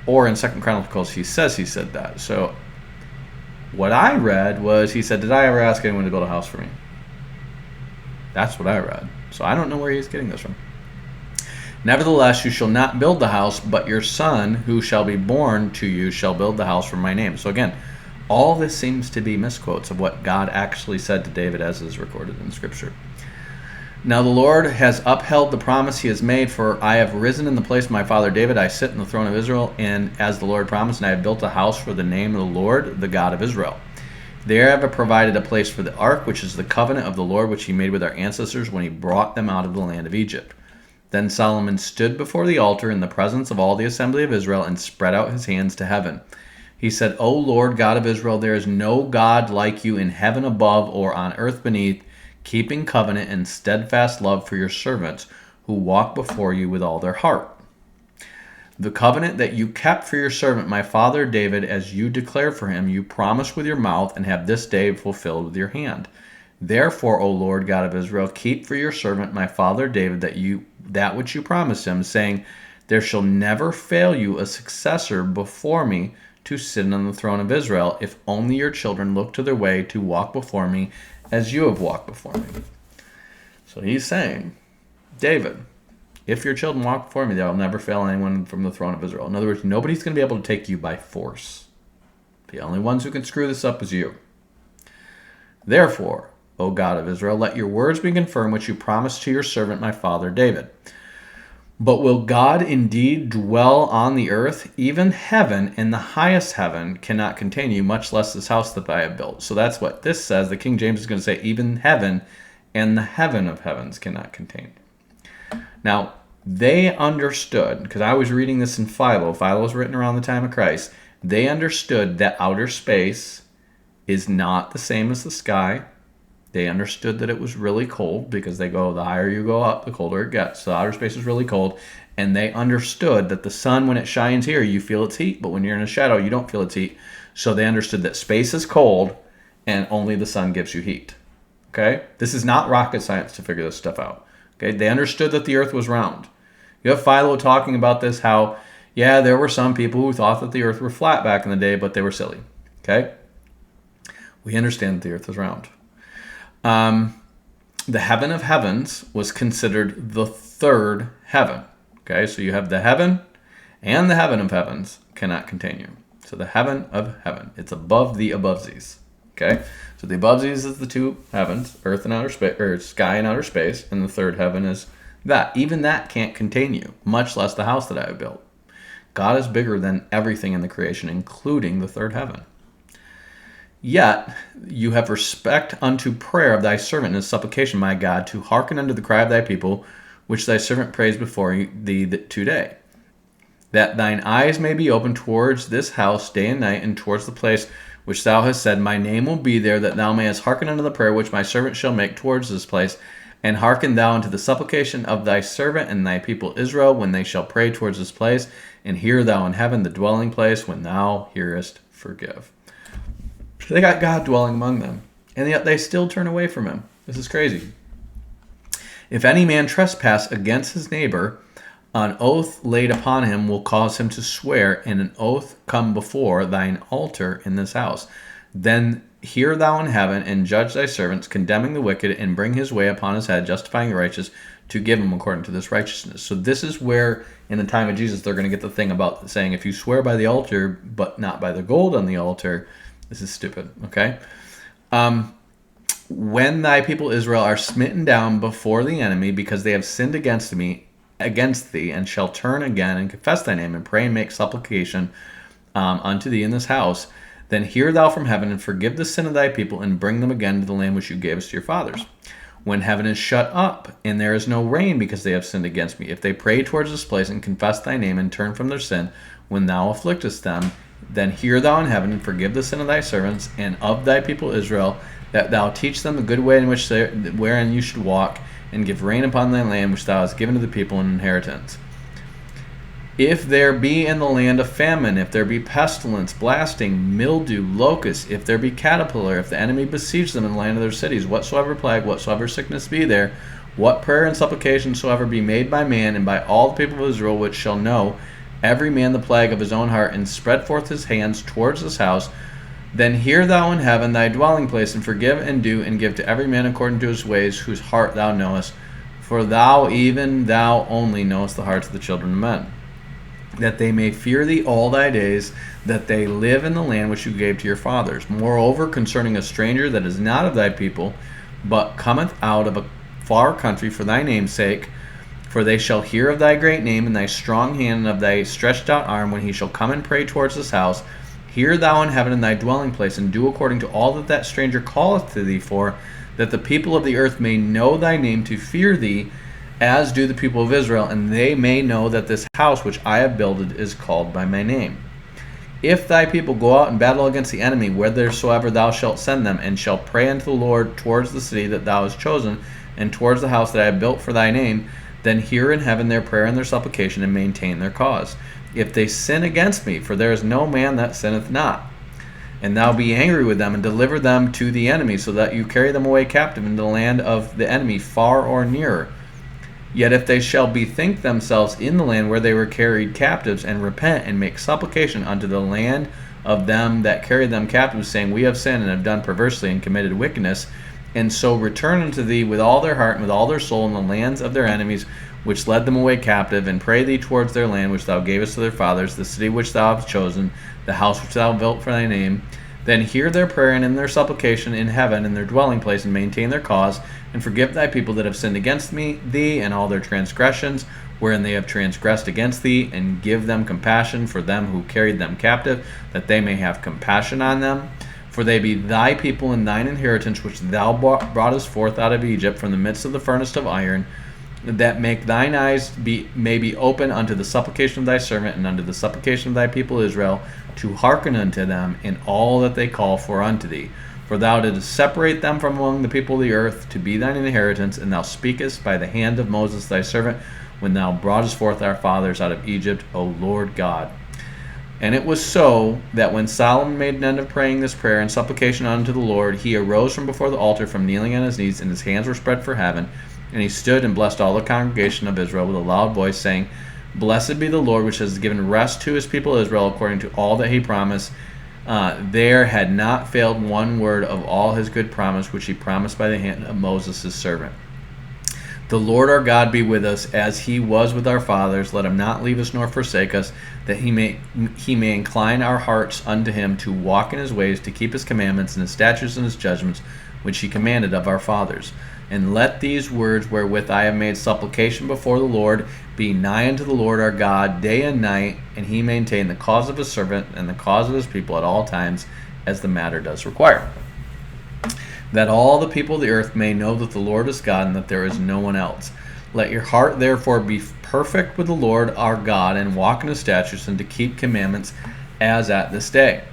Or in 2 Chronicles he said that. So what I read was he said, Did I ever ask anyone to build a house for me? That's what I read. So I don't know where he's getting this from. Nevertheless, you shall not build the house, but your son, who shall be born to you, shall build the house for my name. So again, all this seems to be misquotes of what God actually said to David as is recorded in Scripture. Now the Lord has upheld the promise he has made, for I have risen in the place of my father David. I sit in the throne of Israel, and as the Lord promised, and I have built a house for the name of the Lord, the God of Israel. There I have provided a place for the ark, which is the covenant of the Lord, which he made with our ancestors when he brought them out of the land of Egypt. Then Solomon stood before the altar in the presence of all the assembly of Israel and spread out his hands to heaven. He said, O Lord God of Israel, there is no God like you in heaven above or on earth beneath, keeping covenant and steadfast love for your servants who walk before you with all their heart. The covenant that you kept for your servant, my father David, as you declared for him, you promised with your mouth and have this day fulfilled with your hand. Therefore, O Lord God of Israel, keep for your servant, my father David, that which you promised him, saying, There shall never fail you a successor before me to sit on the throne of Israel, if only your children look to their way to walk before me as you have walked before me. So he's saying, David, if your children walk before me, there will never fail anyone from the throne of Israel. In other words, nobody's going to be able to take you by force. The only ones who can screw this up is you. Therefore, O God of Israel, let your words be confirmed, which you promised to your servant, my father David. But will God indeed dwell on the earth? Even heaven and the highest heaven cannot contain you, much less this house that I have built. So that's what this says. The King James is going to say, even heaven and the heaven of heavens cannot contain you. Now, they understood, because I was reading this in Philo. Philo was written around the time of Christ. They understood that outer space is not the same as the sky. They understood that it was really cold, because they go, the higher you go up, the colder it gets. So outer space is really cold. And they understood that the sun, when it shines here, you feel its heat. But when you're in a shadow, you don't feel its heat. So they understood that space is cold and only the sun gives you heat. Okay? This is not rocket science to figure this stuff out. Okay? They understood that the earth was round. You have Philo talking about this, how, yeah, there were some people who thought that the earth were flat back in the day, but they were silly. Okay? We understand that the earth is round. The heaven of heavens was considered the third heaven. Okay, so you have the heaven and the heaven of heavens cannot contain you. So the heaven of heaven, it's above the abovesies. Okay, so the abovesies is the two heavens, earth and outer space, or sky and outer space, and the third heaven is that. Even that can't contain you, much less the house that I have built. God is bigger than everything in the creation, including the third heaven. Yet you have respect unto prayer of thy servant and his supplication, my God, to hearken unto the cry of thy people, which thy servant prays before thee today. That thine eyes may be open towards this house day and night, and towards the place which thou hast said, my name will be there, that thou mayest hearken unto the prayer which my servant shall make towards this place, and hearken thou unto the supplication of thy servant and thy people Israel, when they shall pray towards this place, and hear thou in heaven the dwelling place, when thou hearest, forgive. They got God dwelling among them, and yet they still turn away from him. This is crazy. If any man trespass against his neighbor, an oath laid upon him will cause him to swear, and an oath come before thine altar in this house. Then hear thou in heaven, and judge thy servants, condemning the wicked, and bring his way upon his head, justifying the righteous, to give him according to this righteousness. So this is where, in the time of Jesus, they're going to get the thing about saying, if you swear by the altar, but not by the gold on the altar, this is stupid, okay? When thy people Israel are smitten down before the enemy, because they have sinned against thee, and shall turn again and confess thy name, and pray and make supplication unto thee in this house, then hear thou from heaven, and forgive the sin of thy people, and bring them again to the land which you gavest to your fathers. when heaven is shut up, and there is no rain because they have sinned against me. If they pray towards this place and confess thy name and turn from their sin, when thou afflictest them, then hear thou in heaven and forgive the sin of thy servants and of thy people Israel, that thou teach them the good way in which wherein you should walk, and give rain upon thy land which thou hast given to the people in inheritance. If there be in the land a famine, if there be pestilence, blasting, mildew, locust, if there be caterpillar, if the enemy besiege them in the land of their cities, whatsoever plague, whatsoever sickness be there, what prayer and supplication soever be made by man and by all the people of Israel, which shall know every man the plague of his own heart, and spread forth his hands towards this house, then hear thou in heaven thy dwelling place, and forgive and do and give to every man according to his ways, whose heart thou knowest. For thou, even thou only, knowest the hearts of the children of men, that they may fear thee all thy days, that they live in the land which you gave to your fathers. Moreover, concerning a stranger that is not of thy people, but cometh out of a far country for thy name's sake, for they shall hear of thy great name and thy strong hand and of thy stretched out arm, when he shall come and pray towards this house, hear thou in heaven in thy dwelling place, and do according to all that that stranger calleth to thee for, that the people of the earth may know thy name to fear thee, as do the people of Israel, and they may know that this house which I have builded is called by my name. If thy people go out and battle against the enemy, whithersoever thou shalt send them, and shall pray unto the Lord towards the city that thou hast chosen, and towards the house that I have built for thy name, then hear in heaven their prayer and their supplication, and maintain their cause. If they sin against me, for there is no man that sinneth not, and thou be angry with them, and deliver them to the enemy, so that you carry them away captive into the land of the enemy, far or nearer. Yet if they shall bethink themselves in the land where they were carried captives, and repent, and make supplication unto the land of them that carried them captives, saying, We have sinned, and have done perversely, and committed wickedness, and so return unto thee with all their heart and with all their soul in the lands of their enemies, which led them away captive, and pray thee towards their land which thou gavest to their fathers, the city which thou hast chosen, the house which thou built for thy name, then hear their prayer and in their supplication in heaven in their dwelling place, and maintain their cause, and forgive thy people that have sinned against thee, and all their transgressions wherein they have transgressed against thee, and give them compassion for them who carried them captive, that they may have compassion on them. For they be thy people and thine inheritance, which thou broughtest forth out of Egypt from the midst of the furnace of iron, that make thine eyes may be open unto the supplication of thy servant, and unto the supplication of thy people Israel, to hearken unto them in all that they call for unto thee. For thou didst separate them from among the people of the earth, to be thine inheritance, and thou speakest by the hand of Moses thy servant, when thou broughtest forth our fathers out of Egypt, O Lord God. And it was so, that when Solomon made an end of praying this prayer and supplication unto the Lord, he arose from before the altar from kneeling on his knees, and his hands were spread for heaven, and he stood and blessed all the congregation of Israel with a loud voice, saying, Blessed be the Lord, which has given rest to his people Israel, according to all that he promised. There had not failed one word of all his good promise, which he promised by the hand of Moses his servant. The Lord our God be with us, as he was with our fathers. Let him not leave us nor forsake us, that he may incline our hearts unto him, to walk in his ways, to keep his commandments and his statutes and his judgments, which he commanded of our fathers. And let these words wherewith I have made supplication before the Lord be nigh unto the Lord our God day and night, and he maintain the cause of his servant and the cause of his people at all times, as the matter does require. That all the people of the earth may know that the Lord is God, and that there is no one else. Let your heart therefore be perfect with the Lord our God, and walk in his statutes, and to keep commandments, as at this day.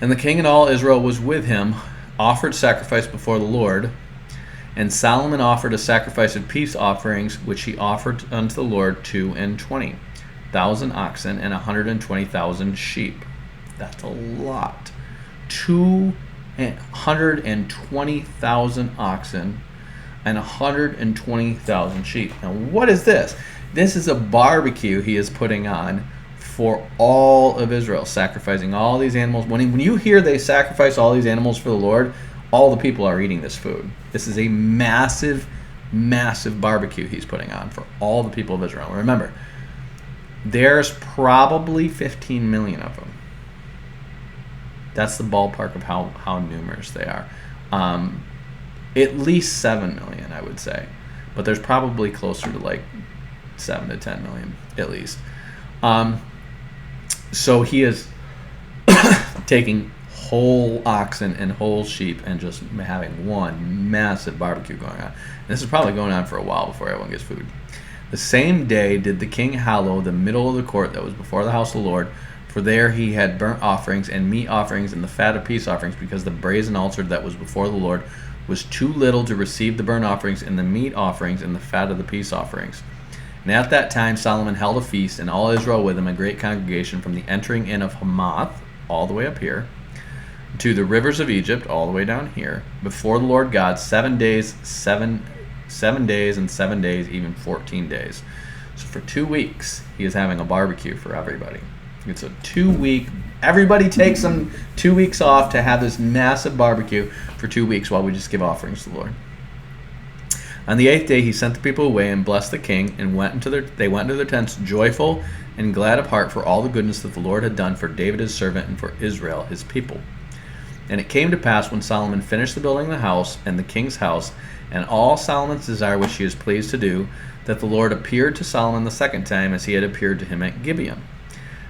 And the king and all Israel was with him, offered sacrifice before the Lord. And Solomon offered a sacrifice of peace offerings, which he offered unto the Lord 22,000 oxen and 120,000 sheep. That's a lot. 120,000 oxen and 120,000 sheep. Now, what is this? This is a barbecue he is putting on for all of Israel, sacrificing all these animals. When you hear they sacrifice all these animals for the Lord, all the people are eating this food. This is a massive, massive barbecue he's putting on for all the people of Israel. Remember, there's probably 15 million of them. That's the ballpark of how numerous they are. At least 7 million, I would say. But there's probably closer to like 7 to 10 million, at least. So he is taking whole oxen and whole sheep and just having one massive barbecue going on. And this is probably going on for a while before everyone gets food. The same day did the king hallow the middle of the court that was before the house of the Lord, for there he had burnt offerings and meat offerings and the fat of peace offerings, because the brazen altar that was before the Lord was too little to receive the burnt offerings and the meat offerings and the fat of the peace offerings. And at that time Solomon held a feast, and all Israel with him, a great congregation, from the entering in of Hamath, all the way up here, to the rivers of Egypt, all the way down here, before the Lord God, 7 days, 7 days, and 7 days, even 14 days. So for 2 weeks, he is having a barbecue for everybody. It's a 2-week, everybody takes them 2 weeks off to have this massive barbecue for 2 weeks while we just give offerings to the Lord. On the 8th day, he sent the people away and blessed the king, and they went into their tents joyful and glad of heart for all the goodness that the Lord had done for David his servant and for Israel his people. And it came to pass, when Solomon finished the building of the house and the king's house, and all Solomon's desire which he was pleased to do, that the Lord appeared to Solomon the second time, as he had appeared to him at Gibeon.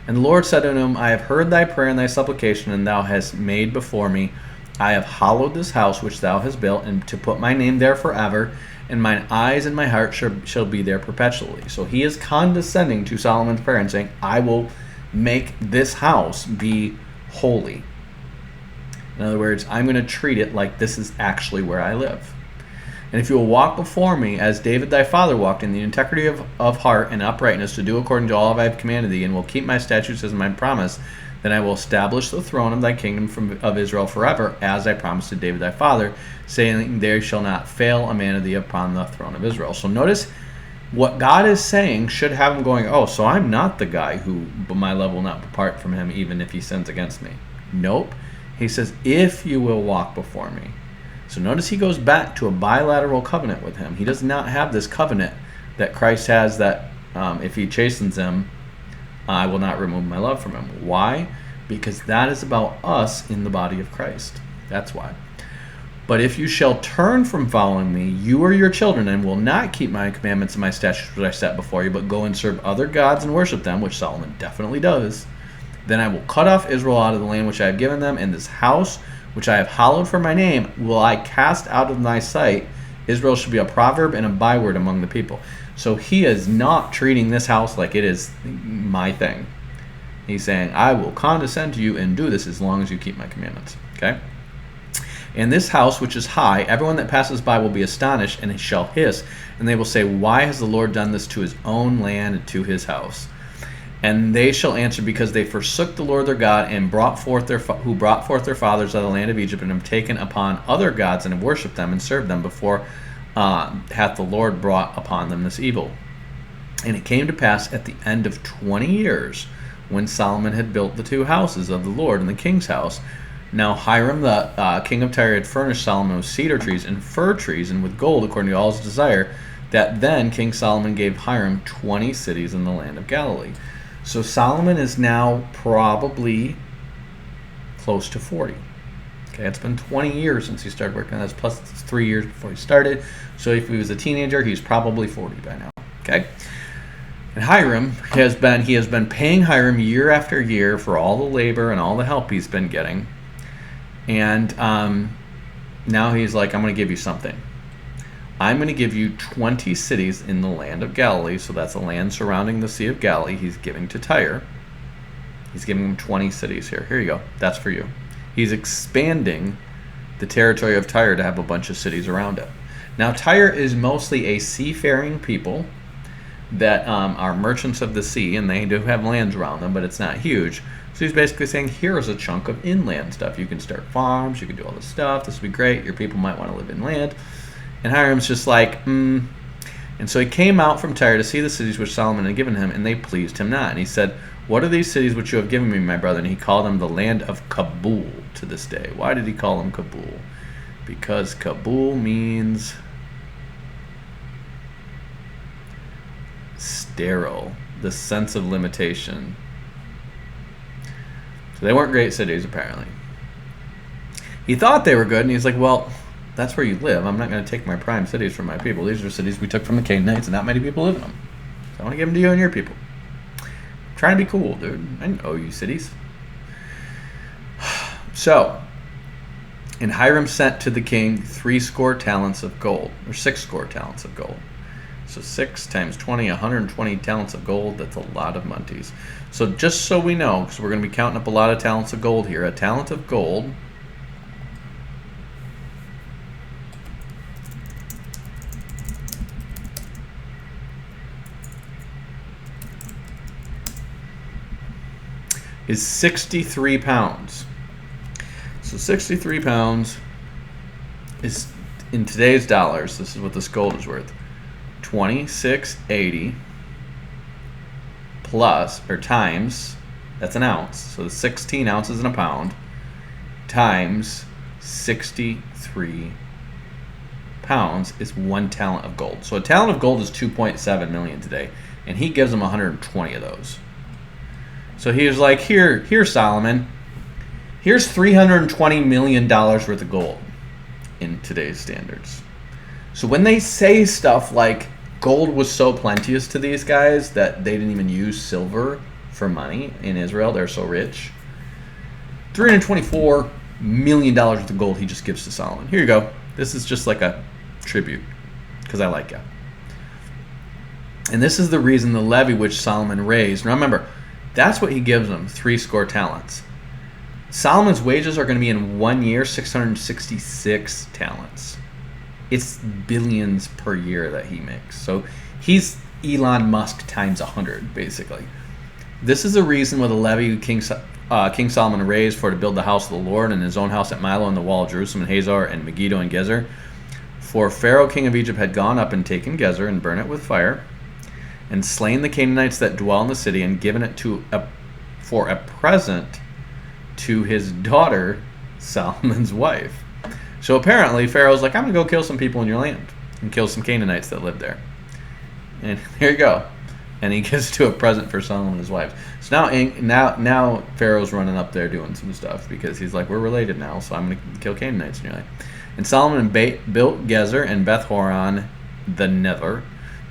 And the Lord said unto him, I have heard thy prayer and thy supplication, and thou hast made before me. I have hallowed this house which thou hast built, and to put my name there forever, and mine eyes and my heart shall be there perpetually. So he is condescending to Solomon's prayer and saying, I will make this house be holy. In other words, I'm going to treat it like this is actually where I live. And if you will walk before me as David thy father walked, in the integrity of heart and uprightness, to do according to all I have commanded thee, and will keep my statutes as my promise, then I will establish the throne of thy kingdom of Israel forever, as I promised to David thy father, saying, there shall not fail a man of thee upon the throne of Israel. So notice what God is saying should have him going, oh, so I'm not the guy who, but my love will not depart from him even if he sins against me. Nope. He says, if you will walk before me. So notice he goes back to a bilateral covenant with him. He does not have this covenant that Christ has that if he chastens him, I will not remove my love from him. Why? Because that is about us in the body of Christ. That's why. But if you shall turn from following me, you or your children, and will not keep my commandments and my statutes which I set before you, but go and serve other gods and worship them, which Solomon definitely does, then I will cut off Israel out of the land which I have given them, and this house which I have hallowed for my name will I cast out of thy sight. Israel shall be a proverb and a byword among the people. So he is not treating this house like it is my thing. He's saying, I will condescend to you and do this as long as you keep my commandments. Okay? In this house which is high, everyone that passes by will be astonished, and shall hiss, and they will say, why has the Lord done this to his own land and to his house? And they shall answer, because they forsook the Lord their God, and brought forth their fathers out of the land of Egypt, and have taken upon other gods, and have worshipped them, and served them. Before hath the Lord brought upon them this evil. And it came to pass at the end of 20 years, when Solomon had built the 2 houses of the Lord and the king's house. Now Hiram the king of Tyre had furnished Solomon with cedar trees and fir trees, and with gold according to all his desire. That then King Solomon gave Hiram 20 cities in the land of Galilee. So Solomon is now probably close to 40. Okay, it's been 20 years since he started working on this, plus 3 years before he started. So if he was a teenager, he's probably 40 by now. Okay? And Hiram he has been paying Hiram year after year for all the labor and all the help he's been getting. And now he's like, I'm going to give you something. I'm going to give you 20 cities in the land of Galilee. So that's the land surrounding the Sea of Galilee. He's giving to Tyre. He's giving him 20 cities here. Here you go. That's for you. He's expanding the territory of Tyre to have a bunch of cities around it. Now, Tyre is mostly a seafaring people that are merchants of the sea, and they do have lands around them, but it's not huge. So he's basically saying, here is a chunk of inland stuff. You can start farms. You can do all this stuff. This would be great. Your people might want to live inland. And Hiram's just like, And so he came out from Tyre to see the cities which Solomon had given him, and they pleased him not. And he said, what are these cities which you have given me, my brother? And he called them the land of Kabul to this day. Why did he call them Kabul? Because Kabul means sterile, the sense of limitation. So they weren't great cities, apparently. He thought they were good, and he's like, well, that's where you live. I'm not going to take my prime cities from my people. These are cities we took from the Canaanites, and not many people live in them. So I want to give them to you and your people. I'm trying to be cool, dude. I know you cities. So, and Hiram sent to the king 60 talents of gold, or 60 talents of gold. So 6 times 20, 120 talents of gold. That's a lot of munties. So just so we know, because we're going to be counting up a lot of talents of gold here, a talent of gold is 63 pounds. So 63 pounds is, in today's dollars, this is what this gold is worth, 2680 plus, or times, that's an ounce, so 16 ounces in a pound, times 63 pounds is 1 talent of gold. So a talent of gold is 2.7 million today, and he gives them 120 of those. So he was like, here, Solomon, here's $320 million worth of gold in today's standards. So when they say stuff like gold was so plenteous to these guys that they didn't even use silver for money in Israel, they're so rich, $324 million worth of gold he just gives to Solomon. Here you go. This is just like a tribute, because I like you. And this is the reason the levy which Solomon raised. Now remember, that's what he gives them, 60 talents. Solomon's wages are going to be in 1 year 666 talents. It's billions per year that he makes. So he's Elon Musk times 100, basically. This is the reason why the levy King Solomon raised for to build the house of the Lord and his own house at Milo and the wall of Jerusalem and Hazor and Megiddo and Gezer. For Pharaoh king of Egypt had gone up and taken Gezer and burned it with fire, and slain the Canaanites that dwell in the city, and given it for a present to his daughter, Solomon's wife. So apparently Pharaoh's like, I'm going to go kill some people in your land and kill some Canaanites that live there. And here you go. And he gives to a present for Solomon and his wife. So now Pharaoh's running up there doing some stuff because he's like, we're related now, so I'm going to kill Canaanites in your land. And Solomon built Gezer and Beth-horon the Nether,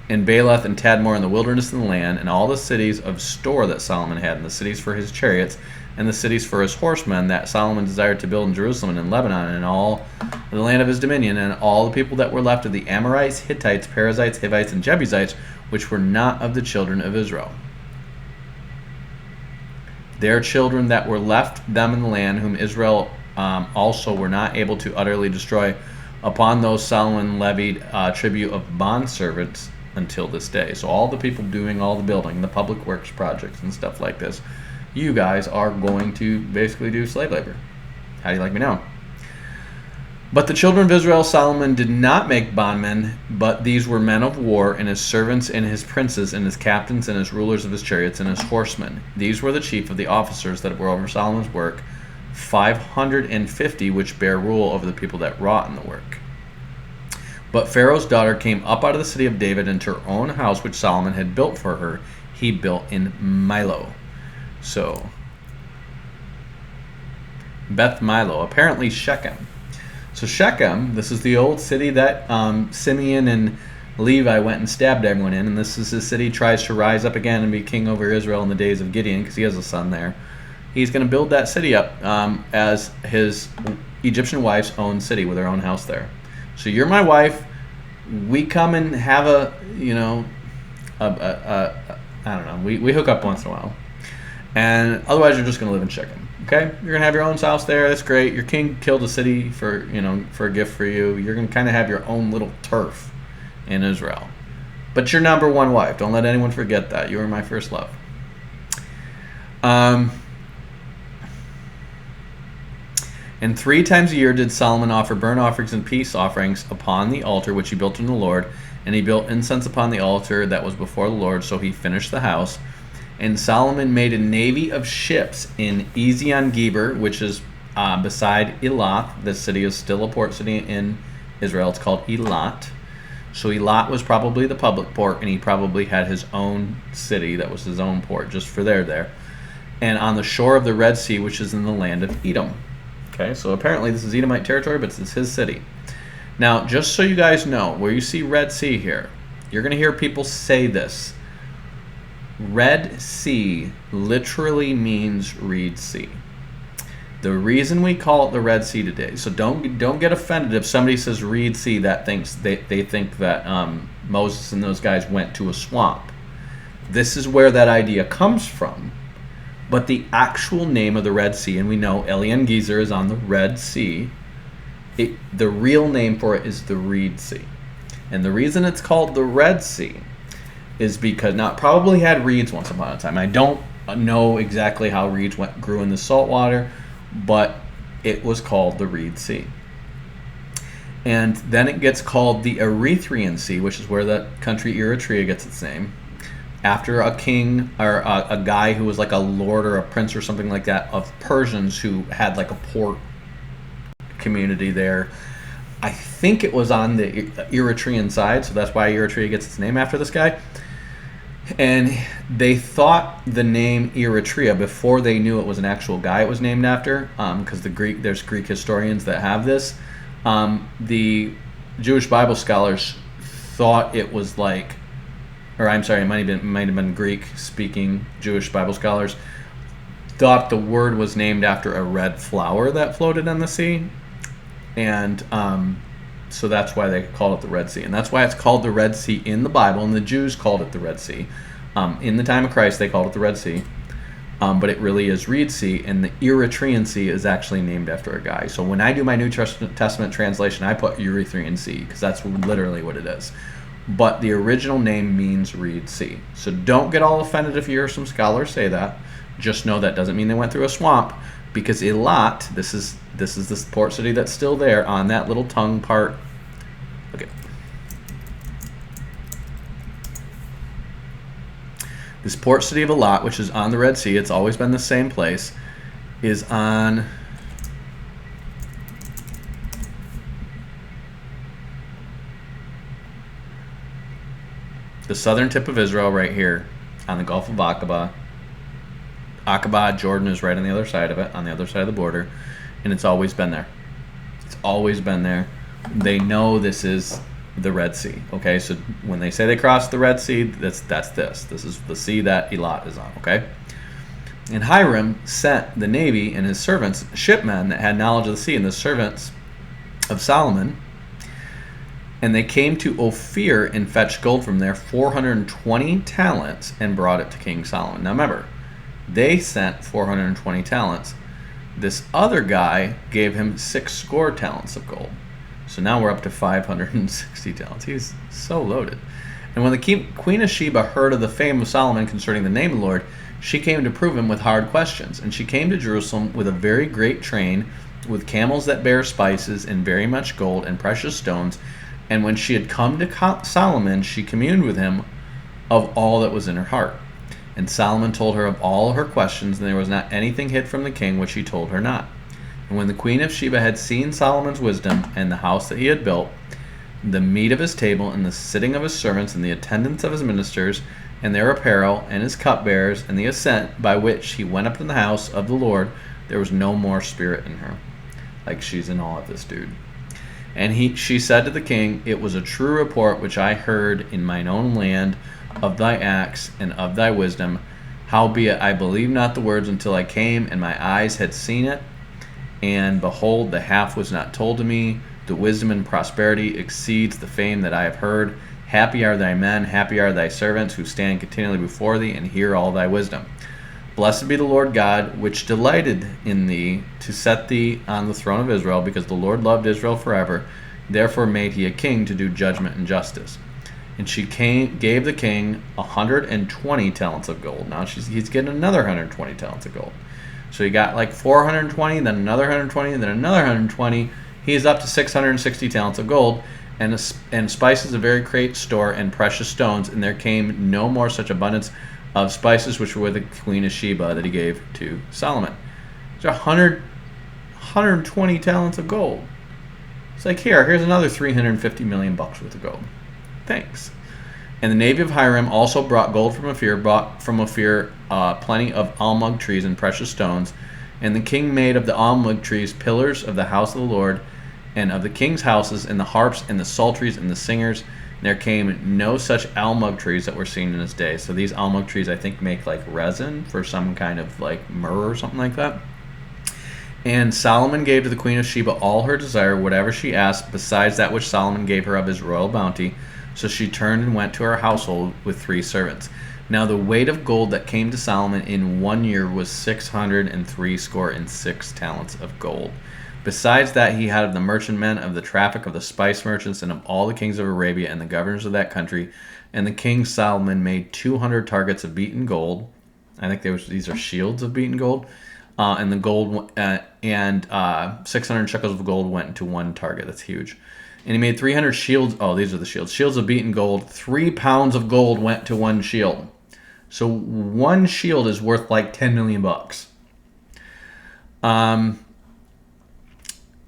and Baalath and Tadmor in the wilderness of the land, and all the cities of store that Solomon had, and the cities for his chariots, and the cities for his horsemen that Solomon desired to build in Jerusalem and in Lebanon, and all the land of his dominion, and all the people that were left of the Amorites, Hittites, Perizzites, Hivites, and Jebusites, which were not of the children of Israel. Their children that were left them in the land, whom Israel also were not able to utterly destroy, upon those Solomon levied tribute of bondservants until this day. So all the people doing all the building, the public works projects and stuff like this, you guys are going to basically do slave labor. How do you like me now? But the children of Israel, Solomon did not make bondmen, but these were men of war, and his servants, and his princes, and his captains, and his rulers of his chariots, and his horsemen. These were the chief of the officers that were over Solomon's work, 550, which bear rule over the people that wrought in the work. But Pharaoh's daughter came up out of the city of David into her own house, which Solomon had built for her. He built in Milo. So, Beth Milo, apparently Shechem. So Shechem, this is the old city that Simeon and Levi went and stabbed everyone in, and this is the city he tries to rise up again and be king over Israel in the days of Gideon, because he has a son there. He's going to build that city up as his Egyptian wife's own city with her own house there. So you're my wife. We come and have I don't know. We hook up once in a while, and otherwise you're just going to live in Shechem. Okay, you're going to have your own house there. That's great. Your king killed a city for a gift for you. You're going to kind of have your own little turf in Israel, but you're number one wife. Don't let anyone forget that. You were my first love. And 3 times a year did Solomon offer burnt offerings and peace offerings upon the altar which he built in the Lord. And he built incense upon the altar that was before the Lord, so he finished the house. And Solomon made a navy of ships in Ezion-Geber, which is beside Elath. This city is still a port city in Israel. It's called Elat. So Elat was probably the public port, and he probably had his own city that was his own port, just for there. And on the shore of the Red Sea, which is in the land of Edom. Okay, so apparently this is Edomite territory, but it's his city. Now, just so you guys know, where you see Red Sea here, you're going to hear people say this. Red Sea literally means Reed Sea. The reason we call it the Red Sea today, so don't get offended if somebody says Reed Sea, that thinks they think that Moses and those guys went to a swamp. This is where that idea comes from. But the actual name of the Red Sea, and we know Elian Gezer is on the Red Sea, the real name for it is the Reed Sea. And the reason it's called the Red Sea is because, now it probably had reeds once upon a time. I don't know exactly how reeds grew in the salt water, but it was called the Reed Sea. And then it gets called the Erythraean Sea, which is where the country Eritrea gets its name, after a king or a guy who was like a lord or a prince or something like that of Persians who had like a port community there. I think it was on the Eritrean side, so that's why Eritrea gets its name after this guy. And they thought the name Eritrea, before they knew it was an actual guy it was named after, because there's Greek historians that have this. The Jewish Bible scholars thought it was like, or I'm sorry, it might have been Greek-speaking Jewish Bible scholars thought the word was named after a red flower that floated on the sea, and so that's why they called it the Red Sea, and that's why it's called the Red Sea in the Bible, and the Jews called it the Red Sea. In the time of Christ, they called it the Red Sea, but it really is Reed Sea, and the Eritrean Sea is actually named after a guy. So when I do my New Testament translation, I put Erythraean Sea, because that's literally what it is. But the original name means Reed Sea. So don't get all offended if you hear some scholars say that. Just know that doesn't mean they went through a swamp, because Eilat, this is this port city that's still there on that little tongue part. Okay. This port city of Eilat, which is on the Red Sea, it's always been the same place, is on the southern tip of Israel right here on the Gulf of Aqaba. Aqaba, Jordan is right on the other side of it, on the other side of the border, and it's always been there. It's always been there. They know this is the Red Sea. Okay, so when they say they crossed the Red Sea, that's this. This is the sea that Eilat is on. Okay, and Hiram sent the navy and his servants, shipmen that had knowledge of the sea, and the servants of Solomon. And they came to Ophir and fetched gold from there, 420 talents, and brought it to King Solomon. Now remember, they sent 420 talents. This other guy gave him 6 talents of gold. So now we're up to 560 talents. He's so loaded. And when the Queen of Sheba heard of the fame of Solomon concerning the name of the Lord, she came to prove him with hard questions. And she came to Jerusalem with a very great train, with camels that bear spices, and very much gold and precious stones. And when she had come to Solomon, she communed with him of all that was in her heart. And Solomon told her of all her questions, and there was not anything hid from the king which he told her not. And when the Queen of Sheba had seen Solomon's wisdom, and the house that he had built, the meat of his table, and the sitting of his servants, and the attendance of his ministers, and their apparel, and his cupbearers, and the ascent by which he went up to the house of the Lord, there was no more spirit in her. Like, she's in awe of this dude. And she said to the king, it was a true report which I heard in mine own land of thy acts and of thy wisdom. Howbeit I believed not the words until I came, and my eyes had seen it. And behold, the half was not told to me. The wisdom and prosperity exceeds the fame that I have heard. Happy are thy men, happy are thy servants, who stand continually before thee, and hear all thy wisdom. Blessed be the Lord God, which delighted in thee to set thee on the throne of Israel, because the Lord loved Israel forever. Therefore made he a king to do judgment and justice. And she gave the king 120 talents of gold. Now he's getting another 120 talents of gold. So he got like 420, then another 120, then another 120. He's up to 660 talents of gold, and spices of very great store, and precious stones. And there came no more such abundance of spices which were with the Queen of Sheba that he gave to Solomon. So 120 talents of gold. It's like, here's another 350 million bucks worth of gold. Thanks. And the navy of Hiram also brought gold from Ophir, plenty of almug trees and precious stones. And the king made of the almug trees pillars of the house of the Lord, and of the king's houses, and the harps, and the psalteries, and the singers. There came no such almug trees that were seen in his day. So these almug trees, I think, make like resin for some kind of like myrrh or something like that. And Solomon gave to the queen of Sheba all her desire, whatever she asked, besides that which Solomon gave her of his royal bounty. So she turned and went to her household with 3 servants. Now the weight of gold that came to Solomon in 1 year was 636 talents of gold. Besides that, he had of the merchantmen, of the traffic of the spice merchants, and of all the kings of Arabia and the governors of that country. And the king Solomon made 200 targets of beaten gold. I think these are shields of beaten gold. And the gold and 600 shekels of gold went into 1 target. That's huge. And he made 300 shields. Oh, these are the shields. Shields of beaten gold. 3 pounds of gold went to 1 shield. So 1 shield is worth like $10 million.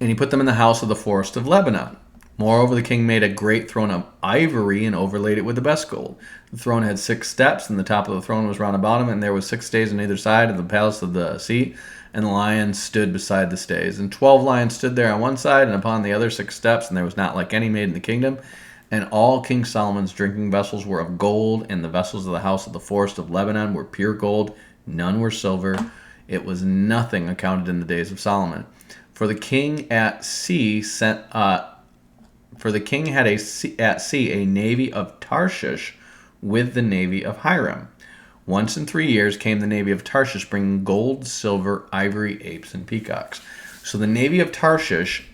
And he put them in the house of the forest of Lebanon. Moreover, the king made a great throne of ivory and overlaid it with the best gold. The throne had 6 steps, and the top of the throne was round about him, and there was 6 stays on either side of the palace of the seat, and the lions stood beside the stays. And 12 lions stood there on one side, and upon the other 6 steps, and there was not like any made in the kingdom. And all King Solomon's drinking vessels were of gold, and the vessels of the house of the forest of Lebanon were pure gold, none were silver. It was nothing accounted in the days of Solomon. For the king at sea sent... For the king had at sea a navy of Tarshish with the navy of Hiram. Once in 3 years came the navy of Tarshish, bringing gold, silver, ivory, apes, and peacocks. So the navy of Tarshish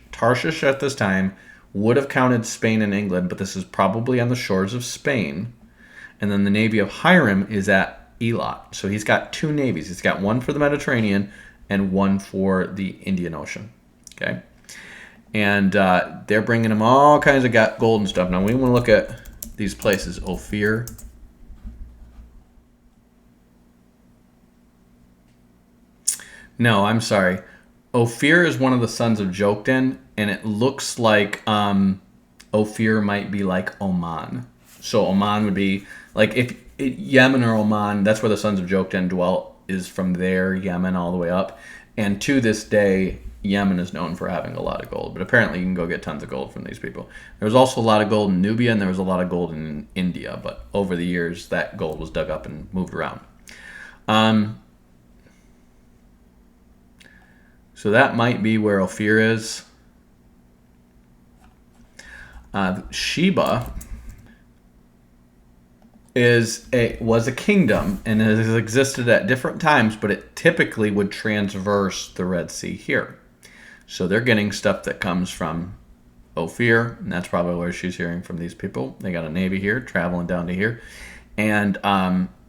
at this time would have counted Spain and England, but this is probably on the shores of Spain. And then the navy of Hiram is at Elat. So he's got 2 navies. He's got one for the Mediterranean and one for the Indian Ocean. Okay. And they're bringing him all kinds of gold and stuff. Now, we want to look at these places. Ophir. No, I'm sorry. Ophir is one of the sons of Joktan, and it looks like Ophir might be like Oman. So Oman would be, like, if Yemen or Oman, that's where the sons of Joktan dwelt, is from there, Yemen, all the way up. And to this day, Yemen is known for having a lot of gold, but apparently you can go get tons of gold from these people. There was also a lot of gold in Nubia, and there was a lot of gold in India, but over the years, that gold was dug up and moved around. So that might be where Ophir is. Sheba was a kingdom, and it has existed at different times, but it typically would transverse the Red Sea here. So they're getting stuff that comes from Ophir, and that's probably where she's hearing from these people. They got a navy here, traveling down to here. And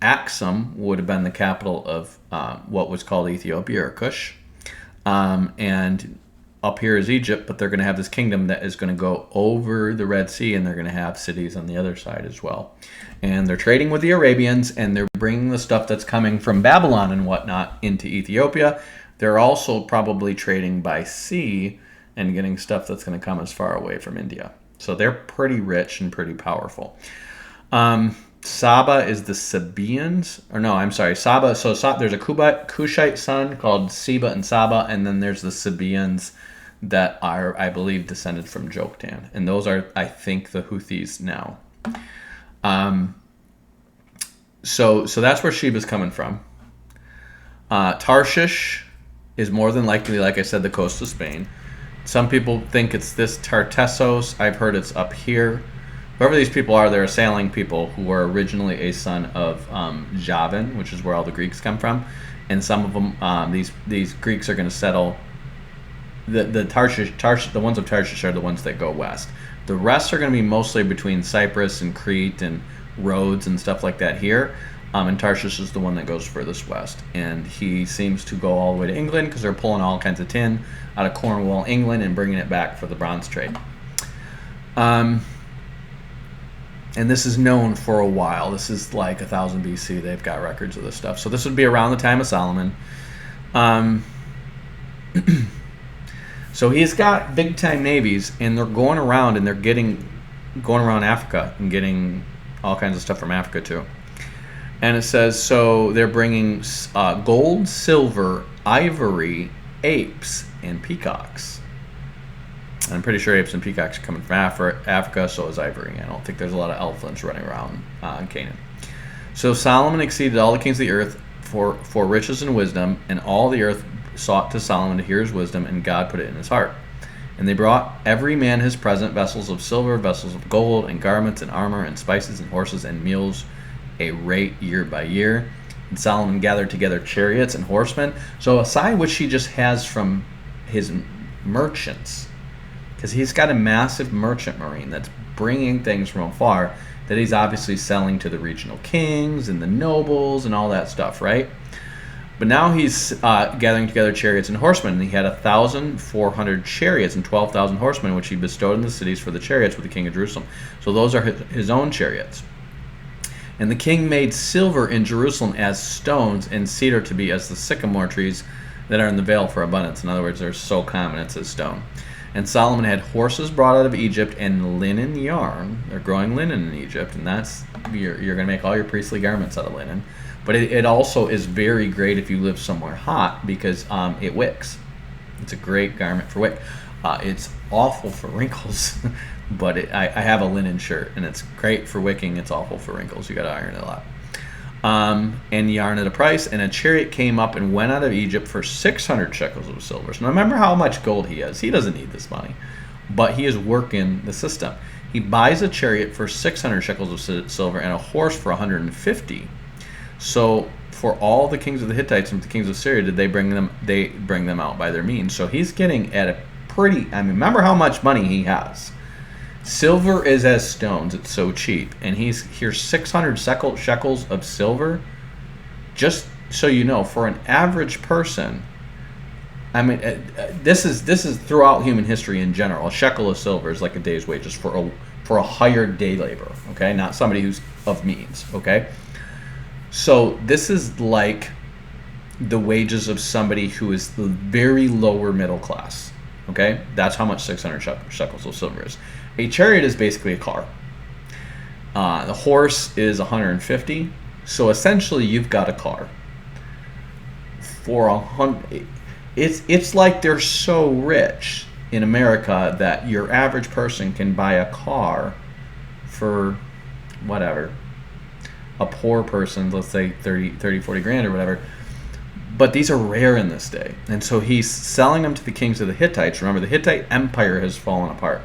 Axum would have been the capital of what was called Ethiopia or Cush. And up here is Egypt, but they're going to have this kingdom that is going to go over the Red Sea, and they're going to have cities on the other side as well. And they're trading with the Arabians, and they're bringing the stuff that's coming from Babylon and whatnot into Ethiopia. They're also probably trading by sea and getting stuff that's going to come as far away from India. So they're pretty rich and pretty powerful. Saba is the Sabaeans, or no, I'm sorry, Saba. So there's a Cushite son called Seba and Saba, and then there's the Sabaeans that are, I believe, descended from Joktan, and those are, I think, the Houthis now. So that's where Sheba's coming from. Tarshish is more than likely, like I said, the coast of Spain. Some people think it's this Tartessos. I've heard it's up here. Whoever these people are, they're sailing people who were originally a son of Javan, which is where all the Greeks come from. And some of them, these Greeks are going to settle. The Tarshish, the ones of Tarshish are the ones that go west. The rest are going to be mostly between Cyprus and Crete and Rhodes and stuff like that here. And Tarshish is the one that goes furthest west. And he seems to go all the way to England because they're pulling all kinds of tin out of Cornwall, England, and bringing it back for the bronze trade. And this is known for a while. This is like 1000 BC. They've got records of this stuff. So this would be around the time of Solomon. So he's got big time navies, and they're going around and they're going around Africa and getting all kinds of stuff from Africa too. And it says, so they're bringing gold, silver, ivory, apes, and peacocks. And I'm pretty sure apes and peacocks are coming from Africa, so is ivory. I don't think there's a lot of elephants running around in Canaan. So Solomon exceeded all the kings of the earth for riches and wisdom, and all the earth sought to Solomon to hear his wisdom, and God put it in his heart. And they brought every man his present, vessels of silver, vessels of gold, and garments, and armor, and spices, and horses, and mules, a rate year by year. And Solomon gathered together chariots and horsemen. So a sign which he just has from his merchants, because he's got a massive merchant marine that's bringing things from afar that he's obviously selling to the regional kings and the nobles and all that stuff, right? But now he's gathering together chariots and horsemen, and he had 1,400 chariots and 12,000 horsemen, which he bestowed in the cities for the chariots with the king of Jerusalem. So those are his own chariots. And the king made silver in Jerusalem as stones, and cedar to be as the sycamore trees that are in the vale for abundance. In other words, they're so common, it's a stone. And Solomon had horses brought out of Egypt and linen yarn. They're growing linen in Egypt, and that's you're going to make all your priestly garments out of linen. But it also is very great if you live somewhere hot, because it wicks. It's a great garment for wick. It's awful for wrinkles, but I have a linen shirt, and it's great for wicking. It's awful for wrinkles. You got to iron it a lot. And yarn at a price. And a chariot came up and went out of Egypt for 600 shekels of silver. So now remember how much gold he has. He doesn't need this money, but he is working the system. He buys a chariot for 600 shekels of silver and a horse for 150. So for all the kings of the Hittites and the kings of Syria, did they bring them out by their means. So he's getting at a pretty, remember how much money he has. Silver is as stones, it's so cheap. And here's 600 shekels of silver. Just so you know, for an average person, this is throughout human history in general. A shekel of silver is like a day's wages for a hired day laborer, okay? Not somebody who's of means, okay? So this is like the wages of somebody who is the very lower middle class, okay? That's how much 600 shekels of silver is. A chariot is basically a car. The horse is 150. So essentially, you've got a car for 100. It's like they're so rich in America that your average person can buy a car for whatever. A poor person, let's say 30, 40 grand or whatever. But these are rare in this day. And so he's selling them to the kings of the Hittites. Remember, the Hittite empire has fallen apart.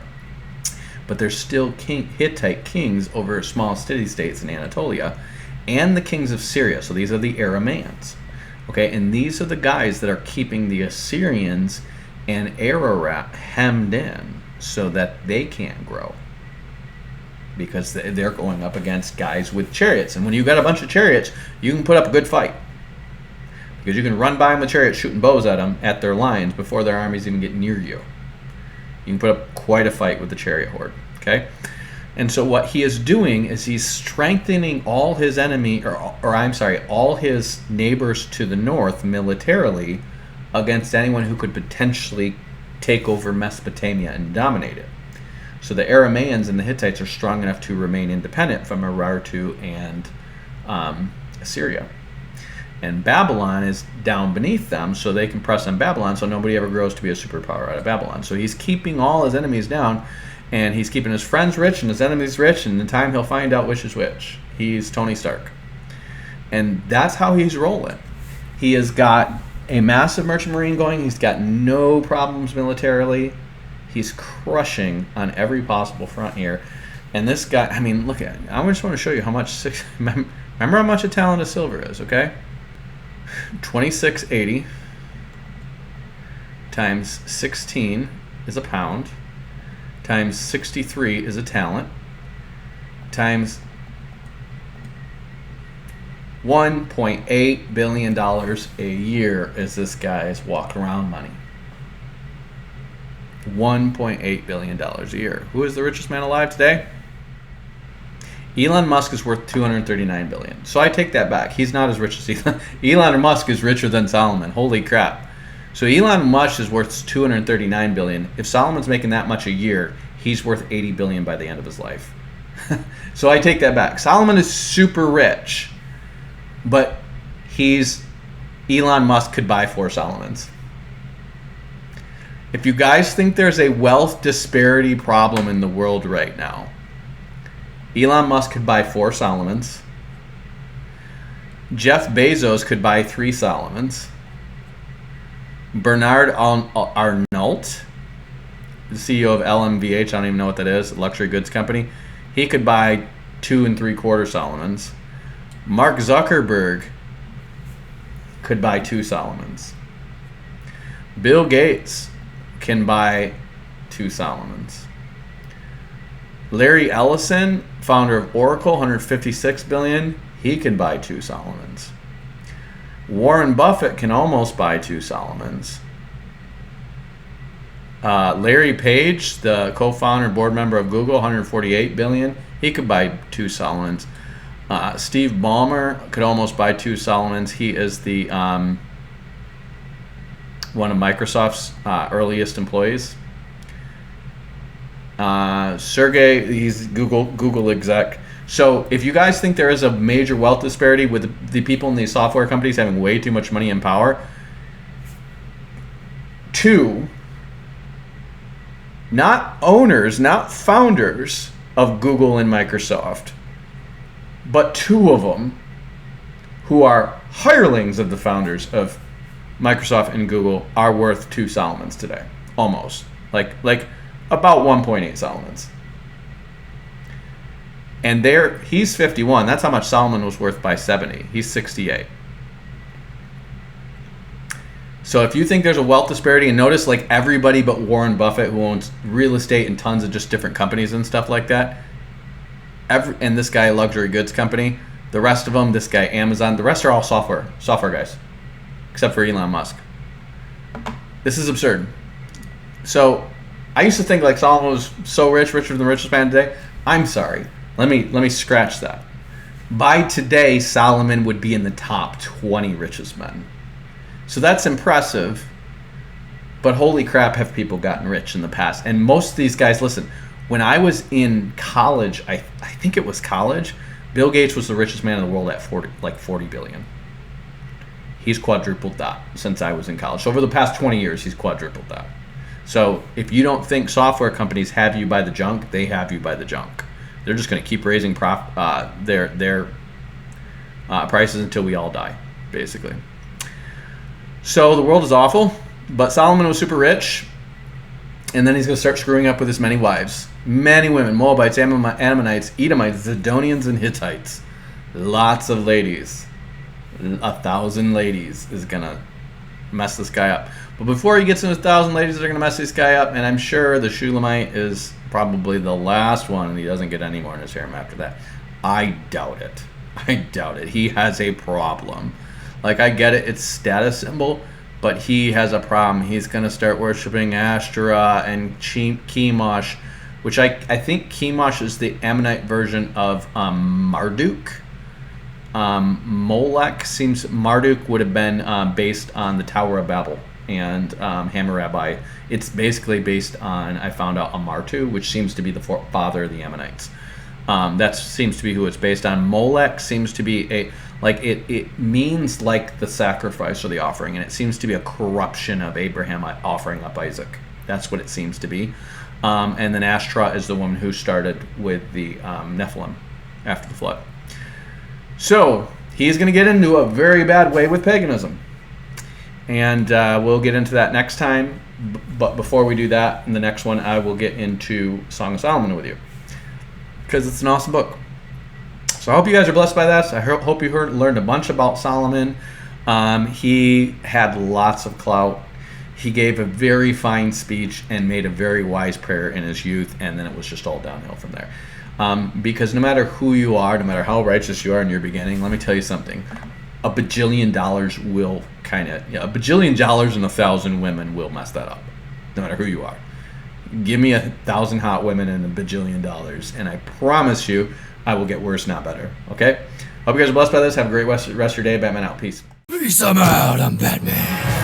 But there's still Hittite kings over small city-states in Anatolia, and the kings of Syria. So these are the Arameans. Okay, and these are the guys that are keeping the Assyrians and Ararat hemmed in so that they can't grow, because they're going up against guys with chariots. And when you've got a bunch of chariots, you can put up a good fight, because you can run by them with chariots shooting bows at them at their lines before their armies even get near you. You can put up quite a fight with the chariot horde, okay? And so what he is doing is he's strengthening all his all his neighbors to the north militarily against anyone who could potentially take over Mesopotamia and dominate it. So the Arameans and the Hittites are strong enough to remain independent from Urartu and Assyria. And Babylon is down beneath them, so they can press on Babylon, so nobody ever grows to be a superpower out of Babylon. So he's keeping all his enemies down, and he's keeping his friends rich and his enemies rich, and in time he'll find out which is which. He's Tony Stark. And that's how he's rolling. He has got a massive merchant marine going. He's got no problems militarily. He's crushing on every possible front here. And this guy, look at it. I just want to show you how much, remember how much a talent of silver is, okay? 2680 times 16 is a pound, times 63 is a talent, times $1.8 billion a year is this guy's walk around money. $1.8 billion a year. Who is the richest man alive today? Elon Musk is worth $239 billion. So I take that back. He's not as rich as Elon. Elon Musk is richer than Solomon. Holy crap. So Elon Musk is worth $239 billion. If Solomon's making that much a year, he's worth $80 billion by the end of his life. So I take that back. Solomon is super rich, but Elon Musk could buy 4 Solomons. If you guys think there's a wealth disparity problem in the world right now, Elon Musk could buy 4 Solomons. Jeff Bezos could buy 3 Solomons. Bernard Arnault, the CEO of LMVH, I don't even know what that is, luxury goods company. He could buy 2 3/4 Solomons. Mark Zuckerberg could buy 2 Solomons. Bill Gates can buy 2 Solomons. Larry Ellison, founder of Oracle, $156 billion, he can buy 2 Solomons. Warren Buffett can almost buy 2 Solomons. Larry Page, the co-founder and board member of Google, $148 billion, he could buy 2 Solomons. Steve Ballmer could almost buy 2 Solomons. He is the one of Microsoft's earliest employees. Sergey, he's Google exec. So if you guys think there is a major wealth disparity with the people in these software companies having way too much money and power, 2, not owners, not founders of Google and Microsoft, but 2 of them who are hirelings of the founders of Microsoft and Google are worth 2 Solomons today. Almost. Like about 1.8 Solomons. And he's 51. That's how much Solomon was worth by 70. He's 68. So if you think there's a wealth disparity, and notice like everybody but Warren Buffett, who owns real estate and tons of just different companies and stuff like that, and this guy, luxury goods company, the rest of them, this guy, Amazon, the rest are all software guys, except for Elon Musk. This is absurd. So I used to think like Solomon was so rich, richer than the richest man today. I'm sorry. Let me scratch that. By today, Solomon would be in the top 20 richest men. So that's impressive. But holy crap, have people gotten rich in the past. And most of these guys, listen, when I was in college, I think it was college, Bill Gates was the richest man in the world at 40 billion. He's quadrupled that since I was in college. So over the past 20 years, he's quadrupled that. So if you don't think software companies have you by the junk, they have you by the junk. They're just going to keep raising their prices until we all die, basically. So the world is awful, but Solomon was super rich, and then he's going to start screwing up with his many wives. Many women, Moabites, Ammonites, Edomites, Zidonians, and Hittites. Lots of ladies. 1,000 ladies is going to mess this guy up. But before he gets into 1,000 ladies that are going to mess this guy up, and I'm sure the Shulamite is probably the last one, and he doesn't get any more in his harem after that. I doubt it. He has a problem. Like, I get it, it's status symbol, but he has a problem. He's going to start worshiping Ashtoreth and Chemosh, which I think Chemosh is the Ammonite version of Marduk. Marduk would have been based on the Tower of Babel and Hammurabi. It's basically based on, I found out, Amartu, which seems to be the father of the Ammonites. That seems to be who it's based on. Molech seems to be it means like the sacrifice or the offering, and it seems to be a corruption of Abraham offering up Isaac. That's what it seems to be. And then Ashtoreth is the woman who started with the Nephilim after the flood. So he's going to get into a very bad way with paganism. And we'll get into that next time. But before we do that, in the next one, I will get into Song of Solomon with you, because it's an awesome book. So I hope you guys are blessed by that. I hope you learned a bunch about Solomon. He had lots of clout. He gave a very fine speech and made a very wise prayer in his youth, and then it was just all downhill from there. Because no matter who you are, no matter how righteous you are in your beginning, let me tell you something. A bajillion dollars will a bajillion dollars and 1,000 women will mess that up, no matter who you are. Give me 1,000 hot women and a bajillion dollars, and I promise you, I will get worse, not better. Okay? Hope you guys are blessed by this. Have a great rest of your day. Batman out. Peace. Peace, I'm out. I'm Batman.